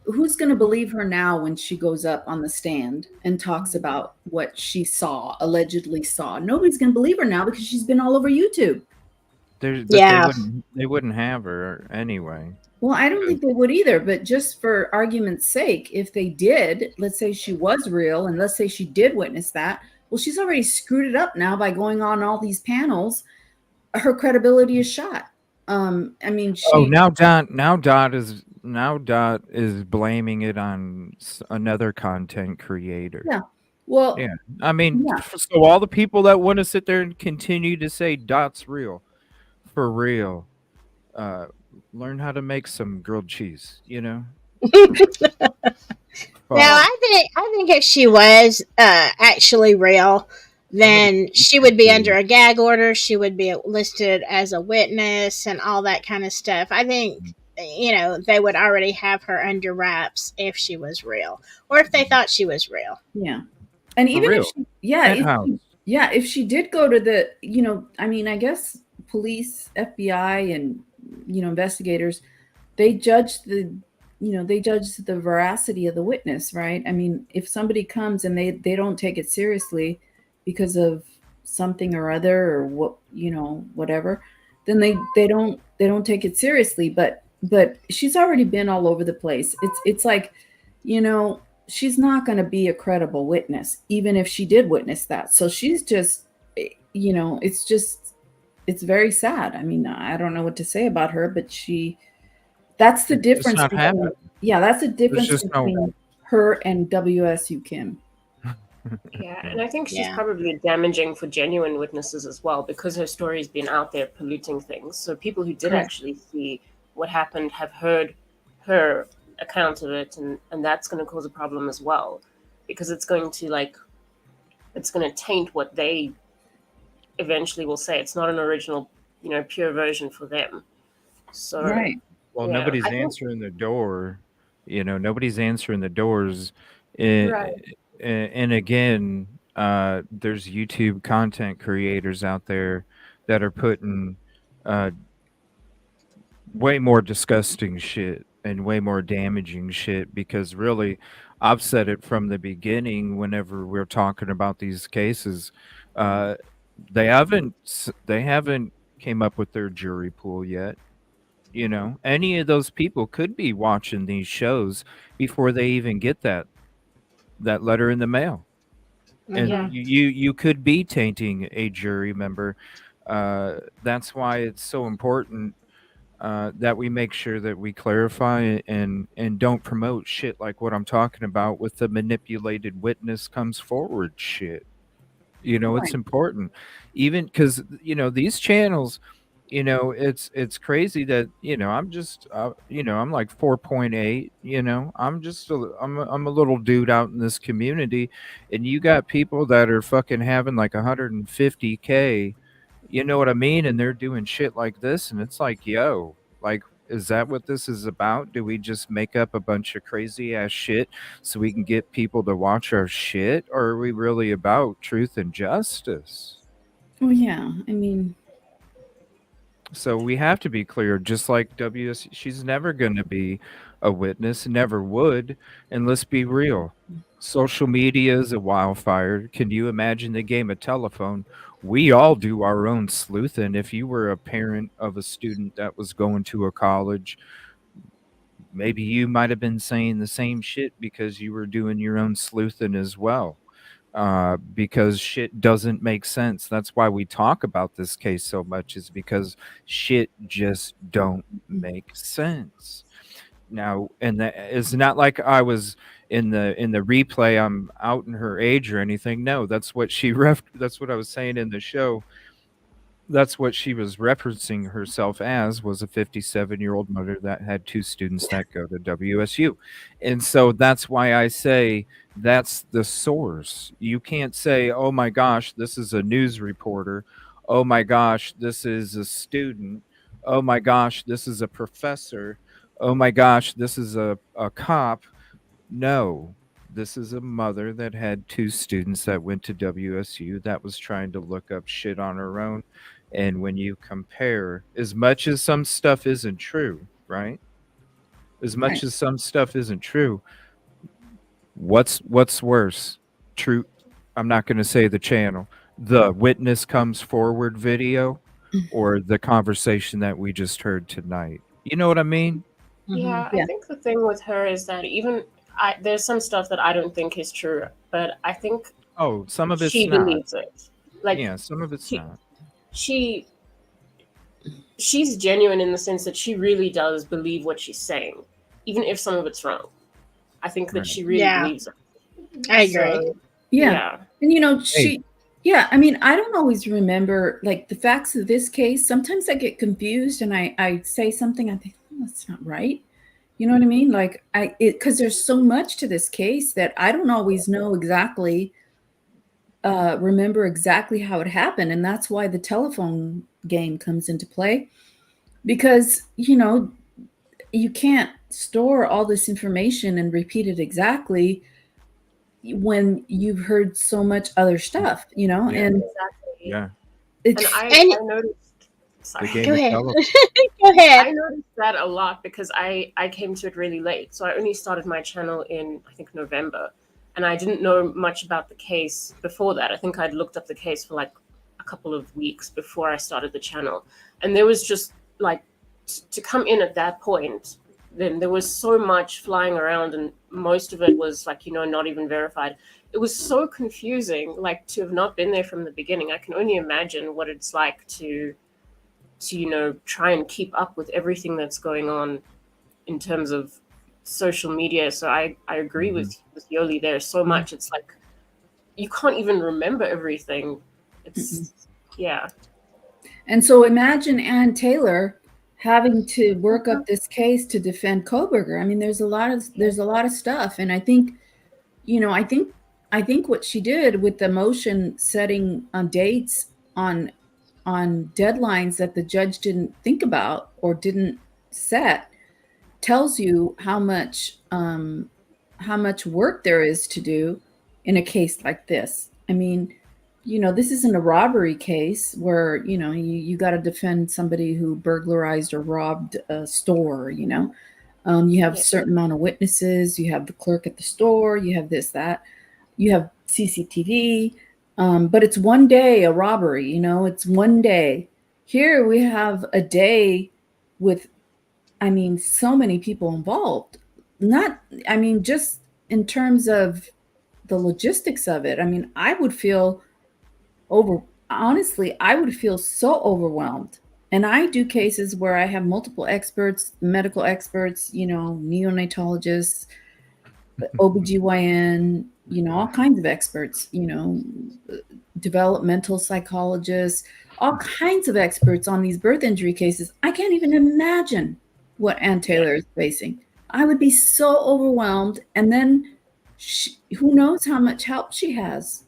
who's going to believe her now when she goes up on the stand and talks about what she allegedly saw? Nobody's going to believe her now because she's been all over YouTube. But they wouldn't have her anyway. Well, I don't think they would either, but just for argument's sake, if they did, let's say she was real and let's say she did witness that, well, she's already screwed it up now by going on all these panels. Her credibility is shot. I mean, Now Dot is blaming it on another content creator. Yeah. Well, Yeah. I mean, yeah. so all the people that want to sit there and continue to say Dot's real, for real, uh, learn how to make some grilled cheese, you know? No, Fuck. I think if she was actually real, Somebody then she would be under please. a gag order. She would be listed as a witness and all that kind of stuff. I think they would already have her under wraps if she was real, or if they thought she was real. Yeah. And For even if real. she, yeah, Penthouse. if she did go to the, I mean, I guess police, FBI, and investigators, they judge the veracity of the witness, right? I mean, if somebody comes and they don't take it seriously because of something or other, or whatever, then they don't take it seriously. But she's already been all over the place. It's like, she's not going to be a credible witness, even if she did witness that. So she's just, it's very sad. I mean, I don't know what to say about her, but that's the It's difference not between, happening. that's the There's difference just no. between her and WSU Kim. Yeah, and I think she's Yeah. probably damaging for genuine witnesses as well, because her story's been out there polluting things. So people who did Correct. actually see what happened have heard her account of it, and that's going to cause a problem as well, because it's going to taint what they eventually will say. It's not an original, pure version for them. So Right. Well, yeah, nobody's I think answering the door. Nobody's answering the doors. And, right. and again, there's YouTube content creators out there that are putting uh, way more disgusting shit and way more damaging shit, because really, I've said it from the beginning whenever we're talking about these cases. Uh, they haven't came up with their jury pool yet. Any of those people could be watching these shows before they even get that letter in the mail, and Yeah. you could be tainting a jury member. That's why it's so important that we make sure that we clarify and don't promote shit like what I'm talking about with the manipulated witness comes forward shit. It's Right. important, even because these channels, it's crazy that I'm just I'm like 4.8. I'm a little dude out in this community, and you got people that are fucking having like 150K. You know what I mean? And they're doing shit like this, and it's like, yo, like, is that what this is about? Do we just make up a bunch of crazy ass shit so we can get people to watch our shit, or are we really about truth and justice? Well, yeah. I mean, So we have to be clear, just like WS, she's never going to be a witness, never would. And let's be real. Social media is a wildfire. Can you imagine the game of telephone? We all do our own sleuthing. If you were a parent of a student that was going to a college, maybe you might have been saying the same shit because you were doing your own sleuthing as well. Because shit doesn't make sense. That's why we talk about this case so much, is because shit just don't make sense. Now, and that it's not like I was in the replay, I'm out in her age or anything. No, that's what that's what I was saying in the show. That's what she was referencing herself as, was a 57-year-old mother that had two students that go to WSU. And so that's why I say that's the source. You can't say, oh my gosh, this is a news reporter. Oh my gosh, this is a student. Oh my gosh, this is a professor. Oh my gosh, this is a cop. No, this is a mother that had two students that went to WSU that was trying to look up shit on her own. And when you compare, as much as some stuff isn't true, right? As much right. as some stuff isn't true, what's worse? True. I'm not going to say the channel. The witness comes forward video, or the conversation that we just heard tonight. You know what I mean? Yeah, I Yeah. think the thing with her is that there's some stuff that I don't think is true, but I think Oh, some of it's she not. believes it. Like Yeah, some of it's she not. she she's genuine in the sense that she really does believe what she's saying, even if some of it's wrong. I think that Right. she really Yeah, believes it. I agree. So Yeah. And I mean, I don't always remember like the facts of this case. Sometimes I get confused and I say something, I think, oh, that's not right. You know what I mean? Like because there's so much to this case that I don't always know exactly, remember exactly how it happened. And that's why the telephone game comes into play, because, you can't store all this information and repeat it exactly when you've heard so much other stuff, Yeah. and Exactly. Yeah. it's I noticed. Sorry. The game Go of ahead. telephone. Go ahead. I noticed that a lot because I came to it really late. So I only started my channel in, I think, November. And I didn't know much about the case before that. I think I'd looked up the case for like a couple of weeks before I started the channel. And there was just like, to come in at that point, then there was so much flying around and most of it was like, not even verified. It was so confusing, like to have not been there from the beginning. I can only imagine what it's like to try and keep up with everything that's going on in terms of social media. So I agree with Yoli there so much. It's like you can't even remember everything. It's yeah. And so imagine Ann Taylor having to work up this case to defend Koberger. I mean, there's a lot of stuff, and I think what she did with the motion setting on dates on deadlines that the judge didn't think about or didn't set tells you how much work there is to do in a case like this. I mean, this isn't a robbery case where, you got to defend somebody who burglarized or robbed a store, you have a certain amount of witnesses, you have the clerk at the store, you have this, that, you have CCTV, but it's one day, a robbery, it's one day. Here we have a day with, so many people involved. Just in terms of the logistics of it. I would feel I would feel so overwhelmed. And I do cases where I have multiple experts, medical experts, neonatologists, OBGYN, all kinds of experts, developmental psychologists, all kinds of experts on these birth injury cases. I can't even imagine what Ann Taylor is facing. I would be so overwhelmed. And then who knows how much help she has.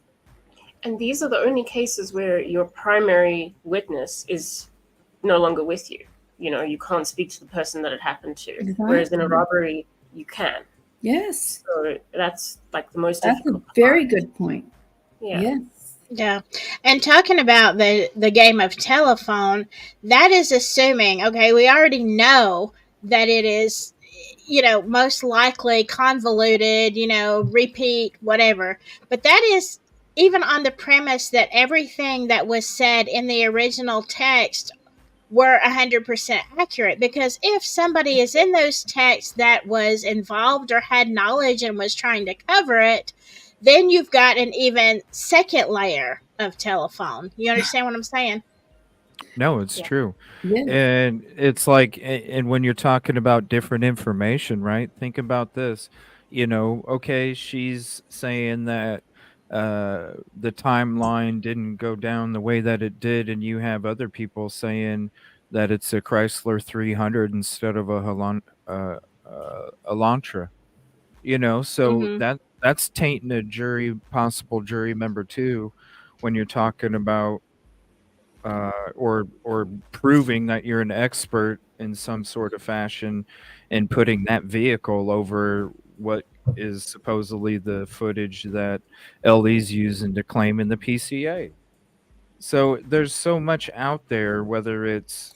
And these are the only cases where your primary witness is no longer with you. You can't speak to the person that it happened to. Exactly. Whereas in a robbery, you can. Yes. So that's like the most That's difficult a very good point. Yeah. Yes. Yeah. And talking about the game of telephone, that is assuming, okay, we already know that it is, most likely convoluted, repeat, whatever. But that is even on the premise that everything that was said in the original text were 100% accurate, because if somebody is in those texts that was involved or had knowledge and was trying to cover it, then you've got an even second layer of telephone. You understand what I'm saying? No, it's true. Yeah. And it's like, and when you're talking about different information, right? Think about this. Okay, she's saying that the timeline didn't go down the way that it did, and you have other people saying that it's a Chrysler 300 instead of a Elantra. So Mhm. that's tainting a possible jury member too, when you're talking about or proving that you're an expert in some sort of fashion and putting that vehicle over what is supposedly the footage that LE's using to claim in the PCA. So there's so much out there, whether it's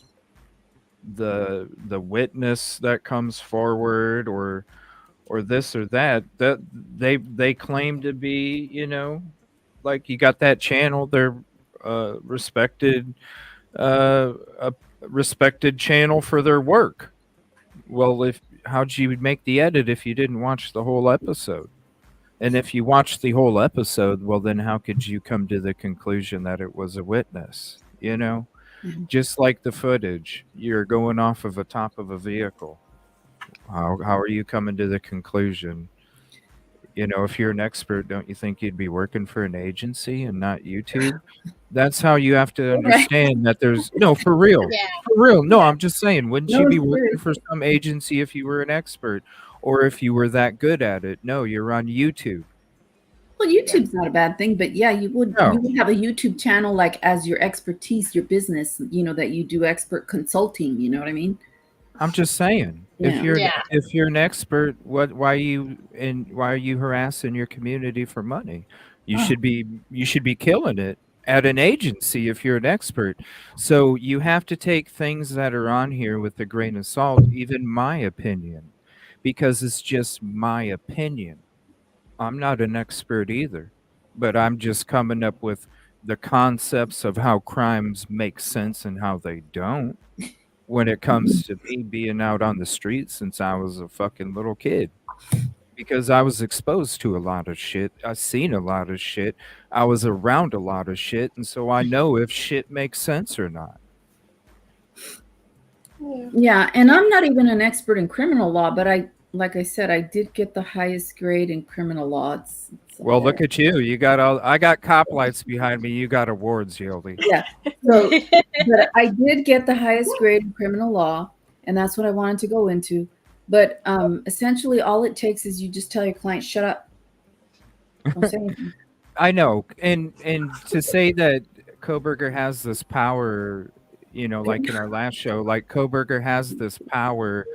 the witness that comes forward or this or that they claim to be, like you got that channel, they're respected a respected channel for their work. Well, if how'd you make the edit if you didn't watch the whole episode? And if you watched the whole episode, well, then how could you come to the conclusion that it was a witness? Just like the footage, you're going off of the top of a vehicle. How are you coming to the conclusion? If you're an expert, don't you think you'd be working for an agency and not YouTube? That's how you have to Right. understand that there's no, for real. Yeah. For real. No, I'm just saying, wouldn't No, you be working seriously. for some agency if you were an expert or if you were that good at it? No, you're on YouTube. Well, YouTube's not a bad thing, but yeah, you would No. have a YouTube channel like as your expertise, your business, that you do expert consulting, you know what I mean? I'm just saying, Yeah. if you're an expert, why are you harassing your community for money? You Oh. should be killing it at an agency if you're an expert. So you have to take things that are on here with a grain of salt, even my opinion, because it's just my opinion. I'm not an expert either, but I'm just coming up with the concepts of how crimes make sense and how they don't when it comes to me being out on the street since I was a fucking little kid. Because I was exposed to a lot of shit. I've seen a lot of shit. I was around a lot of shit, and so I know if shit makes sense or not. Yeah, and I'm not even an expert in criminal law, but like I said, I did get the highest grade in criminal law. It's Well, look at you. I got cop lights behind me. You got awards, Yoli. Yeah. So, but I did get the highest grade in criminal law, and that's what I wanted to go into. But essentially, all it takes is you just tell your client, "Shut up." Don't say anything. I know, and to say that Koberger has this power, like in our last show, like Koberger has this power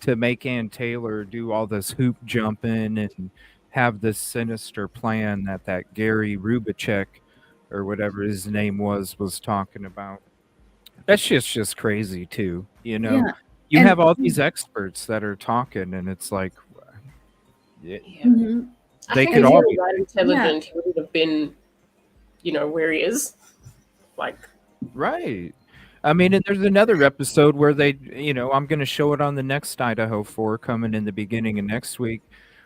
to make Ann Taylor do all this hoop jumping and have this sinister plan that Gary Rubachek or whatever his name was talking about. That's just crazy too. Yeah. You And- have all these experts that are talking, and it's like, Mhm. I they think could if all he be. were that intelligent, he would have been, where he is. Like, Right. I mean, and there's another episode where they, I'm going to show it on the next Idaho 4 coming in the beginning of next week,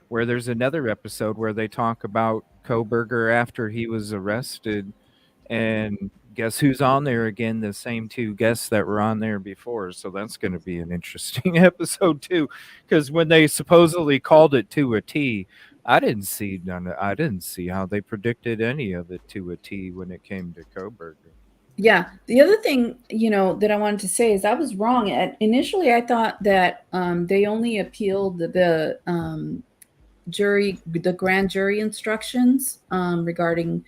where there's another episode where they talk about Koberger after he was arrested. And guess who's on there again? The same two guests that were on there before. So that's going to be an interesting episode too, because when they supposedly called it to a T, I didn't see how they predicted any of it to a T when it came to Koberger. Yeah. The other thing, that I wanted to say is I was wrong. Initially, I thought that they only appealed the grand jury instructions regarding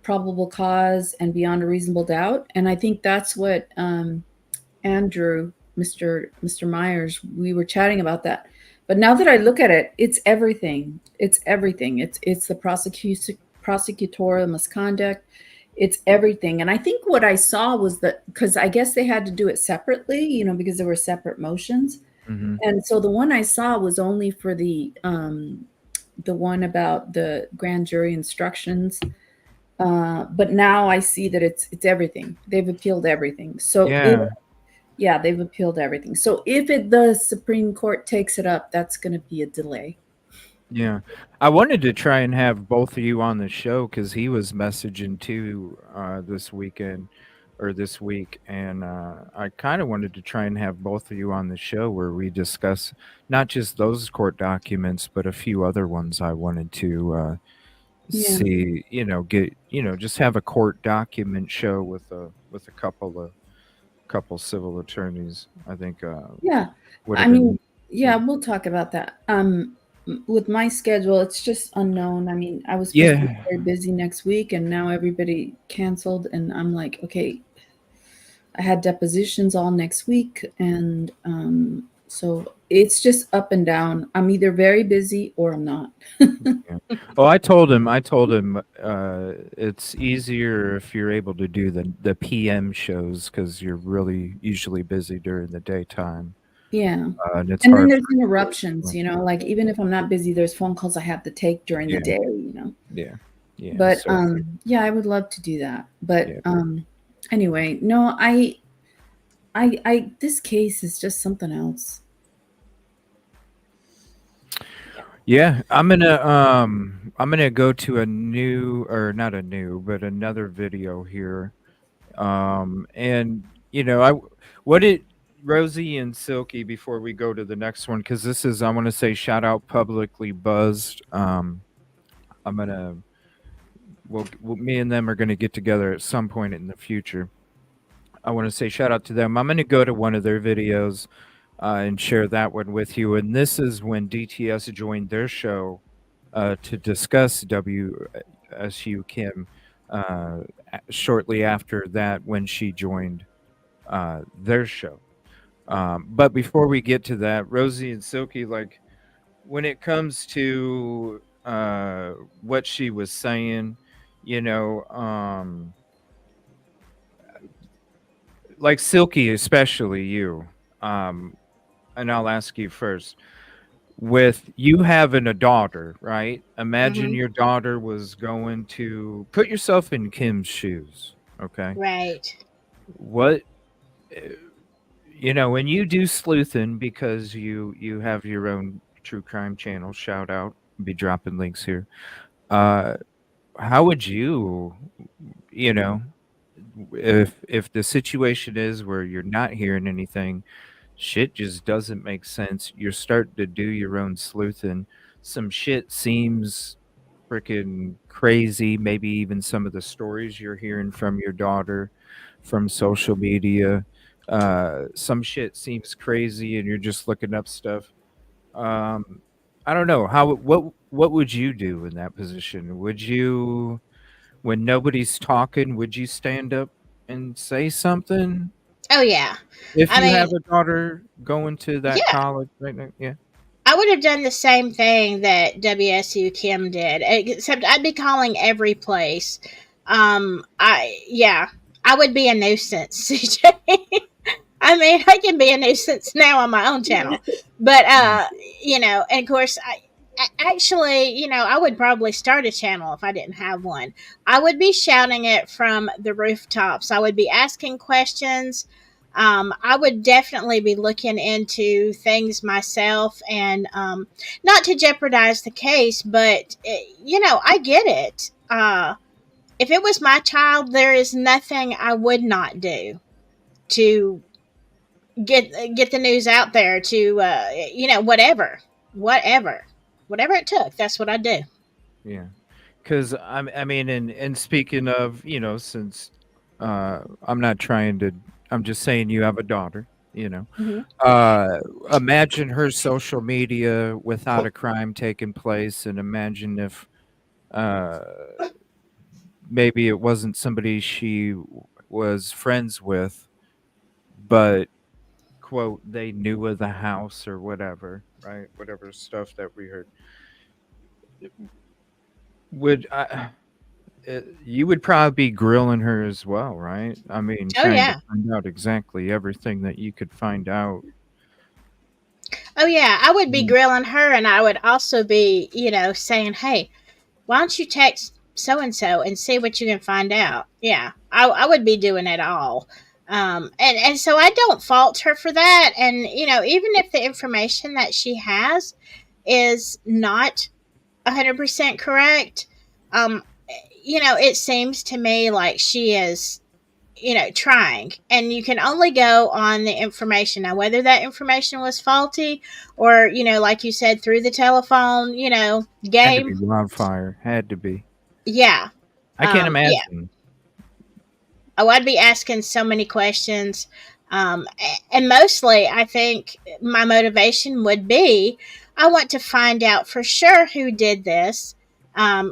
probable cause and beyond a reasonable doubt. And I think that's what Andrew, Mr. Myers, we were chatting about that. But now that I look at it, it's everything. It's everything. It's the prosecutorial misconduct. It's everything. And I think what I saw was that, because I guess they had to do it separately, because there were separate motions. Mhm. And so the one I saw was only for the one about the grand jury instructions. But now I see that it's everything. They've appealed everything. So they've appealed everything. So if the Supreme Court takes it up, that's going to be a delay. Yeah. I wanted to try and have both of you on the show because he was messaging too this weekend or this week. And I kind of wanted to try and have both of you on the show where we discuss not just those court documents, but a few other ones I wanted to see, just have a court document show with a couple civil attorneys. I think we'll talk about that. With my schedule, it's just unknown. I mean, I was supposed to be very busy next week, and now everybody canceled, and I'm like, okay, I had depositions all next week, and so it's just up and down. I'm either very busy or I'm not. Oh, I told him it's easier if you're able to do the PM shows because you're really usually busy during the daytime. Yeah. And it's And hard then there's for- interruptions, like even if I'm not busy, there's phone calls I have to take during the day, Yeah. Yeah. But so- I would love to do that. But anyway, no, I this case is just something else. Yeah, I'm gonna go to another video here. And what did Rosie and Silky before we go to the next one, because this is, I want to say, shout out Publicly Buzzed. I'm gonna. Me and them are gonna get together at some point in the future. I want to say shout out to them. I'm gonna go to one of their videos and share that one with you. And this is when DTS joined their show to discuss WSU Kim. Shortly after that, when she joined their show. But before we get to that, Rosie and Silky, like when it comes to what she was saying, you know, like Silky, especially you, and I'll ask you first. With you having a daughter, right? Imagine Mhm. your daughter was going to put yourself in Kim's shoes, okay? Right. What when you do sleuthing because you have your own true crime channel, shout out, be dropping links here. Uh how would you know, if the situation is where you're not hearing anything, shit just doesn't make sense. You're starting to do your own sleuthing. Some shit seems freaking crazy. Maybe even some of the stories you're hearing from your daughter from social media. Some shit seems crazy and you're just looking up stuff. Um, I don't know. What would you do in that position? Would you, when nobody's talking, would you stand up and say something? Oh yeah. If I you have mean, a daughter going to that yeah. college right now, yeah. I would have done the same thing that WSU Kim did, except I'd be calling every place. I would be a nuisance, CJ. I mean, I can be a nuisance now on my own channel, but and of course, actually, I would probably start a channel if I didn't have one. I would be shouting it from the rooftops. I would be asking questions. I would definitely be looking into things myself, and not to jeopardize the case, but I get it. If it was my child, there is nothing I would not do to get the news out there, to whatever it took. That's what I do. Yeah. Because I mean, and speaking of, since I'm not trying to, I'm just saying you have a daughter, you know. Mhm. Uh, Imagine her social media without a crime taking place, and imagine if uh, maybe it wasn't somebody she was friends with, but quote they knew of the house or whatever, right? Whatever stuff that we heard. Would I? You would probably be grilling her as well, right? I mean, Oh trying to yeah. find out exactly everything that you could find out. Oh yeah, I would be Mm. grilling her, and I would also be, saying, "Hey, why don't you text so and so and see what you can find out?" Yeah, I would be doing it all. And so I don't fault her for that. And even if the information that she has is not 100% correct, um, it seems to me like she is trying, and you can only go on the information. Now, whether that information was faulty or, like you said, through the telephone, Had to be game. wildfire. Had to be. Yeah. I can't Yeah. imagine. Oh, I'd be asking so many questions. And mostly, I think my motivation would be I want to find out for sure who did this.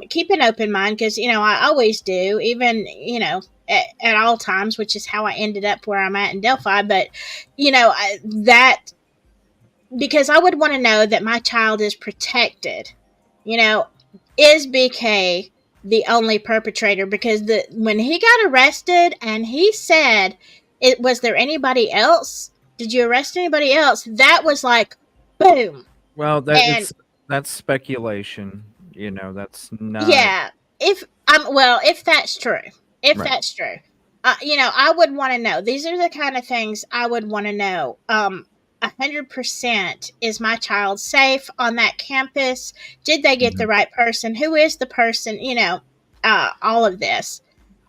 Keep an open mind because, I always do, even, at all times, which is how I ended up where I'm at in Delphi. But, that because I would want to know that my child is protected. You know, is BK the only perpetrator? Because when he got arrested and he said, "It was there anybody else? Did you arrest anybody else?" That was like, boom. Well, And that's speculation. That's not yeah, if that's true, right. I would want to know. These are the kind of things I would want to know. 100%, is my child safe on that campus? Did they get the Mhm. right person? Who is the person? All of this.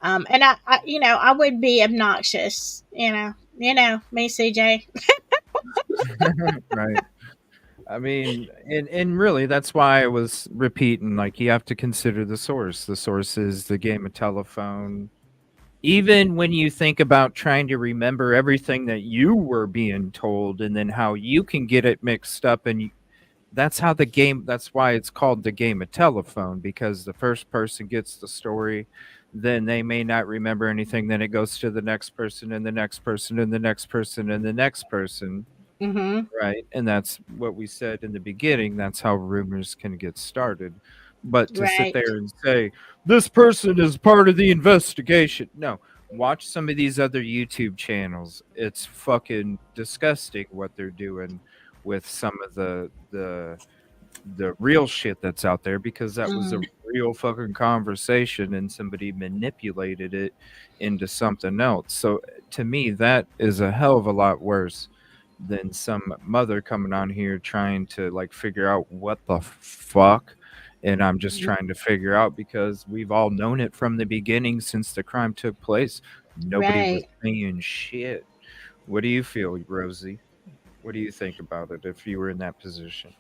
And I would be obnoxious. Me, CJ. Right. I mean, and really, that's why I was repeating. Like, you have to consider the source. The source is the game of telephone. Even when you think about trying to remember everything that you were being told, and then how you can get it mixed up, and that's how the game. That's why it's called the game of telephone, because the first person gets the story, then they may not remember anything. Then it goes to the next person, and the next person, and the next person, and the next person. Mm-hmm. Right, and that's what we said in the beginning, that's how rumors can get started. But to sit Right. there and say, "This person is part of the investigation." No, watch some of these other YouTube channels. It's fucking disgusting what they're doing with some of the real shit that's out there, because that was a Mm. real fucking conversation and somebody manipulated it into something else. So to me, that is a hell of a lot worse than some mother coming on here trying to like figure out what the fuck. And I'm just trying to figure out, because we've all known it from the beginning since the crime took place. Nobody was Right. saying shit. What do you feel, Rosie? What do you think about it if you were in that position?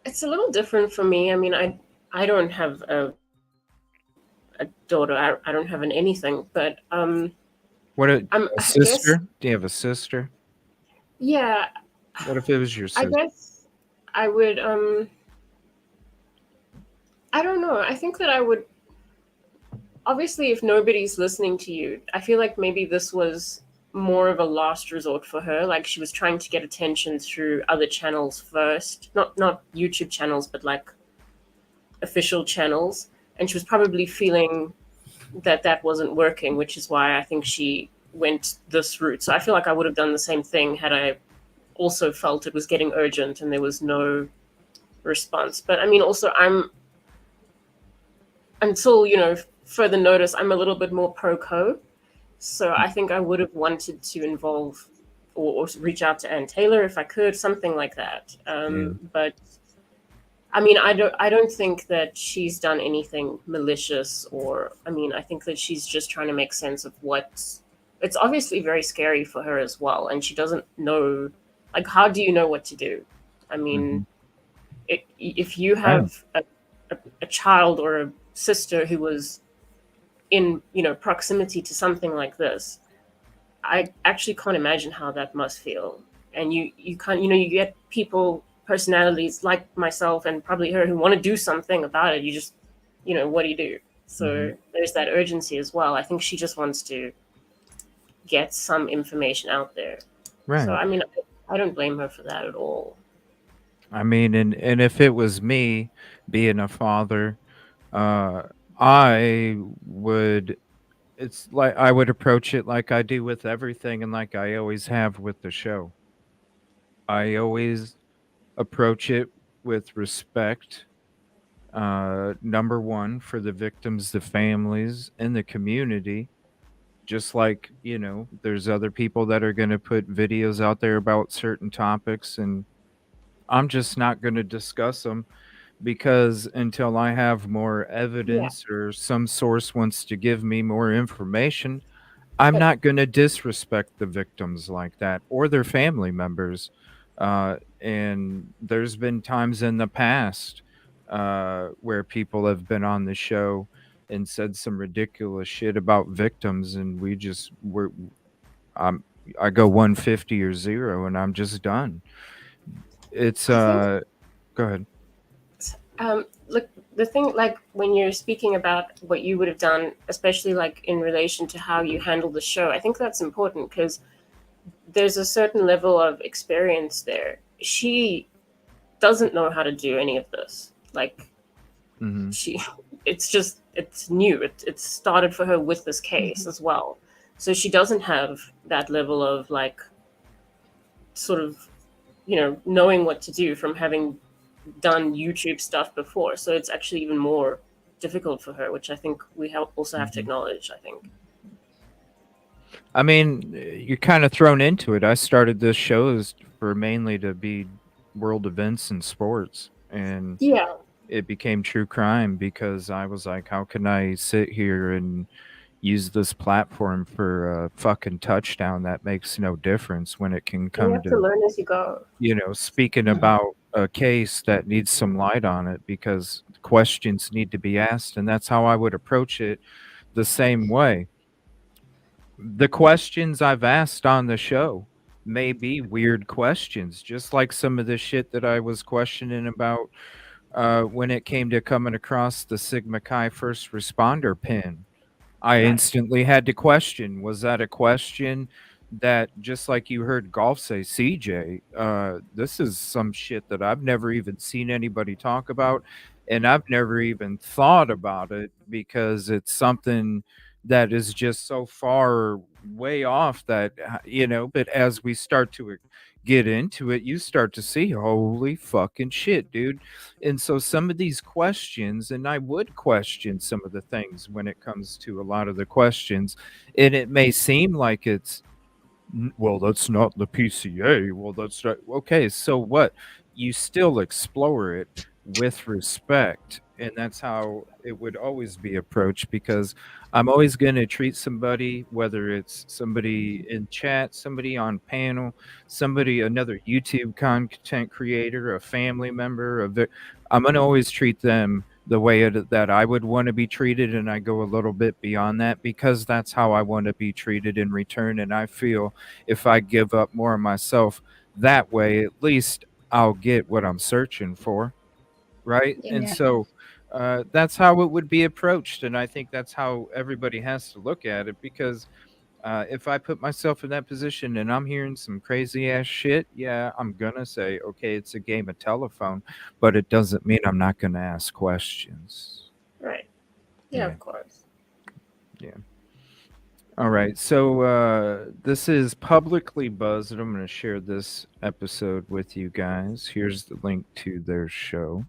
It's a little different for me. I mean, I don't have a daughter. I don't have an anything, but What a I guess sister? Do you have a sister? yeah. What if it was your I sister? guess I would I don't know. I think that I would obviously, if nobody's listening to you, I feel like maybe this was more of a last resort for her. Like she was trying to get attention through other channels first, not YouTube channels, but like official channels. And she was probably feeling that that wasn't working, which is why I think she went this route. So I feel like I would have done the same thing had I also felt it was getting urgent and there was no response. But I mean, also until further notice, I'm a little bit more pro co. So I think I would have wanted to involve or reach out to Ann Taylor if I could, something like that. But I mean, I don't think that she's done anything malicious, or I mean, I think that she's just trying to make sense of what. It's obviously very scary for her as well, and she doesn't know. Like, how do you know what to do? I mean, if you Right. have a child or a sister who was in proximity to something like this, I actually can't imagine how that must feel. And you can't, you get people, personalities like myself and probably her, who want to do something about it. You just, what do you do? So there's that urgency as well. I think she just wants to get some information out there. So Right. I mean, I don't blame her for that at all. I mean, and if it was me being a father, uh, I would. It's like I would approach it like I do with everything, and like I always have with the show. I always approach it with respect. Number one, for the victims, the families, and the community. Just like, there's other people that are going to put videos out there about certain topics, and I'm just not going to discuss them, because until I have more Yeah. evidence or some source wants to give me more information, I'm But not going to disrespect the victims like that or their family members. And there's been times in the past where people have been on the show and said some ridiculous shit about victims, and I'm, I go 150 or zero, and I'm just done. It's I think go ahead. look, the thing, like when you're speaking about what you would have done, especially like in relation to how you handle the show, I think that's important because there's a certain level of experience there. She doesn't know how to do any of this. Like it's new. It started for her with this case as well. So she doesn't have that level of like sort of, knowing what to do from having done YouTube stuff before. So it's actually even more difficult for her, which I think we also have to acknowledge, I think. I mean, you're kind of thrown into it. I started this show for mainly to be world events and sports, and Yeah. it became true crime because I was like, how can I sit here and use this platform for a fucking touchdown that makes no difference when it can You come have to to, learn as you go. speaking about a case that needs some light on it, because questions need to be asked, and that's how I would approach it the same way. The questions I've asked on the show may be weird questions, just like some of the shit that I was questioning about when it came to coming across the Sigma Chi first responder pin. I instantly had to question, was that a question that, just like you heard Golf say, CJ, this is some shit that I've never even seen anybody talk about, and I've never even thought about it, because it's something that is just so far way off that, but as we start to get into it, you start to see, holy fucking shit, dude. And so some of these questions, and I would question some of the things when it comes to a lot of the questions, and it may seem like it's, well, that's not the PCA. Well, that's not okay. So what? You still explore it with respect, and that's how it would always be approached, because I'm always going to treat somebody, whether it's somebody in chat, somebody on panel, somebody, another YouTube content creator, a family member, I'm going to always treat them the way that I would want to be treated, and I go a little bit beyond that, because that's how I want to be treated in return. And I feel if I give up more of myself that way, at least I'll get what I'm searching for, right? And Yeah. so that's how it would be approached, and I think that's how everybody has to look at it, because if I put myself in that position and I'm hearing some crazy ass shit, yeah, I'm gonna say, okay, it's a game of telephone, but it doesn't mean I'm not gonna ask questions. Right. Yeah, of course. Yeah. All right. So this is Publicly Buzzed, and I'm going to share this episode with you guys. Here's the link to their show.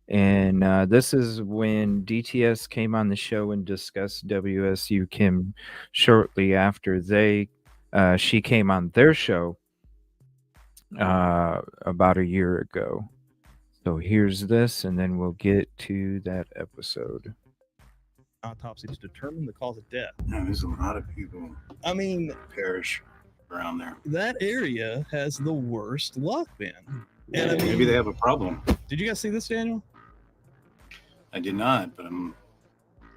And this is when DTS came on the show and discussed WSU Kim shortly after she came on their show about a year ago. So here's this, and then we'll get to that episode. Autopsy to determine the cause of death. Yeah, there's a lot of people. I mean, perish around there. That area has the worst luck, man. And I mean, Maybe they have a problem. Did you guys see this, Daniel? I did not, but I'm.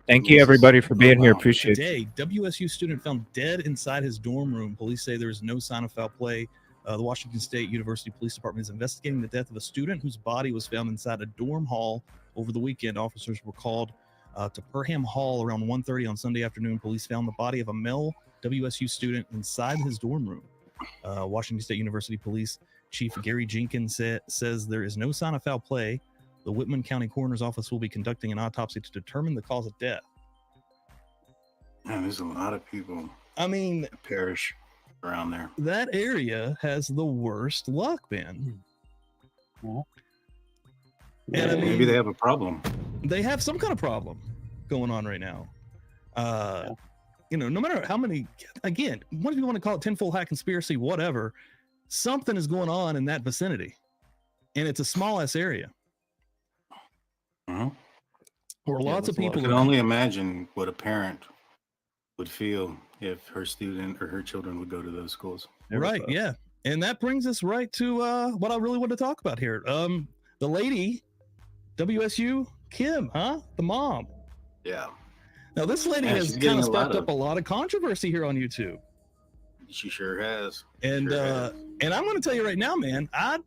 Thank you, everybody, for being here. Appreciate it. Today, WSU student found dead inside his dorm room. Police say there is no sign of foul play. The Washington State University Police Department is investigating the death of a student whose body was found inside a dorm hall over the weekend. Officers were called to Perham Hall around 1:30 on Sunday afternoon. Police found the body of a male WSU student inside his dorm room. Washington State University Police Chief Gary Jenkins says there is no sign of foul play. The Whitman County Coroner's Office will be conducting an autopsy to determine the cause of death. Man, there's a lot of people. I mean, that perish around there. That area has the worst luck, man. And I mean, maybe they have a problem. They have some kind of problem going on right now. No matter how many, again, what if you want to call it tinfoil hat conspiracy, whatever, something is going on in that vicinity, and it's a small ass area. Where lots of people. I can only imagine what a parent would feel if her student or her children would go to those schools. Right. Yeah. And that brings us right to what I really want to talk about here. The lady, WSU Kim, the mom. Yeah. Now this lady has kind of sparked up a lot of controversy here on YouTube. She sure has. And and I'm going to tell you right now, man, I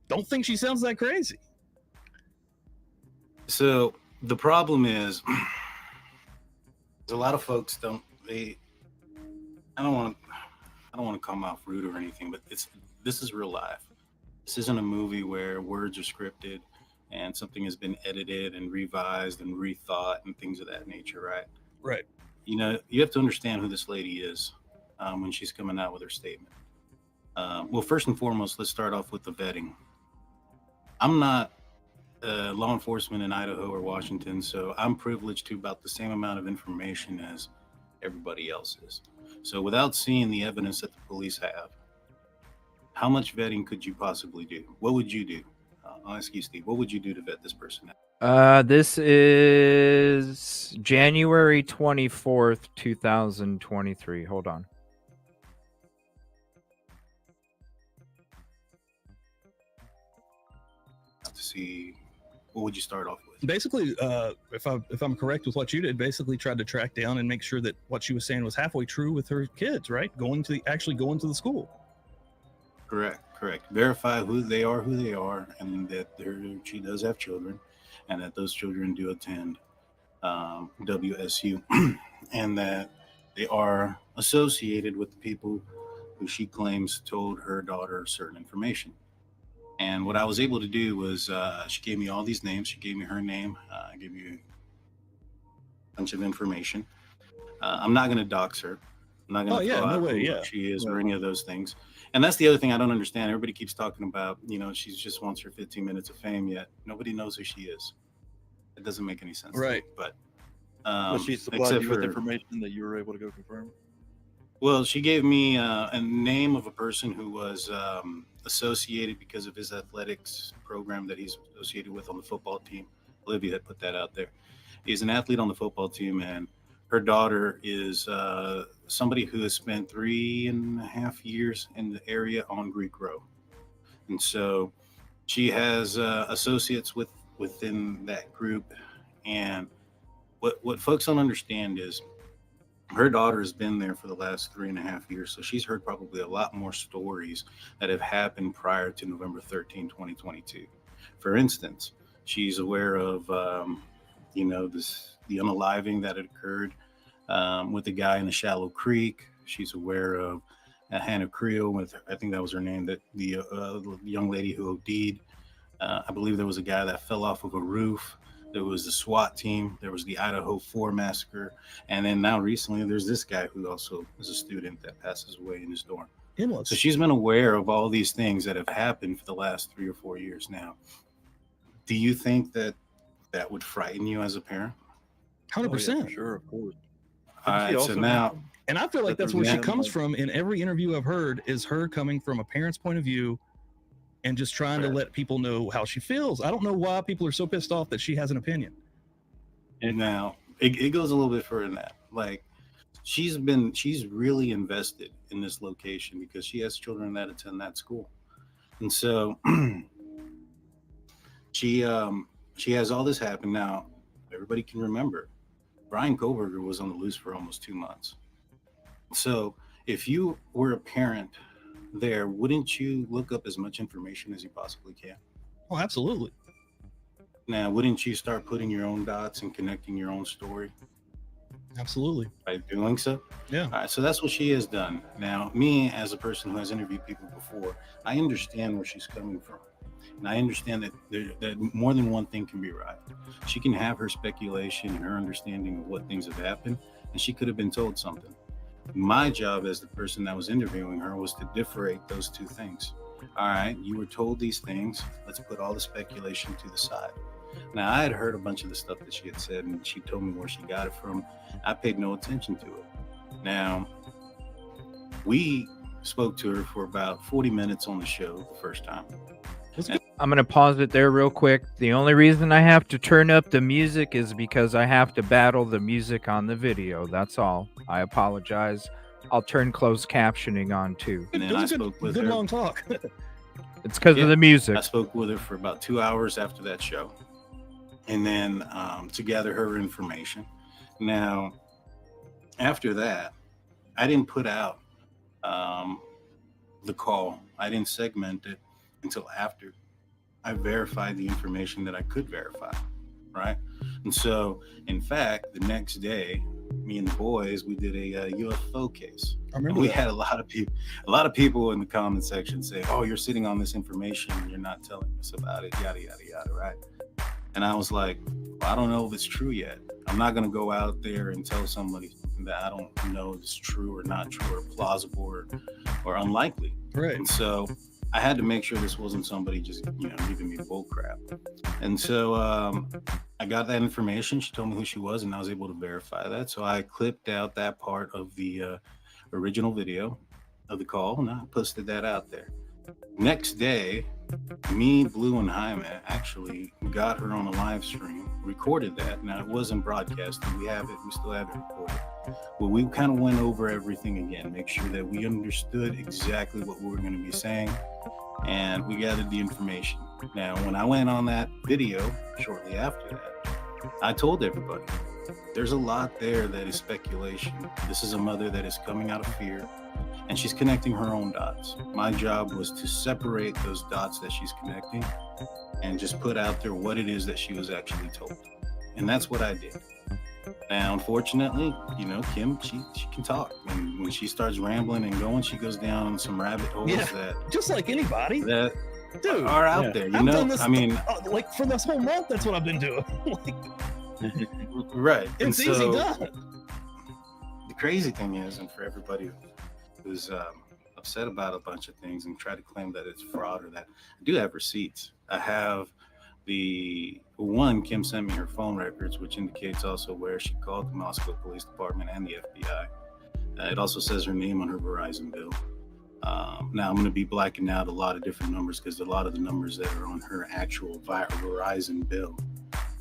don't think she sounds that crazy. So the problem is, a lot of folks I don't want to come off rude or anything, but this is real life. This isn't a movie where words are scripted and something has been edited and revised and rethought and things of that nature, right? Right. You have to understand who this lady is when she's coming out with her statement. Well, first and foremost, let's start off with the vetting. I'm not law enforcement in Idaho or Washington, so I'm privileged to about the same amount of information as everybody else is. So without seeing the evidence that the police have, how much vetting could you possibly do? What would you do? I'll ask you, Steve, what would you do to vet this person out? This is January 24th, 2023. Hold on. to see, what would you start off with? Basically, if I'm correct with what you did, basically tried to track down and make sure that what she was saying was halfway true with her kids, right? Actually going to the school. Correct. Verify who they are, and that she does have children, and that those children do attend WSU, and that they are associated with the people who she claims told her daughter certain information. And what I was able to do was, she gave me all these names. She gave me her name. I gave you a bunch of information. I'm not going to dox her. I'm not going to throw out who she is or any of those things. And that's the other thing I don't understand. Everybody keeps talking about, she just wants her 15 minutes of fame, yet nobody knows who she is. It doesn't make any sense. Right. But she supplied you with information that you were able to go confirm? Well, she gave me a name of a person who was associated because of his athletics program that he's associated with on the football team. Olivia had put that out there. He's an athlete on the football team, and her daughter is somebody who has spent 3.5 years in the area on Greek Row. And so she has associates within that group. And what folks don't understand is her daughter has been there for the last 3.5 years. So she's heard probably a lot more stories that have happened prior to November 13, 2022. For instance, she's aware of, the unaliving that had occurred with the guy in the Shallow Creek. She's aware of Hannah Creel with, I think that was her name, that the young lady who OD'd. I believe there was a guy that fell off of a roof. There was the SWAT team. There was the Idaho 4 massacre. And then now recently, there's this guy who also is a student that passes away in his dorm. So she's been aware of all these things that have happened for the last 3 or 4 years now. Do you think that would frighten you as a parent? 100%. Sure, of course. All right, so now... And I feel like that's where she comes from in every interview I've heard, is her coming from a parent's point of view and just trying to let people know how she feels. I don't know why people are so pissed off that she has an opinion. And now it goes a little bit further than that. Like, she's really invested in this location because she has children that attend that school. And so she has all this happen. Now, everybody can remember, Brian Koberger was on the loose for almost 2 months. So if you were a parent there, wouldn't you look up as much information as you possibly can? Oh, absolutely. Now, wouldn't you start putting your own dots and connecting your own story? Absolutely. By doing so? Yeah. All right, so that's what she has done. Now, me as a person who has interviewed people before, I understand where she's coming from. And I understand that more than one thing can be right. She can have her speculation and her understanding of what things have happened, and she could have been told something. My job as the person that was interviewing her was to differentiate those two things. All right, you were told these things. Let's put all the speculation to the side. Now, I had heard a bunch of the stuff that she had said, and she told me where she got it from. I paid no attention to it. Now, we spoke to her for about 40 minutes on the show the first time. I'm going to pause it there real quick. The only reason I have to turn up the music is because I have to battle the music on the video. That's all. I apologize. I'll turn closed captioning on too. And then I spoke with her. Good long talk. It's because of the music. I spoke with her for about 2 hours after that show. And then to gather her information. Now, after that, I didn't put out the call. I didn't segment it until after I verified the information that I could verify, right? And so, in fact, the next day, me and the boys, we did a UFO case. I remember we that. had a lot of people in the comment section say, "Oh, you're sitting on this information and you're not telling us about it, yada yada yada," right? And I was like, well, I don't know if it's true yet. I'm not going to go out there and tell somebody something that I don't know if it's true or not true or plausible or unlikely. Right. And so I had to make sure this wasn't somebody just, giving me bull crap. And so I got that information. She told me who she was, and I was able to verify that. So I clipped out that part of the original video of the call, and I posted that out there. Next day, me, Blue, and Jaime actually got her on a live stream, recorded that. Now, it wasn't broadcasted. We still have it recorded. Well, we kind of went over everything again, make sure that we understood exactly what we were going to be saying, and we gathered the information. Now, when I went on that video shortly after that, I told everybody, there's a lot there that is speculation. This is a mother that is coming out of fear, and she's connecting her own dots. My job was to separate those dots that she's connecting and just put out there what it is that she was actually told. And that's what I did. Now, unfortunately, you know, Kim, she can talk. And when she starts rambling and going, she goes down some rabbit holes that just like anybody that dude are out there. You I've know, done this, I mean, like for this whole month, that's what I've been doing. right. It's And easy so, done. The crazy thing is, and for everybody who's upset about a bunch of things and try to claim that it's fraud or that, I do have receipts. I have the one, Kim sent me her phone records, which indicates also where she called the Moscow Police Department and the FBI. It also says her name on her Verizon bill. Now I'm going to be blacking out a lot of different numbers because a lot of the numbers that are on her actual Verizon bill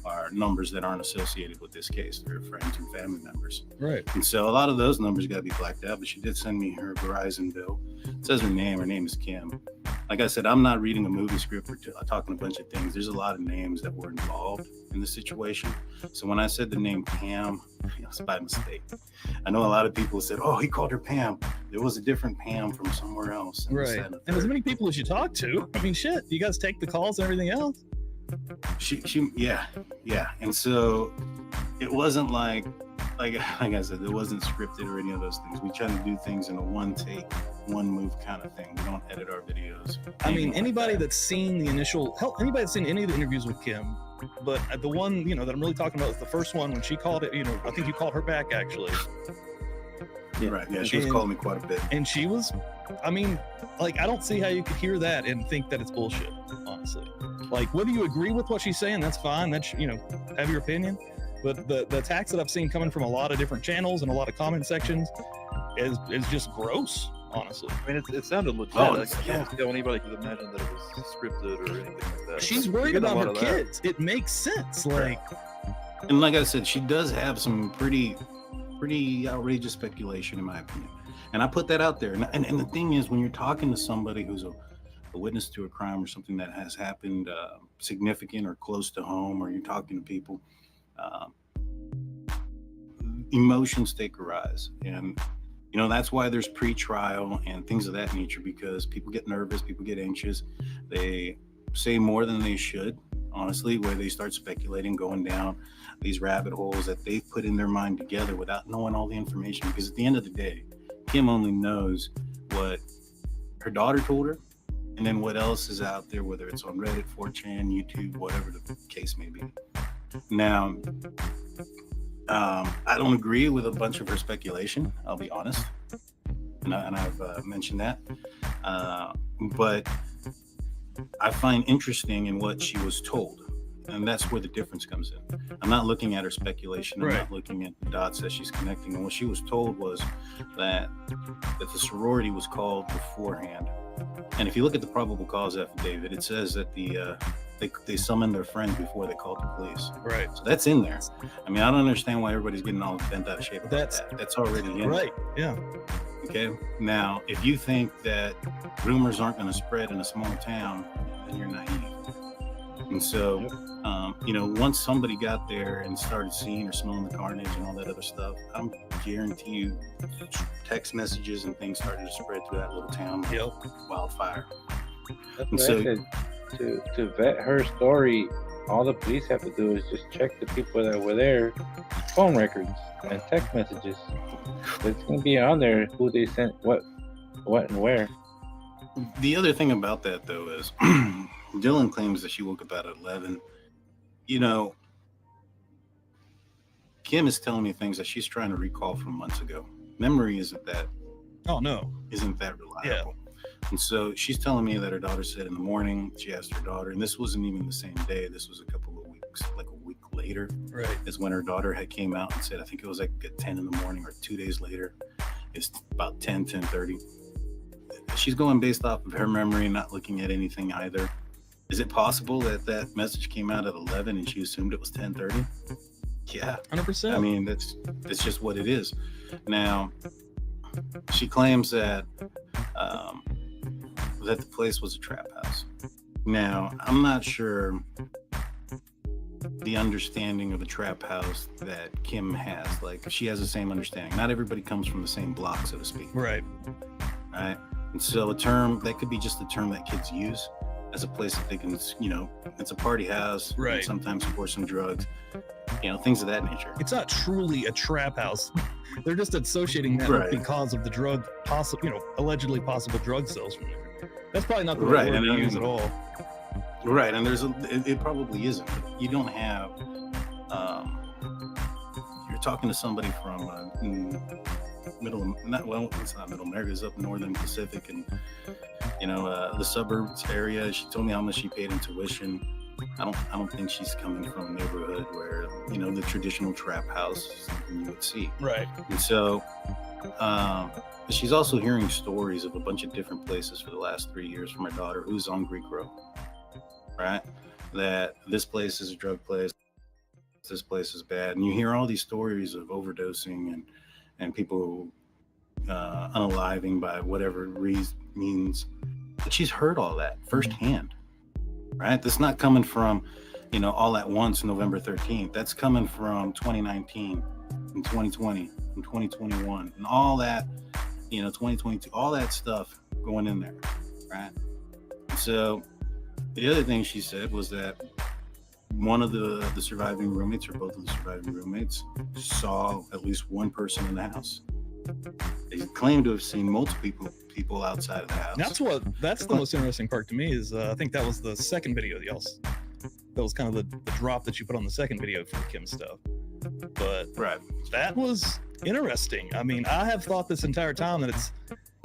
are numbers that aren't associated with this case. They're friends and family members. Right. And so a lot of those numbers got to be blacked out, but she did send me her Verizon bill. It says her name. Her name is Kim. Like I said, I'm not reading a movie script or talking a bunch of things. There's a lot of names that were involved in the situation. So when I said the name Pam, it's by mistake. I know a lot of people said, oh, he called her Pam. There was a different Pam from somewhere else. Right. And as many people as you talk to, I mean, shit, you guys take the calls and everything else. Yeah. And so it wasn't like I said, it wasn't scripted or any of those things. We try to do things in a one take, one move kind of thing. We don't edit our videos. I mean, anybody that's seen the anybody that's seen any of the interviews with Kim, but the one, you know, that I'm really talking about is the first one when she called it, you know, I think you called her back actually. Yeah. Right. Yeah, she was calling me quite a bit. And she was, I mean, like, I don't see how you could hear that and think that it's bullshit, honestly. Like, whether you agree with what she's saying, that's fine. That's, you know, have your opinion. But the attacks that I've seen coming from a lot of different channels and a lot of comment sections is just gross, honestly. I mean, it sounded legit. I don't see how anybody could imagine that it was scripted or anything like that. She's worried about her kids. It makes sense. Like, and like I said, she does have some pretty outrageous speculation, in my opinion. And I put that out there. And the thing is, when you're talking to somebody who's a witness to a crime or something that has happened significant or close to home, or you're talking to people, emotions take a rise. And, you know, that's why there's pre-trial and things of that nature, because people get nervous, people get anxious. They say more than they should, honestly, where they start speculating, going down these rabbit holes that they've put in their mind together without knowing all the information. Because at the end of the day, Kim only knows what her daughter told her, and then what else is out there, whether it's on Reddit, 4chan, YouTube, whatever the case may be. Now, I don't agree with a bunch of her speculation, I'll be honest. And I've mentioned that. But I find interesting in what she was told. And that's where the difference comes in. I'm not looking at her speculation. I'm not looking at the dots that she's connecting. And what she was told was that the sorority was called beforehand. And if you look at the probable cause affidavit, it says that they summoned their friends before they called the police. Right. So that's in there. I mean, I don't understand why everybody's getting all bent out of shape about that. That's already in there. Right. Yeah. Okay. Now, if you think that rumors aren't going to spread in a small town, then you're naive. And so, you know, once somebody got there and started seeing or smelling the carnage and all that other stuff, I'm guarantee you text messages and things started to spread through that little town like wildfire. That's And what so, I said. To vet her story, all the police have to do is just check the people that were there, phone records and text messages. It's gonna be on there who they sent what and where. the other thing about that, though, is Dylan claims that she woke up at 11. You know, Kim is telling me things that she's trying to recall from months ago. Memory isn't that reliable. Yeah. And so she's telling me that her daughter said in the morning, she asked her daughter, and this wasn't even the same day, this was a couple of weeks, like a week later, is when her daughter had came out and said, I think it was like at 10 in the morning or 2 days later, it's about 10:30. She's going based off of her memory, not looking at anything either. Is it possible that that message came out at 11 and she assumed it was 10:30? Yeah. 100%. I mean, that's just what it is. Now, she claims that that the place was a trap house, Now, I'm not sure the understanding of the trap house that Kim has. Like, if she has the same understanding. Not everybody comes from the same block, so to speak. Right. Right. And so a term that could be just a term that kids use as a place that they can, you know, it's a party house. Right. And sometimes pour some drugs, you know, things of that nature. It's not truly a trap house. They're just associating that Right. because of the drug, allegedly possible drug sales from there. That's probably not the Right, right word and to use at all. Right, and it probably isn't. You don't have, you're talking to somebody from it's not middle America, it's up northern Pacific, and the suburbs area. She told me how much she paid in tuition. I don't think she's coming from a neighborhood where the traditional trap house is something you would see. Right. And so she's also hearing stories of a bunch of different places for the last 3 years from her daughter, who's on Greek Row. Right? That this place is a drug place, this place is bad. And you hear all these stories of overdosing and people unaliving by whatever means. But she's heard all that firsthand. Right? That's not coming from, all at once November 13th. That's coming from 2019 and 2020 and 2021 and all that, 2022, all that stuff going in there. Right? So the other thing she said was that one of the surviving roommates, or both of the surviving roommates, saw at least one person in the house. They claim to have seen multiple people outside of the house. That's the most interesting part to me is I think that was the second video that was kind of the drop that you put on the second video for the Kim stuff. But right, that was interesting. I mean, I have thought this entire time that it's,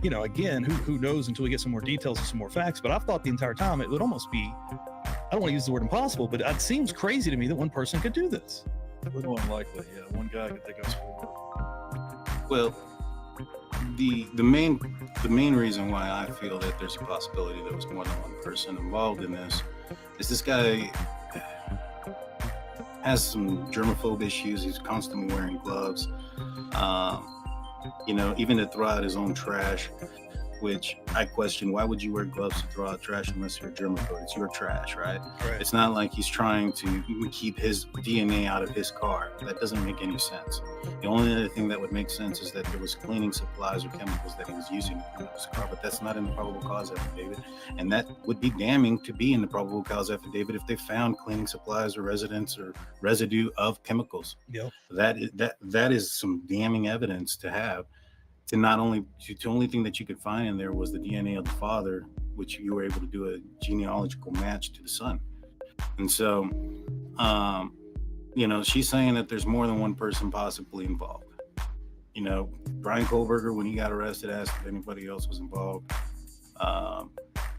again, who knows until we get some more details and some more facts, but I've thought the entire time it would almost be, I don't want to use the word impossible, but it seems crazy to me that one person could do this. A little unlikely, yeah. One guy could take us forward. Well, the main reason why I feel that there's a possibility there was more than one person involved in this is this guy has some germaphobe issues. He's constantly wearing gloves. Even to throw out his own trash, which I question, why would you wear gloves to throw out trash unless you're a germaphobe? It's your trash, right? It's not like he's trying to keep his DNA out of his car. That doesn't make any sense. The only other thing that would make sense is that there was cleaning supplies or chemicals that he was using to clean up his car, but that's not in the probable cause affidavit. And that would be damning to be in the probable cause affidavit if they found cleaning supplies or residue of chemicals. Yep. That is some damning evidence to have. The only thing that you could find in there was the DNA of the father, which you were able to do a genealogical match to the son. And so, she's saying that there's more than one person possibly involved. Brian Kohlberger, when he got arrested, asked if anybody else was involved.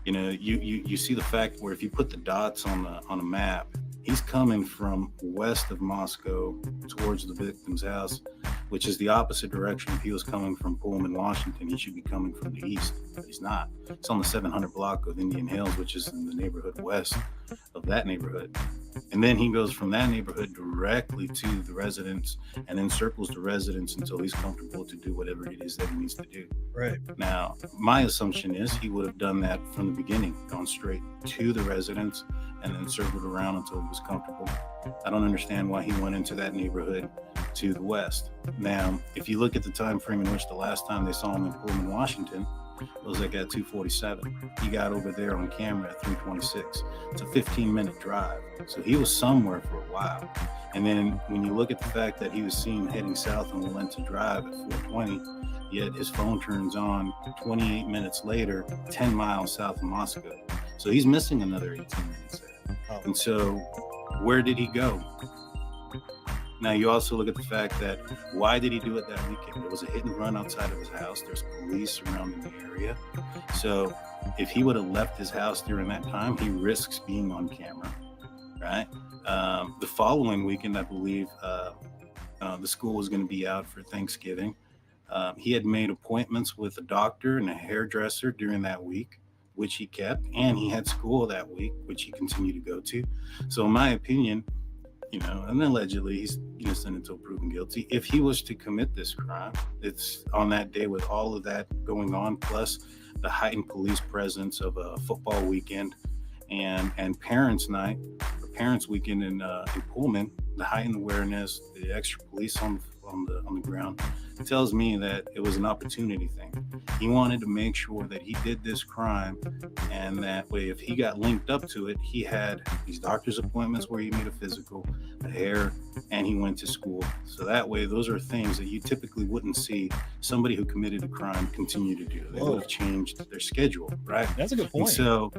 You see the fact where if you put the dots on a map, he's coming from west of Moscow towards the victim's house, which is the opposite direction. If he was coming from Pullman, Washington, he should be coming from the east, but he's not. It's on the 700 block of Indian Hills, which is in the neighborhood west of that neighborhood. And then he goes from that neighborhood directly to the residence and then circles the residence until he's comfortable to do whatever it is that he needs to do. Right. Now, my assumption is he would have done that from the beginning, gone straight to the residence and then circled around until he was comfortable. I don't understand why he went into that neighborhood to the west. Now, if you look at the time frame in which the last time they saw him in Pullman, Washington, it was like at 2:47. He got over there on camera at 3:26. It's a 15-minute drive. So he was somewhere for a while. And then when you look at the fact that he was seen heading south on Walenta Drive at 4:20, yet his phone turns on 28 minutes later, 10 miles south of Moscow. So he's missing another 18 minutes there. And so where did he go? Now, you also look at the fact that why did he do it that weekend? There was a hit and run outside of his house. There's police surrounding the area. So if he would have left his house during that time, he risks being on camera, right? The following weekend, I believe, the school was going to be out for Thanksgiving. He had made appointments with a doctor and a hairdresser during that week, which he kept, and he had school that week, which he continued to go to. So in my opinion, and allegedly he's innocent until proven guilty. If he was to commit this crime, it's on that day with all of that going on, plus the heightened police presence of a football weekend and parents' night, or parents' weekend in Pullman, the heightened awareness, the extra police on the ground, it tells me that it was an opportunity thing. He wanted to make sure that he did this crime, and that way, if he got linked up to it, he had these doctor's appointments where he made a physical, a hair, and he went to school. So that way, those are things that you typically wouldn't see somebody who committed a crime continue to do. They would have changed their schedule, right? That's a good point. And so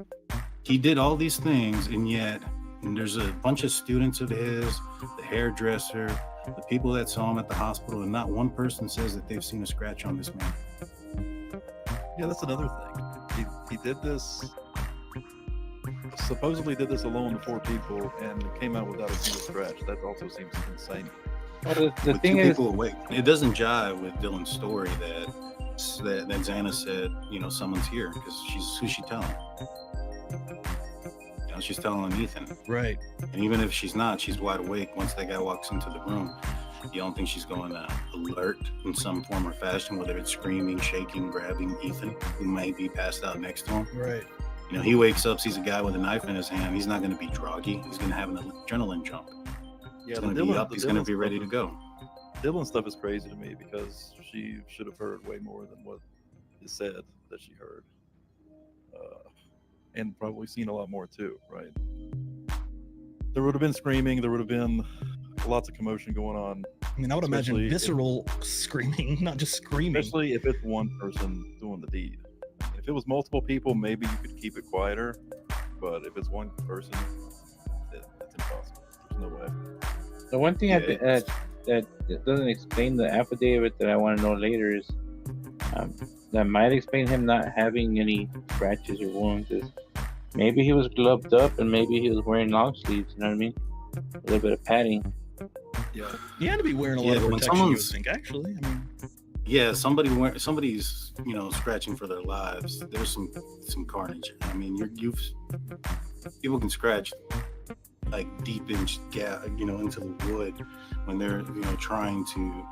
he did all these things, and yet there's a bunch of students of his, the hairdresser, the people that saw him at the hospital, and not one person says that they've seen a scratch on this man. Yeah, that's another thing. He did this, supposedly did this alone to 4 people, and came out without a single scratch. That also seems insane. Well, the With thing 2 is, people awake, it doesn't jive with Dylan's story that Xana said, someone's here, because who's she telling? She's telling Ethan. Right. And even if she's not, she's wide awake. Once that guy walks into the room, you don't think she's going to alert in some form or fashion, whether it's screaming, shaking, grabbing Ethan, who might be passed out next to him. Right. He wakes up, sees a guy with a knife in his hand. He's not going to be groggy. He's going to have an adrenaline jump. Yeah, he's going to be up. He's going to be ready to go. Dylan stuff is crazy to me because she should have heard way more than what is said that she heard. And probably seen a lot more too, right? There would have been screaming. There would have been lots of commotion going on. I mean, I would imagine visceral screaming, not just screaming. Especially if it's one person doing the deed. If it was multiple people, maybe you could keep it quieter. But if it's one person, it's impossible. There's no way. The one thing that doesn't explain the affidavit that I want to know later is that might explain him not having any scratches or wounds is maybe he was gloved up and maybe he was wearing long sleeves, you know what I mean? A little bit of padding. Yeah. He had to be wearing a lot of protection, you would think, actually. I mean, yeah, somebody's scratching for their lives. There's some carnage. I mean, people can scratch like deep into the wood when they're trying to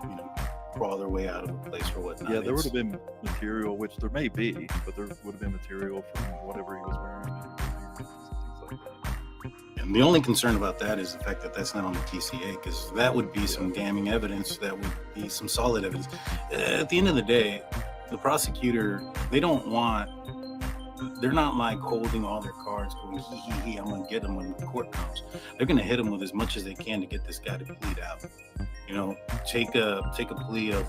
crawl their way out of a place or whatnot. Yeah, there would have been material, which there may be, but there would have been material from whatever he was wearing. And things like that. And the only concern about that is the fact that that's not on the PCA, because that would be some damning evidence. That would be some solid evidence. At the end of the day, the prosecutor, they're not like holding all their cards going, he, I'm going to get him when the court comes. They're going to hit him with as much as they can to get this guy to plead out. Take a plea of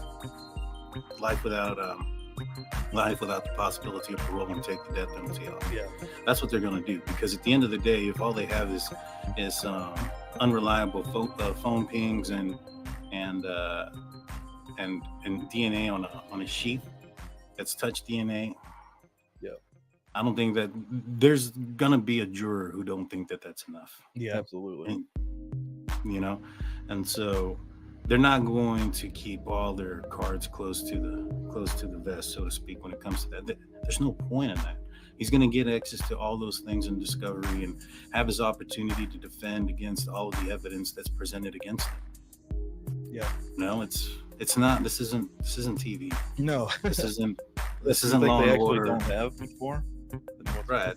life without the possibility of parole and take the death penalty off. Yeah, that's what they're going to do, because at the end of the day, if all they have is unreliable phone pings and DNA on a sheet that's touch DNA, I don't think that there's gonna be a juror who don't think that that's enough. Yeah, absolutely. And so they're not going to keep all their cards close to the vest, so to speak, when it comes to that. There's no point in that. He's going to get access to all those things in discovery and have his opportunity to defend against all of the evidence that's presented against him. Yeah. No, it's not. This isn't TV. No, this isn't Law and they Order. Don't have before. Right.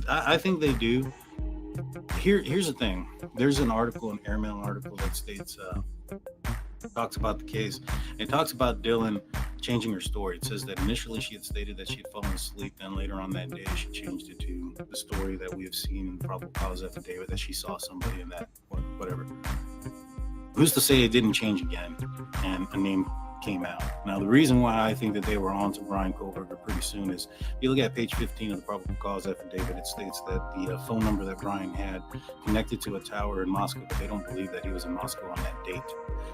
I think they do. Here's the thing. There's an article, an airmail article that states talks about the case. It talks about Dylan changing her story. It says that initially she had stated that she had fallen asleep, then later on that day she changed it to the story that we have seen in the probable cause affidavit, that she saw somebody in that, whatever. Who's to say it didn't change again and a name came out? Now, the reason why I think that they were on to Brian Kohlberger pretty soon is, if you look at page 15 of the probable cause affidavit, it states that the phone number that Brian had connected to a tower in Moscow, but they don't believe that he was in Moscow on that date.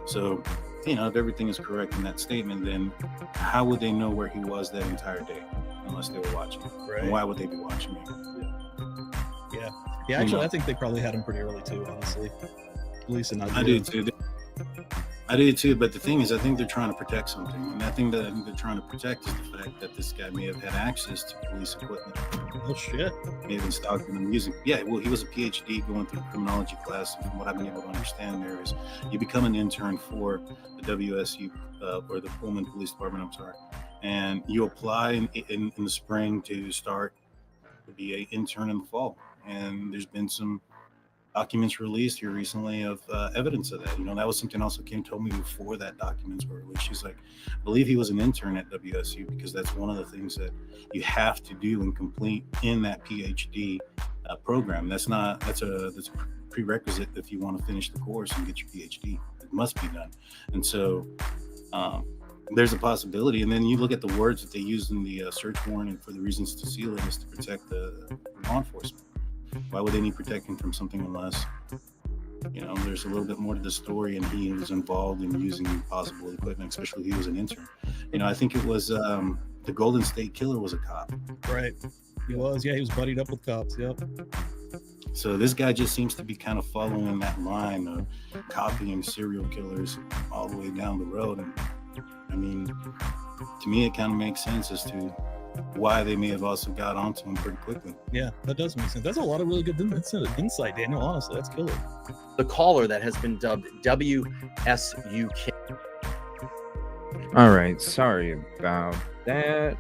So, if everything is correct in that statement, then how would they know where he was that entire day unless they were watching? Right. And why would they be watching him? Yeah. Actually, I think they probably had him pretty early too, honestly. At least in I do too. I do too, but the thing is, I think they're trying to protect something. And that thing that I think they're trying to protect is the fact that this guy may have had access to police equipment. Oh, shit. May have been stalking them using. Yeah, well, he was a PhD going through criminology class. And from what I've been able to understand, there is you become an intern for the WSU, or the Pullman Police Department, and you apply in the spring to start to be an intern in the fall. And there's been some documents released here recently of evidence of that. That was something also Kim told me before that documents were released. She's like, I believe he was an intern at WSU because that's one of the things that you have to do and complete in that PhD program. That's a prerequisite if you want to finish the course and get your PhD. It must be done. And so there's a possibility. And then you look at the words that they used in the search warrant, and for the reasons to seal it is to protect the law enforcement. Why would they need protecting from something unless, there's a little bit more to the story and he was involved in using possible equipment, especially he was an intern. I think it was the Golden State Killer was a cop. Right. He was. Yeah, he was buddied up with cops. Yep. So this guy just seems to be kind of following that line of copying serial killers all the way down the road. And I mean, to me, it kind of makes sense as to why they may have also got onto him pretty quickly. Yeah, that does make sense. That's a lot of really good insight, Daniel. Honestly, that's killer. The caller that has been dubbed WSU Kim. All right, sorry about that.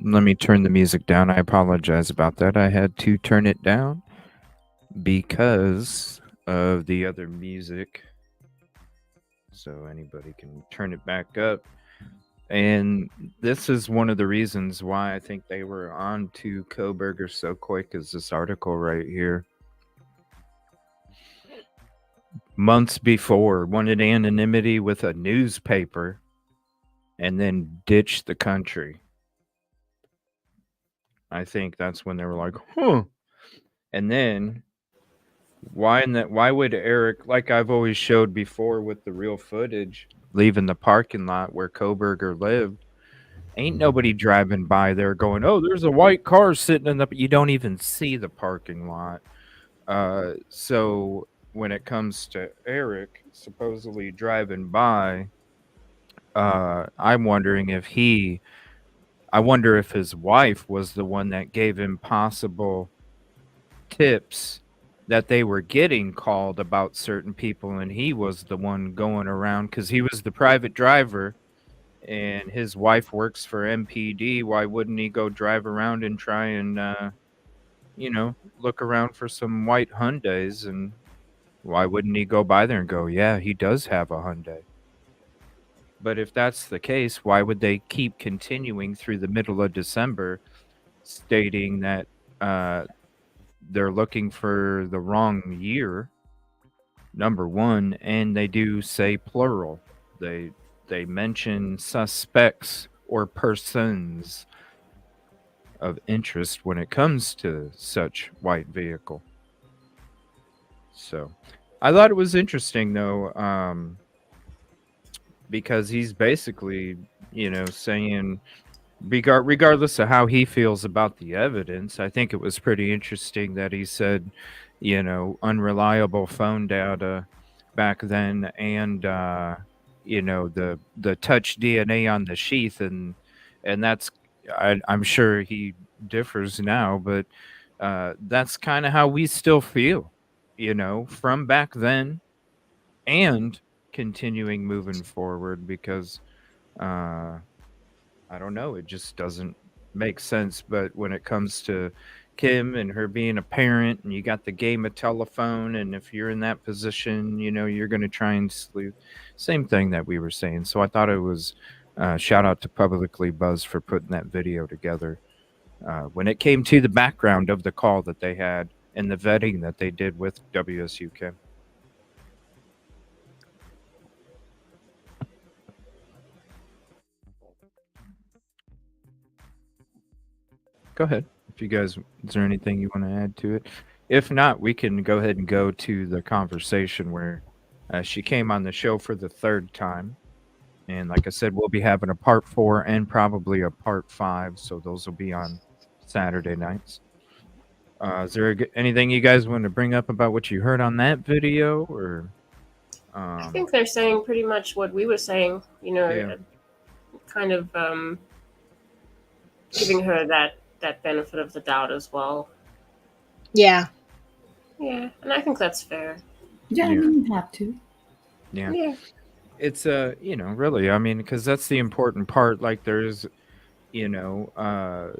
Let me turn the music down. I apologize about that. I had to turn it down because of the other music. So anybody can turn it back up. And this is one of the reasons why I think they were on to Kohberger so quick, is this article right here. Months before, wanted anonymity with a newspaper and then ditched the country. I think that's when they were like, huh. And then why would Eric, like I've always showed before with the real footage, leaving the parking lot where Kohberger lived, ain't nobody driving by there going, oh, there's a white car sitting in the, you don't even see the parking lot. So when it comes to Eric supposedly driving by, I'm wondering if I wonder if his wife was the one that gave him possible tips that they were getting called about certain people, and he was the one going around because he was the private driver and his wife works for MPD. Why wouldn't he go drive around and try and look around for some white Hyundais? And why wouldn't he go by there and go, yeah, he does have a Hyundai? But if that's the case, why would they keep continuing through the middle of December stating that they're looking for the wrong year, number one, and they do say plural. They mention suspects or persons of interest when it comes to such white vehicle. So I thought it was interesting, though, because he's basically, saying, regardless of how he feels about the evidence, I think it was pretty interesting that he said, unreliable phone data back then, and the touch DNA on the sheath, and that's, I'm sure he differs now, but that's kind of how we still feel, from back then and continuing moving forward, because I don't know, it just doesn't make sense. But when it comes to Kim and her being a parent, and you got the game of telephone, and if you're in that position, you're going to try and sleep. Same thing that we were saying. So I thought it was shout out to Publicly Buzz for putting that video together. When it came to the background of the call that they had and the vetting that they did with WSU Kim. Go ahead. If you guys, is there anything you want to add to it? If not, we can go ahead and go to the conversation where she came on the show for the third time. And like I said, we'll be having a part 4 and probably a part 5. So those will be on Saturday nights. Is there anything you guys want to bring up about what you heard on that video? Or I think they're saying pretty much what we were saying, kind of giving her that benefit of the doubt as well. Yeah. Yeah, and I think that's fair. Yeah, I mean, you have to. Yeah. It's really, I mean, because that's the important part. Like, there's you know,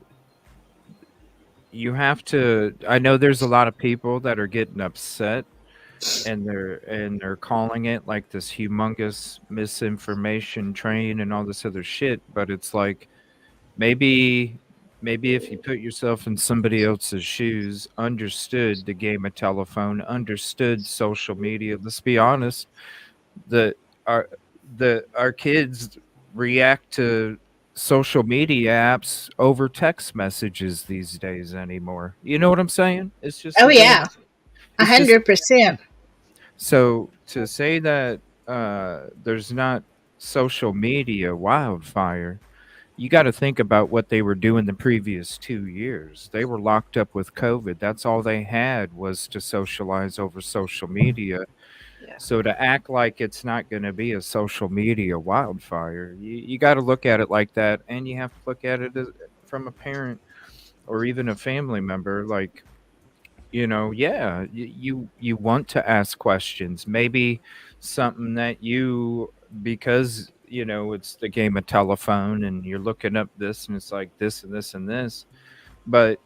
you have to. I know there's a lot of people that are getting upset, and they're calling it like this humongous misinformation train and all this other shit. But it's like maybe if you put yourself in somebody else's shoes, understood the game of telephone, understood social media. Let's be honest, the our our kids react to social media apps over text messages these days anymore. You know what I'm saying? It's just Oh a game. yeah, It's just 100%. so to say that there's not social media wildfire, you got to think about what they were doing the previous 2 years. They were locked up with COVID. That's all they had was to socialize over social media. Yeah. So to act like it's not going to be a social media wildfire, you got to look at it like that, and you have to look at it as, from a parent or even a family member. Like, yeah, you want to ask questions, maybe something that you, because it's the game of telephone and you're looking up this and it's like this and this and this, but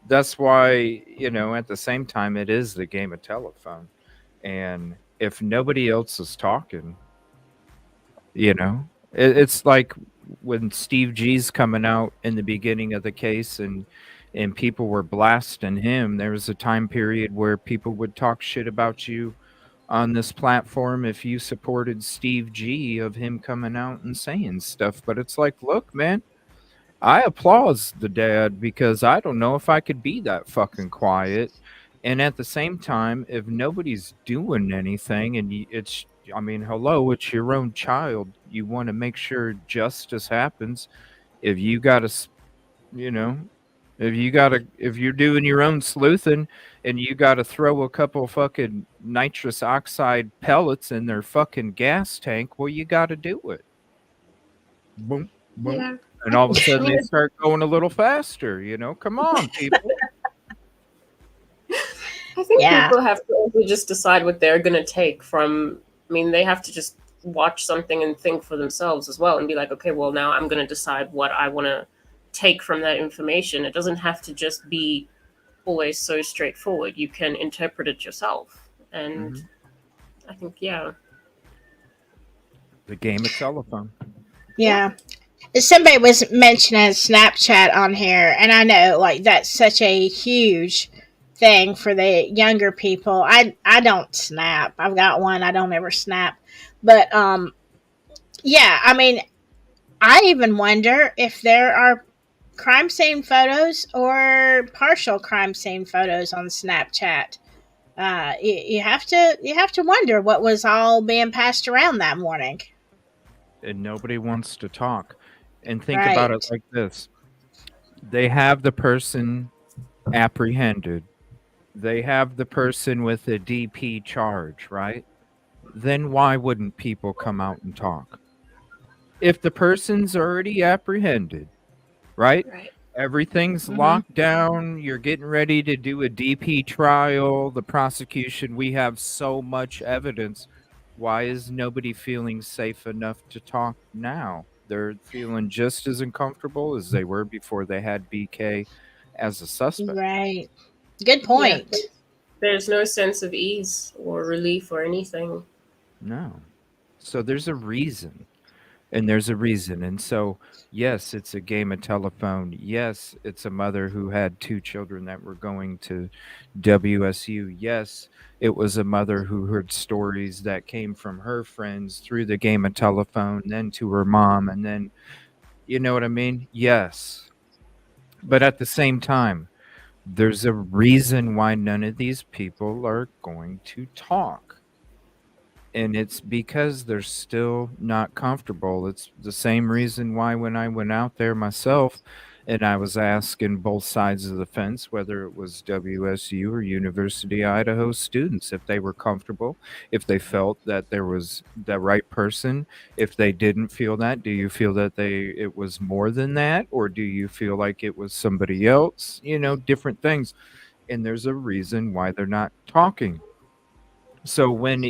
that's why, at the same time, it is the game of telephone. And if nobody else is talking, it's like when Steve G's coming out in the beginning of the case, and people were blasting him. There was a time period where people would talk shit about you on this platform if you supported Steve G, of him coming out and saying stuff. But it's like, look, man, I applaud the dad, because I don't know if I could be that fucking quiet. And at the same time, if nobody's doing anything, and it's, I mean, hello, it's your own child. You want to make sure justice happens. If you got to, you know, if you're doing your own sleuthing and you got to throw a couple fucking nitrous oxide pellets in their fucking gas tank, well, you got to do it. Boom, boom. Yeah. And all of a I sudden mean, they start going a little faster, come on, people. I think Yeah. people have to also just decide what they're going to take from. I mean, they have to just watch something and think for themselves as well and be like, okay, well, now I'm going to decide what I want to take from that information. It doesn't have to just be always so straightforward. You can interpret it yourself. And I think, yeah. The game of telephone. Yeah. Somebody was mentioning Snapchat on here, and I know like that's such a huge thing for the younger people. I don't snap. I've got one. I don't ever snap. But yeah, I mean, I even wonder if there are crime scene photos or partial crime scene photos on Snapchat. You have to wonder what was all being passed around that morning. And nobody wants to talk. And think about it Right. like this. They have the person apprehended. They have the person with a DP charge, right? Then why wouldn't people come out and talk? If the person's already apprehended, right? Right. Everything's locked down. You're getting ready to do a DP trial. The prosecution, we have so much evidence. Why is nobody feeling safe enough to talk now? They're feeling just as uncomfortable as they were before they had BK as a suspect. Right. Good Yeah, point. there's no sense of ease or relief or anything. No. So there's a reason. And there's a reason. And so, yes, it's a game of telephone. Yes, it's a mother who had 2 children that were going to WSU. Yes, it was a mother who heard stories that came from her friends through the game of telephone, then to her mom, and then, you know what I mean? Yes. But at the same time, there's a reason why none of these people are going to talk. And it's because they're still not comfortable. It's the same reason why when I went out there myself and I was asking both sides of the fence, whether it was WSU or University of Idaho students, if they were comfortable, if they felt that there was the right person, if they didn't feel that, do you feel that it was more than that, or do you feel like it was somebody else? Different things. And there's a reason why they're not talking. So when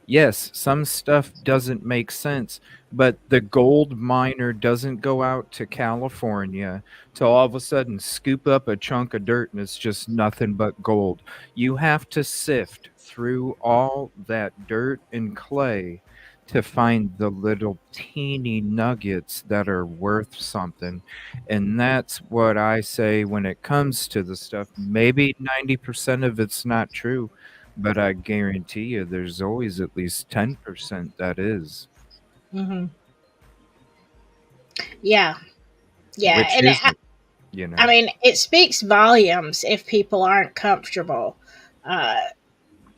Yes, some stuff doesn't make sense, but the gold miner doesn't go out to California to all of a sudden scoop up a chunk of dirt and it's just nothing but gold. You have to sift through all that dirt and clay to find the little teeny nuggets that are worth something. And that's what I say when it comes to the stuff. Maybe 90% of it's not true, but I guarantee you there's always at least 10% that is. Hmm. Yeah, yeah, Which and is it, you know? I mean, it speaks volumes if people aren't comfortable. Uh,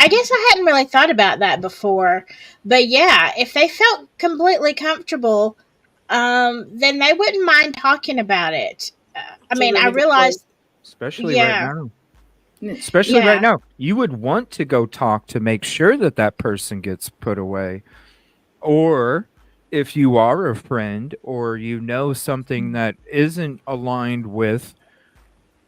I guess I hadn't really thought about that before, but yeah, if they felt completely comfortable, then they wouldn't mind talking about it. I It's a mean, I really good point. realized, Especially right yeah, now. Especially right yeah, now. You would want to go talk to make sure that that person gets put away. Or if you are a friend or you know something that isn't aligned with,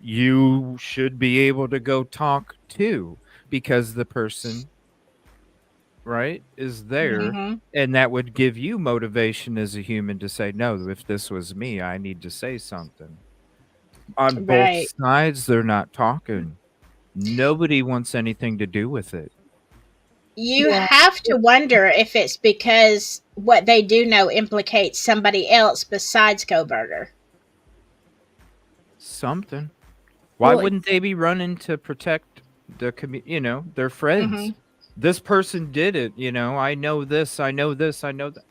you should be able to go talk to because the person, right, is there. hmm, And that would give you motivation as a human to say, no, if this was me, I need to say something. On both right. sides, they're not talking. Nobody wants anything to do with it. You Yeah. have to wonder if it's because what they do know implicates somebody else besides Coburger. Something. Why Well, wouldn't they be running to protect the their Hmm. friends? This person did it, I know this, I know this, I know that.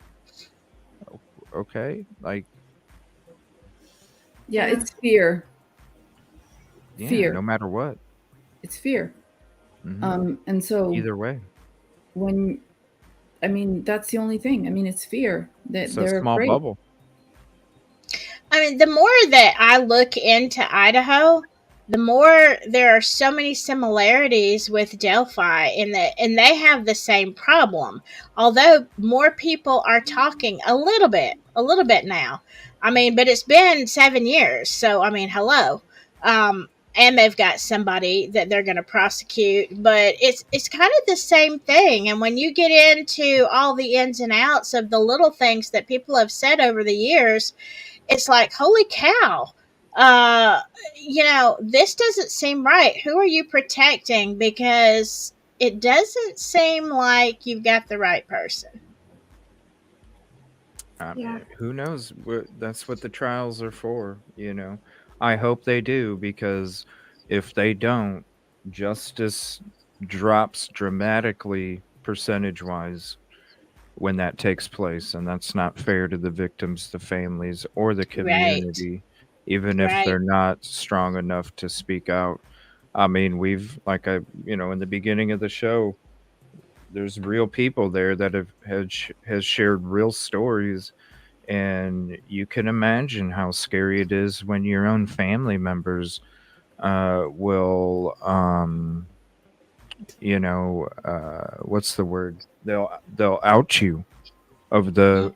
Okay, like, yeah, Yeah. it's fear. yeah, no Fear. matter what. It's fear. Hmm. And so Either way. when, I mean, that's the only thing. I mean, it's fear that It's a they're small afraid. bubble. I mean, the more that I look into Idaho, the more there are so many similarities with Delphi in that, and they have the same problem. Although more people are talking a little bit now. I mean, but it's been 7 years, so I mean, hello. And they've got somebody that they're going to prosecute, but it's kind of the same thing. And when you get into all the ins and outs of the little things that people have said over the years, it's like, holy cow. Uh, this doesn't seem right. Who are you protecting? Because it doesn't seem like you've got the right person. Yeah. Who knows? That's what the trials are for, I hope they do, because if they don't, justice drops dramatically percentage wise when that takes place, and that's not fair to the victims, the families, or the Right. community, even if Right. they're not strong enough to speak out. I mean, we've, like, in the beginning of the show, there's real people there that has shared real stories, and you can imagine how scary it is when your own family members will what's the word, they'll out you of the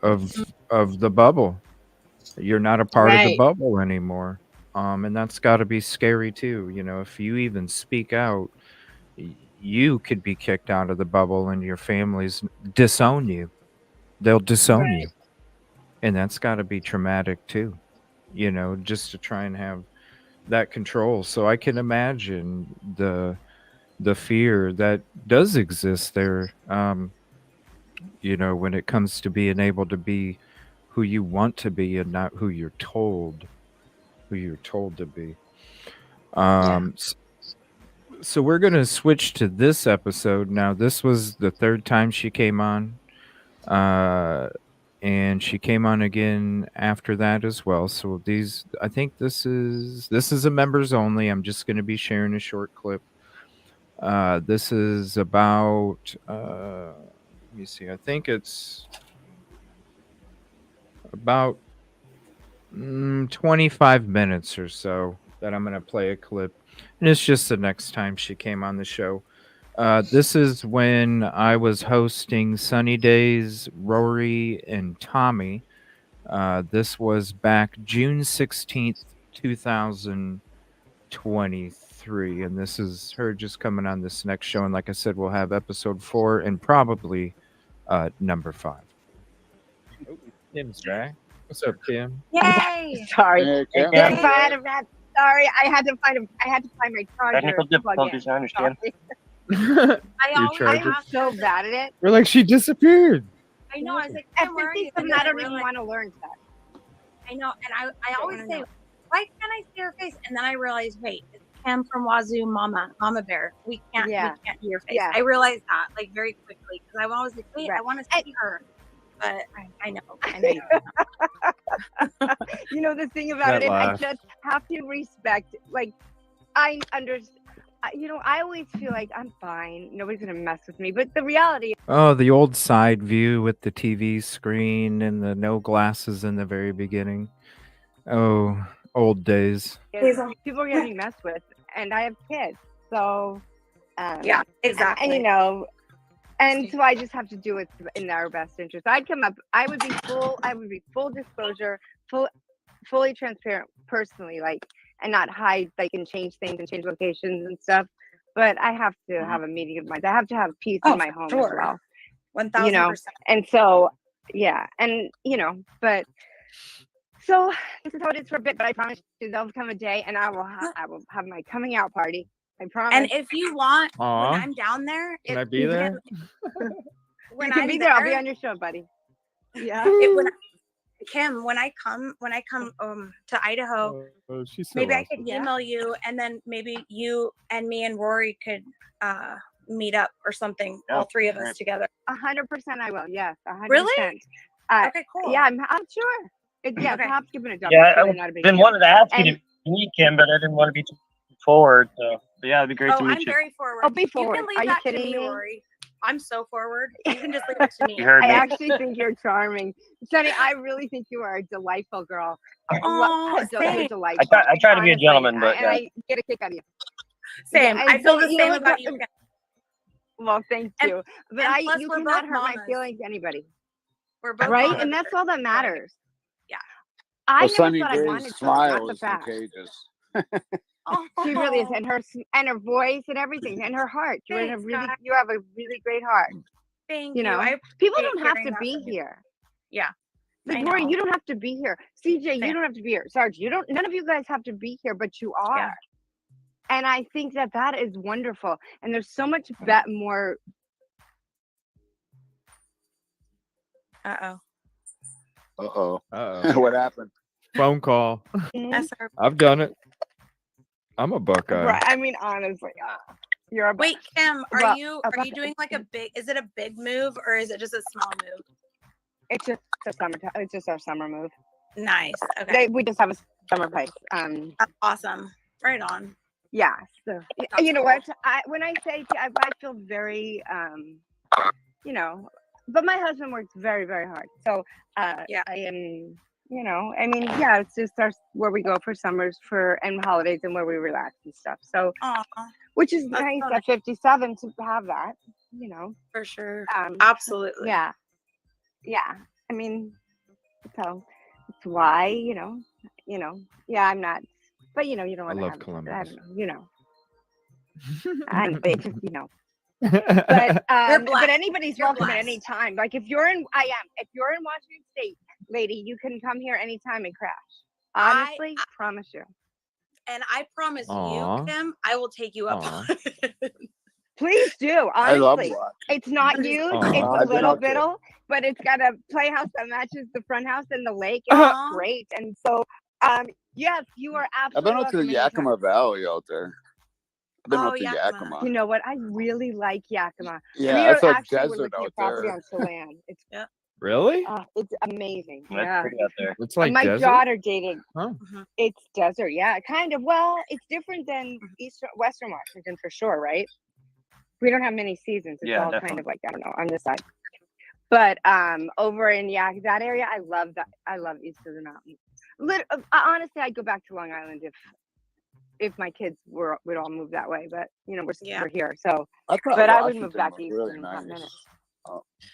of the bubble. You're not a part of the Right. bubble anymore. And that's got to be scary too. If you even speak out, you could be kicked out of the bubble and your families disown you. They'll disown Right. you. And that's got to be traumatic too, just to try and have that control. So I can imagine the fear that does exist there, when it comes to being able to be who you want to be and not who you're told to be. Yeah. So we're going to switch to this episode now. This was the third time she came on. And she came on again after that as well. So I think this is a members only. I'm just going to be sharing a short clip. This is about let me see. I think it's about 25 minutes or so that I'm going to play a clip. And it's just the next time she came on the show. This is when I was hosting Sunny Days, Rory, and Tommy. This was back June 16th, 2023. And this is her just coming on this next show. And like I said, we'll have episode 4 and probably number 5. Oh, Kim's back. What's up, Kim? Yay! Sorry. Hey, If Kim. I had a rat, sorry, I had to find my charger. Technical to plug in. difficulties, I understand. Sorry. Your charger. I'm so bad at it. We're like, she disappeared. I know. I was like, At where are you? 57, And I then don't realized- even want to learn stuff. I know, and I always wanna say, know. why can't I see her face? And then I realized, wait, it's Kim from Wazoo, Mama Bear. We can't see your face. Yeah. I realized that like very quickly because I was like, wait, I Right. want to see her, but I know. You know, the thing about That it, I laugh. just have to respect, like, I understand. You know, I always feel like I'm fine. Nobody's gonna mess with me. But the reality, Oh, the old side view with the TV screen and the no glasses in the very beginning. Oh, old days. is people are getting messed with, and I have kids, so Yeah, exactly. And you know, and so I just have to do it in our best interest. I'd come up. I would be full disclosure, fully transparent, personally, like, and not hide, like, and change things and change locations and stuff. But I have to have a meeting of minds. I have to have peace in my home as well. 1000%. You know, and so yeah, and you know, but so this is how it is for a bit. But I promise you, there'll come a day, and I will have my coming out party. I promise. And if you want, Aw. when I'm down there, Can I be there? when you can I'm be there, I'll be on your show, buddy. Yeah. Kim, when I come to Idaho, Oh, she's so maybe I awesome. could email you, and then maybe you and me and Rory could meet up or something. Yeah, all three of us right. together. 100%, I will. Yes, 100%. Really? Okay, cool. Yeah, I'm sure. Yeah, Okay. perhaps given a double. Yeah, Really I've not a big been deal. wanting to ask you And- to meet Kim, but I didn't want to be too forward. So, but yeah, it'd be great to meet I'm you. very forward. Oh, be You forward. can leave Are you that to kidding me, me? Rory. I'm so forward. You can just leave it to me. You heard I me. actually think you're charming, Sunny. I really think you are a delightful girl. Oh, You're same. delightful. I try to be a honestly, gentleman, but and yeah. I get a kick out of you. Same. Yeah, I and feel the you know same what, about you. Kim. Well, thank And- you. But and plus you we're cannot both hurt my mamas. feelings to anybody. We're both Right? mamas. And that's all that matters. Yeah. I Well, never Sunny thought I Day's wanted to, not smile the is fact. contagious. She really is, and her voice and everything, and her heart. You have a really great heart. Thank You know, I people appreciate don't have hearing to that be from you. here. Yeah. Like I Rory, know. you don't have to be here. CJ, you Same. don't have to be here. Sarge, you don't. None of you guys have to be here, but you are. Yeah. And I think that is wonderful. And there's so much more. Uh-oh. Uh-oh. Uh-oh. What happened? Phone call. That's our I've done it. I'm a Buckeye. Right. I mean, honestly, you're a. Wait, Kim, are Well, you okay. doing like a big? Is it a big move or is it just a small move? It's just a summertime. It's just our summer move. Nice. Okay. We just have a summer place. That's awesome. Right on. Yeah. So That's you know cool. what? When I say I feel very you know, but my husband works very, very hard. So Yeah. I am, you know, I mean, yeah, it's just where we go for summers and holidays and where we relax and stuff. So Aw, which is that's nice so at 57 to have that, you know. for sure. Um, Absolutely. Yeah. Yeah. I mean, so it's why, you know, yeah, I'm not, but you know, you don't I want to love have, Columbus. I don't know, you know. And it's just, you know. You're But blessed. anybody's You're welcome at blessed. any time. Like if you're in Washington State, lady, you can come here anytime and crash. Honestly, promise you. And I promise Aw. you, Kim, I will take you up Aw. on it. Please do. I love Honestly, Watch. it's not huge. Aw. It's a I've been little out there. bit, but it's got a playhouse that matches the front house and the lake. It's Aw. great. And so, yes, you are I've absolutely been out to the welcome anytime. Yakima Valley out there. I've been Oh, out to Yakima. Yakima. You know what? I really like Yakima. Yeah, we it's are a actually we're desert looking out at property there. on Chelan. It's Really? it's amazing. That's Yeah. pretty out there. It's like My desert? daughter dated. Huh. It's desert. Yeah, kind of. Well, it's different than Western Washington for sure, right? We don't have many seasons. It's Yeah, all kind definitely. of like, I don't know, on this side. But over in that area, I love that. I love east of the mountains. Honestly, I'd go back to Long Island if my kids would all move that way. But you know, we're here, so. I thought But I would move Washington back was east really in a hot nice. minute.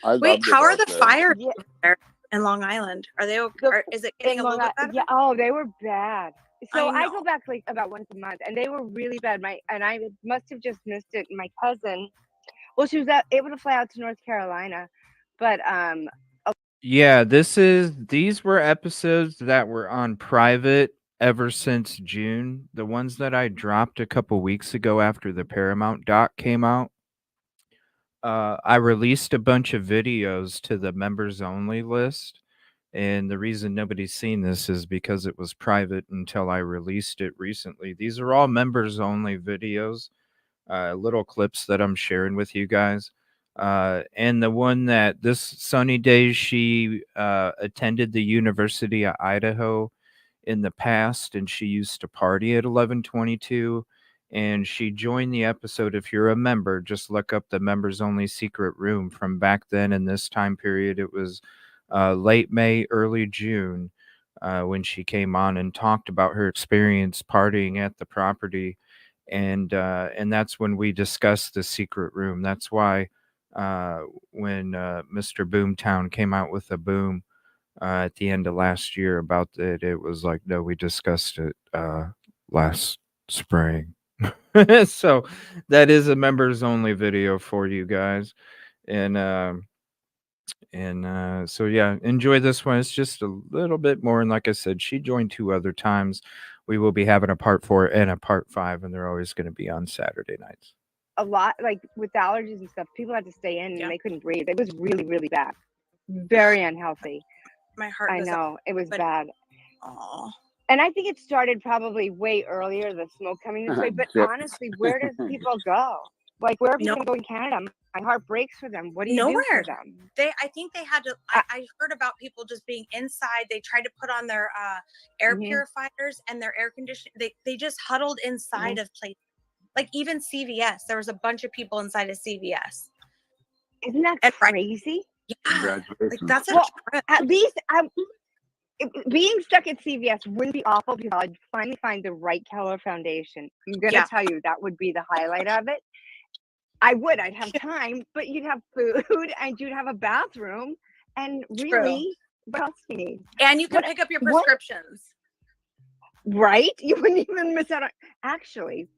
I Wait, loved it how are out the there. fires Yeah. there in Long Island? Are they okay? Or is it getting a little bit better? Yeah. Oh, they were bad. So I I go back like about once a month, and they were really bad. I must have just missed it. My cousin, well, she was able to fly out to North Carolina, But Yeah, these were episodes that were on private ever since June. The ones that I dropped a couple weeks ago after the Paramount doc came out. I released a bunch of videos to the members only list. And the reason nobody's seen this is because it was private until I released it recently. These are all members only videos, little clips that I'm sharing with you guys. And the one that this sunny day she attended the University of Idaho in the past, and she used to party at 11:22. And she joined the episode. If you're a member, just look up the members only secret room from back then. In this time period, it was late May, early June, when she came on and talked about her experience partying at the property. And that's when we discussed the secret room. That's why when Mr. Boomtown came out with a boom at the end of last year about it, it was like, no, we discussed it last spring. So that is a members only video for you guys. And so yeah, enjoy this one. It's just a little bit more, and like I said, she joined 2 other times. We will be having a part 4 and a part 5, and they're always going to be on Saturday nights. a lot, like with allergies and stuff, people had to stay in and they couldn't breathe. It was really, really bad. Very unhealthy. My heart I goes know up, it was but- bad. Aw. And I think it started probably way earlier, the smoke coming this way. But Yep. honestly, where does people go? Like, where are people No. going to go in Canada? My heart breaks for them. What do you do Nowhere. for them? I think they had to. I heard about people just being inside. They tried to put on their air Mhm. purifiers and their air conditioning. They just huddled inside Mhm. of places. Like even CVS, there was a bunch of people inside of CVS. Isn't that crazy? Yeah, like that's a well, trip. at least being stuck at CVS wouldn't be awful because I'd finally find the right Keller Foundation. I'm gonna Yeah. tell you that would be the highlight of it. I'd have time, but you'd have food and you'd have a bathroom. And really, what else do you need? And you can pick up your prescriptions. Right? You wouldn't even miss out on. Actually,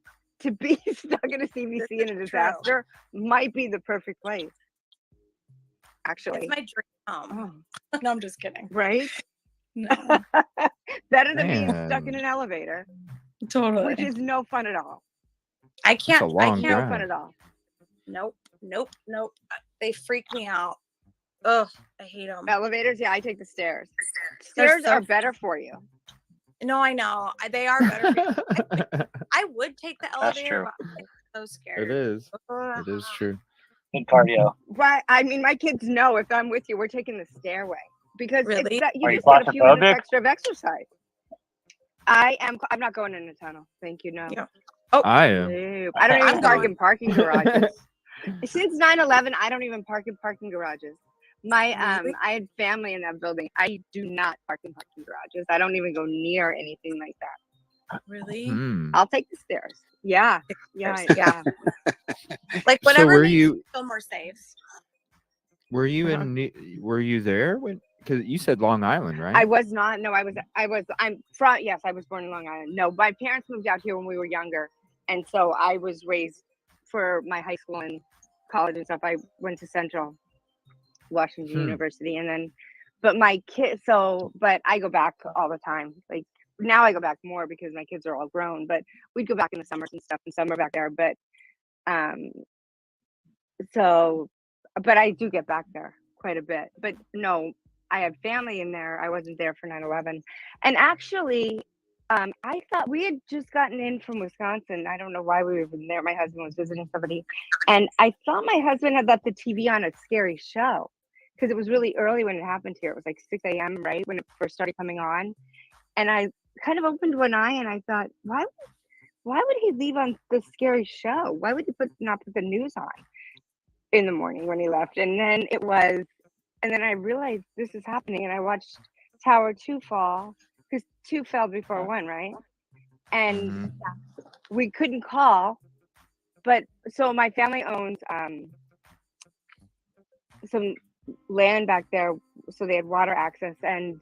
to be stuck in a CVC in a disaster might be the perfect place. Actually, It's my dream home. No, I'm just kidding. right? No. Better than being stuck in Man. an elevator. Totally. Which is no fun at all. I can't. a long I No can't. fun drive. at all. Nope. They freak me out. Ugh, I hate them. Elevators, yeah, I take the stairs. They're Stairs so are better for you. No, I know. They are better. I would take the That's elevator, true. but I'm so scared. It is. It is true. Good cardio. Right. I mean, my kids know if I'm with you, we're taking the stairway because Really? it's that you Are you just get a few minutes claustrophobic? extra of exercise. I'm not going in a tunnel. Thank you. No. Yeah. I am. Nope. I don't I'm even park going. in parking garages. Since 9/11, I don't even park in parking garages. My Really? I had family in that building. I do not park in parking garages. I don't even go near anything like that. Really? Hmm. I'll take the stairs. Yeah. Stairs. Yeah. Like So whatever were makes you you feel more safe. were you Uh-huh. were you there when? Because you said Long Island, right? I was not. No, I'm from, yes, I was born in Long Island. No, my parents moved out here when we were younger. And so I was raised for my high school and college and stuff. I went to Central Washington University and then, but my kids, but I go back all the time. Like now I go back more because my kids are all grown, but we'd go back in the summers and stuff and summer back there. But, but I do get back there quite a bit. But no, I had family in there. I wasn't there for 9/11. And actually, I thought we had just gotten in from Wisconsin. I don't know why we were even there. My husband was visiting somebody. And I thought my husband had left the TV on a scary show because it was really early when it happened here. It was like 6 a.m., right? When it first started coming on. And I kind of opened one eye and I thought, why would he leave on this scary show? Why would he not put the news on in the morning when he left? And then I realized this is happening, and I watched Tower 2 fall because 2 fell before 1, right? And we couldn't call, but so my family owns some land back there, so they had water access and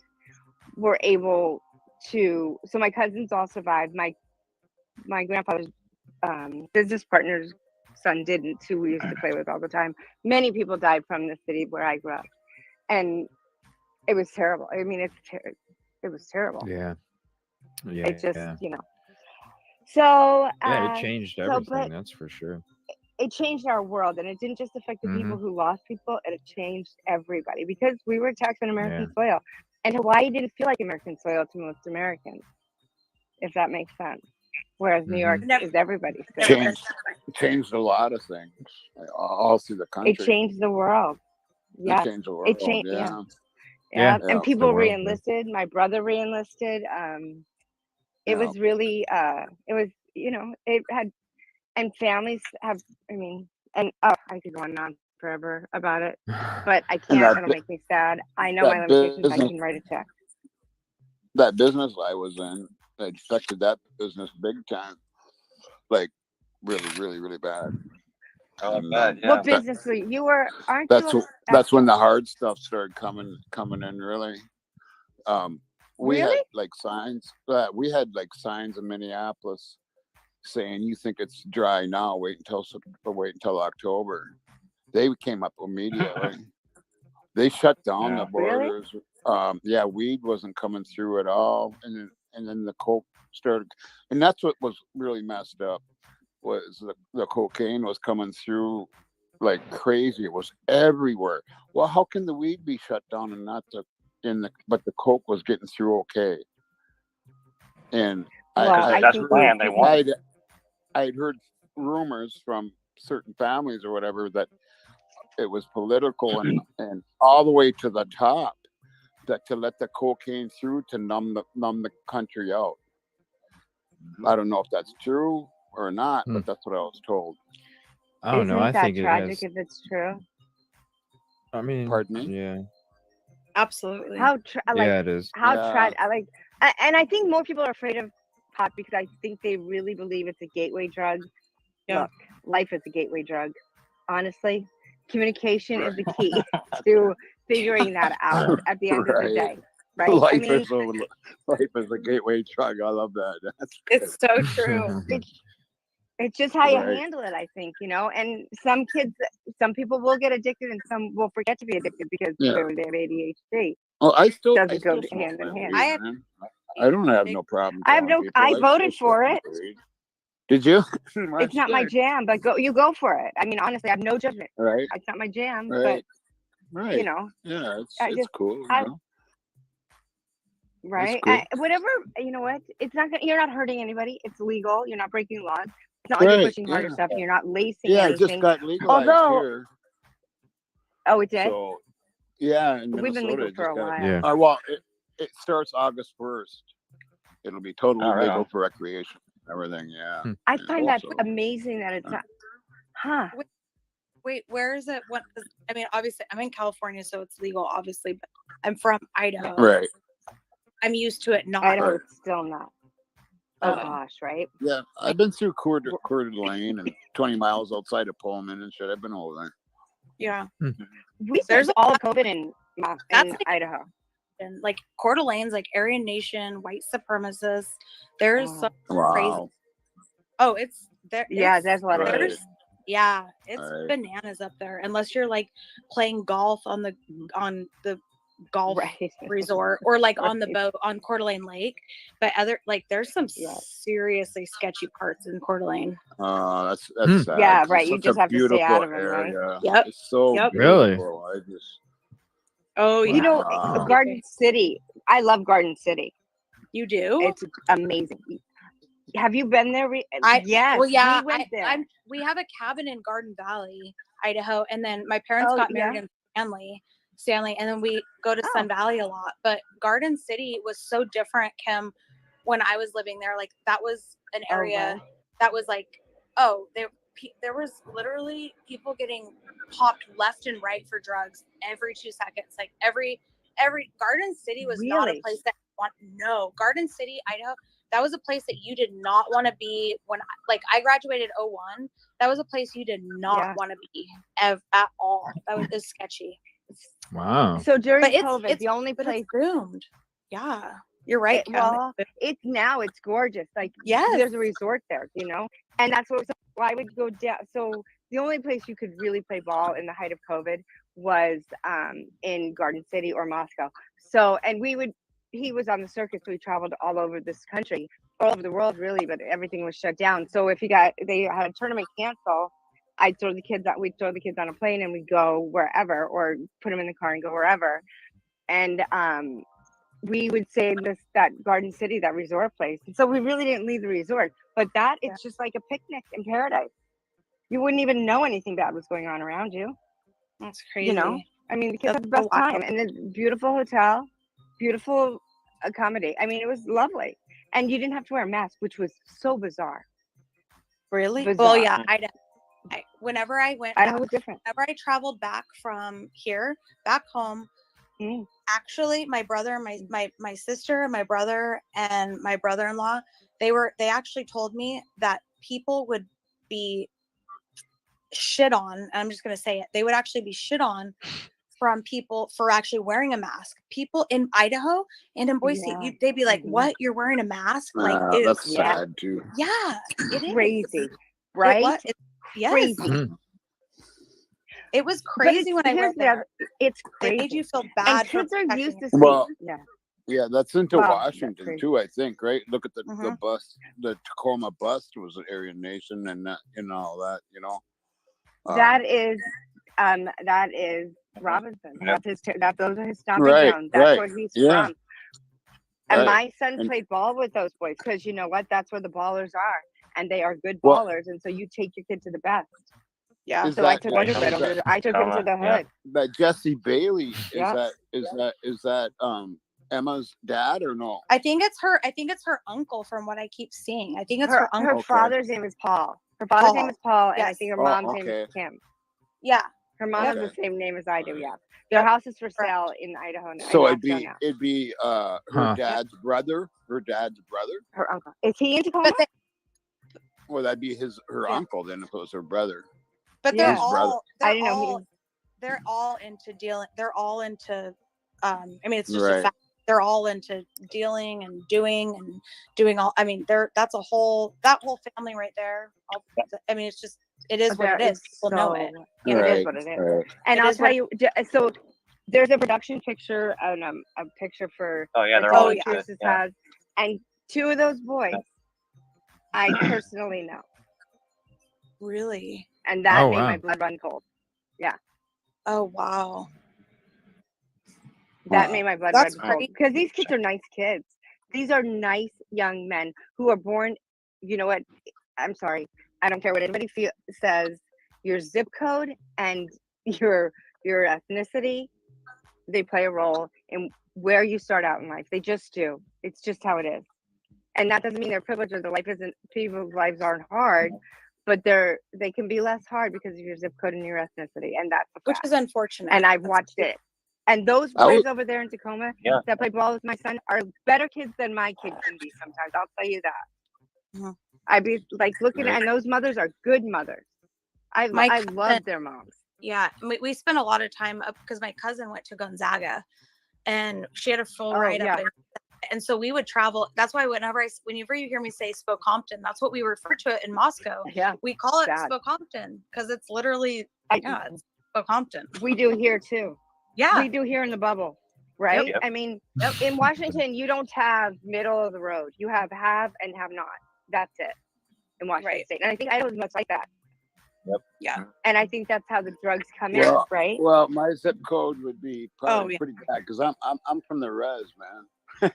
were able to. So my cousins all survived. My grandfather's business partners son didn't, who we used to play with all the time. Many people died from the city where I grew up, and it was terrible. I mean, it was terrible. Yeah. It just, Yeah. So, Yeah, it changed everything, but that's for sure. it changed our world, and it didn't just affect the people Mhm. who lost people. It changed everybody because we were attacked on American Yeah. soil, and Hawaii didn't feel like American soil to most Americans, if that makes sense. Whereas New York Mhm. is everybody's thing. Changed a lot of things all through the country. It changed the world. It Yeah, changed the world. it changed. Yeah. Yeah, Yeah. and The people world, yeah. re-enlisted. My brother re-enlisted. It Yeah. was really. It was. It had, and families have. I mean, and I could go on forever about it, but I And can't. It'll make me sad. I know my that limitations. I business, can write a check. that business I was in, it affected that business big time, like really, really, really bad. And, What business were you? You were? Aren't that's you? that's when the hard stuff started coming in really. We had Really? like signs. We had like signs in Minneapolis saying, "You think it's dry now? Wait until October." They came up immediately. They shut down the Really? borders. Yeah, weed wasn't coming through at all, and then the coke started, and that's what was really messed up. Was the cocaine was coming through like crazy. It was everywhere. Well, how can the weed be shut down and not but the coke was getting through okay? And That's the plan they want. I'd heard rumors from certain families or whatever that it was political and all the way to the top, that to let the cocaine through to numb the country out. I don't know if that's true or not, but that's what I was told. I don't know. Isn't I that think it tragic has. if it's true? I mean, Pardon me? yeah. Absolutely. How Yeah, it is. tragic. And I think more people are afraid of pot because I think they really believe it's a gateway drug. Yeah. Look, life is a gateway drug. Honestly, communication is the key to figuring that out at the end of the day. Right? Life is a gateway drug. I love that. That's It's so true. It's just how you Right. handle it, I think, and some people will get addicted and some will forget to be addicted because Yeah. they have ADHD. Oh, I still Doesn't go smoke hand in my hand. weed, man. I don't have no problem. I have telling people I still voted for smoke it. my weed. Did you? It's not my jam, but you go for it. I mean, honestly, I have no judgment. Right. It's not my jam, Right. but Right. Yeah, it's cool. Right. cool. Whatever, you know what? It's not gonna, you're not hurting anybody. It's legal. You're not breaking laws. It's not like you're Right, pushing harder yeah. stuff. You're not lacing Yeah, it anything. just got legalized Although, here. oh, it did? So, yeah, in We've been Minnesota, legal it for just a got. while. Yeah. Well, it starts August 1st. It'll be totally Oh, right legal on. for recreation, everything. Yeah. I find that So, amazing that it's not. Huh. Wait, where is it? What? I mean, obviously, I'm in California, so it's legal, obviously, but I'm from Idaho. Right. I'm used to it not. Idaho, it's still not. Oh Okay. gosh, right? Yeah, I've been through Coeur d'Alene and 20 miles outside of Pullman and shit. I've been over there. Yeah. We There's spent all of COVID in Idaho. And like Coeur d'Alene's like Aryan Nation, white supremacists. There's some crazy. Wow. Oh, it's there. Yeah, it's- there's a lot of there's- hate. Yeah, it's Right. bananas up there. Unless you're like playing golf on the golf resort or like on the Right. boat on Coeur d'Alene Lake. But there's some seriously sketchy parts in Coeur d'Alene. That's sad. Yeah, 'cause right. it's You such just a have to stay out beautiful of 'em, right? area. Yep. It's so Yep. Really? beautiful. I just. Oh yeah. You know, Wow. Garden City. I love Garden City. You do? It's amazing. Have you been there? Yes. Well, yeah. We went there. We have a cabin in Garden Valley, Idaho, and then my parents got married in Stanley, and then we go to Sun Valley a lot. But Garden City was so different, Kim, when I was living there. Like that was an area that was like, there was literally people getting popped left and right for drugs every 2 seconds. Like every Garden City was not a Really? place that Garden City, Idaho. That was a place that you did not want to be when I graduated 01. That was a place you did not want to be at all. That was sketchy. Wow. So during But COVID, it's the only but place it's groomed. Yeah. You're right, Kim. Well, it's gorgeous. Like, Yes. there's a resort there, and that's what. So I would go down. So the only place you could really play ball in the height of COVID was in Garden City or Moscow. So, and he was on the circuit, so we traveled all over this country, all over the world, really, but everything was shut down. So if they had a tournament cancel, we'd throw the kids on a plane and we'd go wherever, or put them in the car and go wherever. And we would stay in that Garden City, that resort place. And so we really didn't leave the resort, but it's just like a picnic in paradise. You wouldn't even know anything bad was going on around you. That's crazy. I mean, the kids had the best time, and a beautiful hotel, beautiful accommodate. I mean, it was lovely, and you didn't have to wear a mask, which was so bizarre. Really? Bizarre. Well, yeah. Whenever I went, Idaho was different. Whenever I traveled back from here back home, actually, my brother, my sister, my brother, and my brother-in-law, they actually told me that people would be shit on, and I'm just going to say it, they would actually be shit on from people for actually wearing a mask. People in Idaho and in Boise, they'd be like, "What? You're wearing a mask?" Like, that's sad too. Yeah, it is crazy, right? Yes. Crazy. It was crazy when I went there. It's crazy. It made you feel bad. And kids are used to Yeah, that's into Wow, Washington that's too, I think, right? Look at the Mhm. bust. The Tacoma bust was an Aryan Nation, and that, all that, that is Robinson. Yeah. Those are his stomping Right, grounds. That's right. where he's Yeah. from. And Right. my son And- played ball with those boys, because you know what? That's where the ballers are, and they are good Well- ballers. And so you take your kid to the best. Yeah. Is So I that- took is Undergrad over that- there. I took him to the hood. That Jesse Bailey Yeah. is that Emma's dad or no? I think it's her uncle, from what I keep seeing. I think it's her uncle. Her father's name is Paul. Her father's name is Paul, and I Yes. think her Oh, mom's name okay. is Kim. Yeah. Her mom has the same name as I do. Yeah. Their house is for sale in Idaho now. So in it'd Moscow be now. her dad's brother. Her dad's brother. Her uncle. Is he in Tacoma? Well, that'd be her uncle then, if it was her brother. But Yeah. they're His brother. all I didn't know they're all into dealing. They're all into I mean, it's just Right. a fact. They're all into dealing and doing all. I mean, that whole family right there. I mean, it's just, it is what it is. People know it. It is what it is. Right. And It I'll is tell what- you, so there's a production picture and a picture for Oh, yeah, they're Nicole all and into it, Teresa's yeah. house, and two of those boys I personally know, Really? and that Oh, made wow. my blood run cold. Yeah, Oh, wow. that made my blood That's run cold, crazy. because these kids are nice kids. These are nice young men who are born. You know what? I'm sorry. I don't care what anybody says. Your zip code and your ethnicity, they play a role in where you start out in life. They just do. It's just how it is. And that doesn't mean they're privileged or their life isn't, people's lives aren't hard, but they can be less hard because of your zip code and your ethnicity. And that's a Which fact. is unfortunate. And I've watched it. And those I boys was- over there in Tacoma Yeah. that play ball with my son are better kids than my kid can be sometimes. I'll tell you that. Mhm. I'd be like looking at, and those mothers are good mothers. I My love cousin- their moms. Yeah, we spent a lot of time up because my cousin went to Gonzaga, and she had a full Oh, ride yeah. up. And so we would travel. That's why whenever you hear me say Spokompton, that's what we refer to it in Moscow. Yeah, We call it sad. Spokompton because it's literally it's Spokompton. We do here too. Yeah. We do here in the bubble, right? Yep. I mean, in Washington, you don't have middle of the road. You have and have not. That's it in Washington State. And I think Idaho is much like that. Yep. Yeah. And I think that's how the drugs come Well, in, right? Well, my zip code would be probably yeah. pretty bad because I'm from the res, man.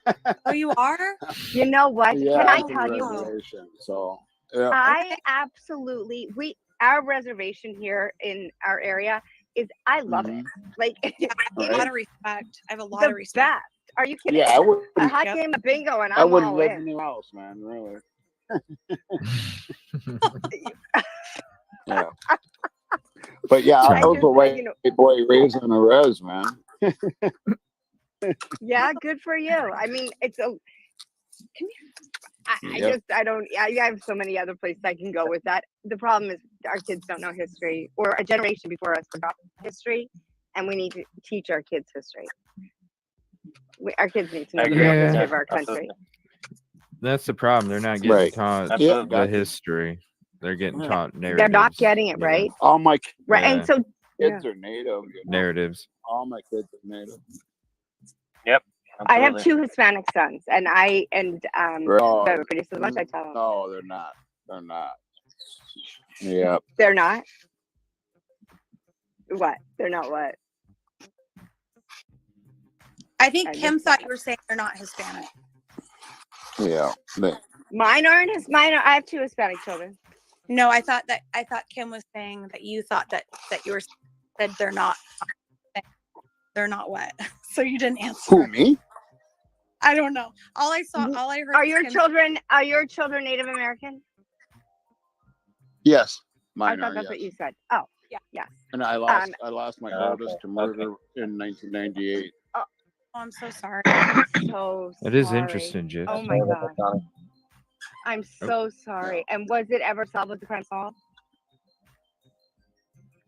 Oh, you are? You know what? Yeah, Can I I'm from tell the you? reservation, so yeah. I absolutely our reservation here in our area is, I love it. Like, I have a Right. lot of respect. I have a lot the of respect. best. Are you kidding? Yeah, I would. A hot Yep. game of bingo, and I I'm wouldn't all live in. in your house, man. Really. Yeah. But yeah, I I was just, a white you know, boy raised on a res, man. yeah, good for you. I mean, it's a. Come here. Yep. I have so many other places I can go with that. The problem is our kids don't know history, or a generation before us forgot history, and we need to teach our kids history. Our kids need to I know the agree. real Yeah. history of our Absolutely. country. That's the problem. They're not getting Right. taught Yeah, the got you. history. They're getting Yeah. taught They're not narratives. getting it Yeah. right. All my Right. And Yeah. so yeah. kids are native. Narratives. All my kids are native. Yep. I have Absolutely. 2 Hispanic sons, and Oh, they're pretty so much I tell them. no, they're not. They're not. Yeah. They're not. What? They're not what? I think I Kim missed thought that. you were saying they're not Hispanic. Yeah. Mine aren't I have 2 Hispanic children. No, I thought Kim was saying that you thought that you were said they're not. They're not what? So you didn't answer. Who, me? I don't know. All I heard. Are was your Kim- children Native American? Yes. I Mine thought are, that's yes. what you said. Oh, yeah, yes. And I lost my oldest to murder in 1998. Oh, I'm so sorry. So That is sorry. interesting, Jess. Oh my god. I'm so sorry. And was it ever solved? Was the crime solved?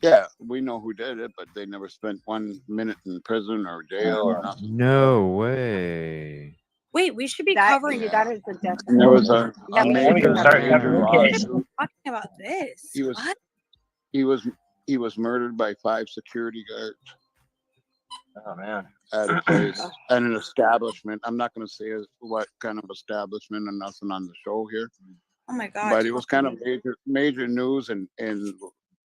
Yeah, we know who did it, but they never spent 1 minute in prison or jail or nothing. No way. Wait, we should be That covering. that is a death. And there was a Yeah, we should be major, covering major that. lawsuit. Talking about this. He was What? he was murdered by 5 security guards Oh man. at a place at an establishment. I'm not going to say what kind of establishment and nothing on the show here, Oh my god. but it was kind of major news in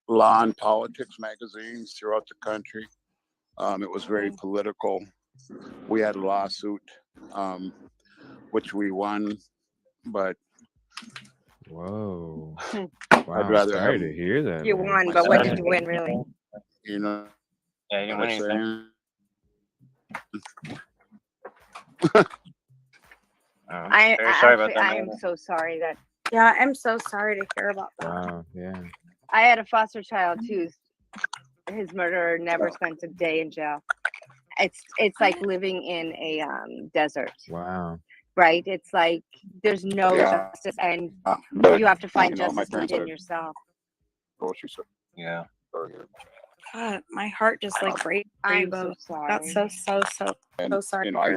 law and politics magazines throughout the country. It was very political. We had a lawsuit, which we won, but Whoa. I'd Wow. rather Sorry have to hear that. You man. won, but what did you win really? you know. Yeah, you didn't what win I'm anything. saying? Very sorry about that. I man. am so sorry that Yeah, I'm so sorry to hear about that. Wow. Yeah. I had a foster child whose his murderer never spent a day in jail. It's like living in a desert, Wow. right? It's like there's no Yeah. justice, and But, you have to find you know, my justice parents within are yourself. grocery store. Yeah. God, my heart just like breaks for you I'm so both. sorry. That's so And sorry. you know, I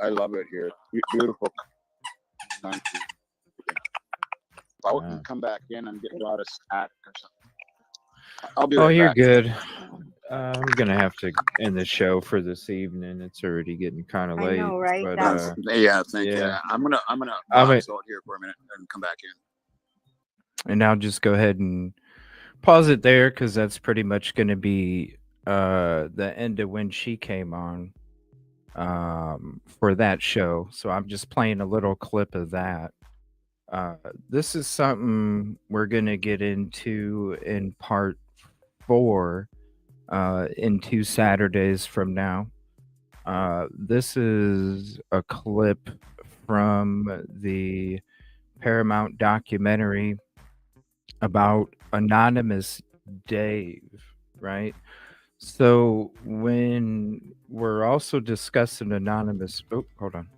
love it here. It's beautiful country. If I can come back in and get a lot of snack or something, I'll be Oh, right you're back. good. I'm gonna have to end the show for this evening. It's already getting kind of I late. know, right? But That's Yeah, thank you. yeah. I'm gonna I mean- box out here for a minute and come back in. and I'll just go ahead and pause it there because that's pretty much going to be the end of when she came on for that show. So I'm just playing a little clip of that. This is something we're going to get into in part 4 in 2 Saturdays from now. This is a clip from the Paramount documentary about Anonymous Dave, right? So when we're also discussing Anonymous, oh, hold on.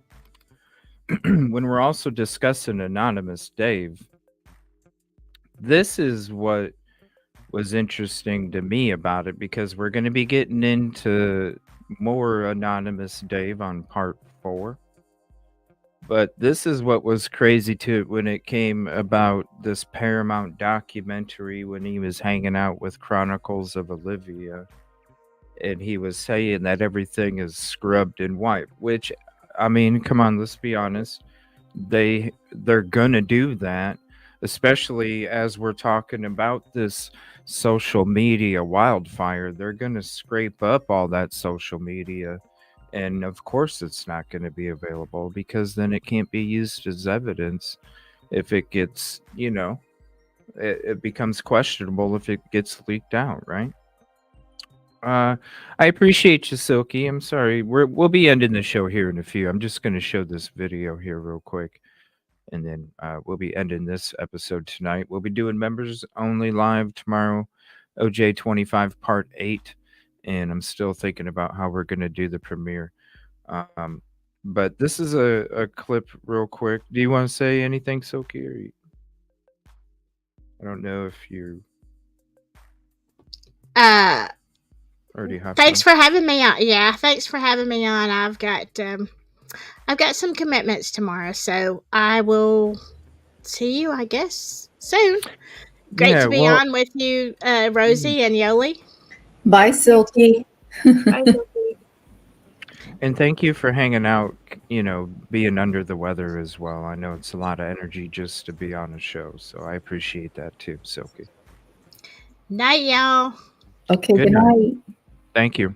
When we're also discussing Anonymous Dave, this is what was interesting to me about it because we're going to be getting into more Anonymous Dave on part 4. But this is what was crazy too when it came about this Paramount documentary when he was hanging out with Chronicles of Olivia. And he was saying that everything is scrubbed and white, which, I mean, come on, let's be honest. They're gonna do that, especially as we're talking about this social media wildfire. They're gonna scrape up all that social media. And of course, it's not going to be available because then it can't be used as evidence if it gets, it becomes questionable if it gets leaked out, right? I appreciate you, Silky. I'm sorry. We'll be ending the show here in a few. I'm just going to show this video here real quick. And then we'll be ending this episode tonight. We'll be doing members only live tomorrow, OJ 25 part 8. And I'm still thinking about how we're going to do the premiere. But this is a clip real quick. Do you want to say anything, Silky? Or I don't know if you... Or do you have Thanks some? for having me on. Yeah, thanks for having me on. I've got some commitments tomorrow, so I will see you, I guess, soon. Great Yeah, to be well, on with you, Rosie and Yoli. Bye, Silky. and thank you for hanging out, being under the weather as well. I know it's a lot of energy just to be on a show, so I appreciate that too, Silky. Night, y'all. Okay, Good good night. night. Thank you.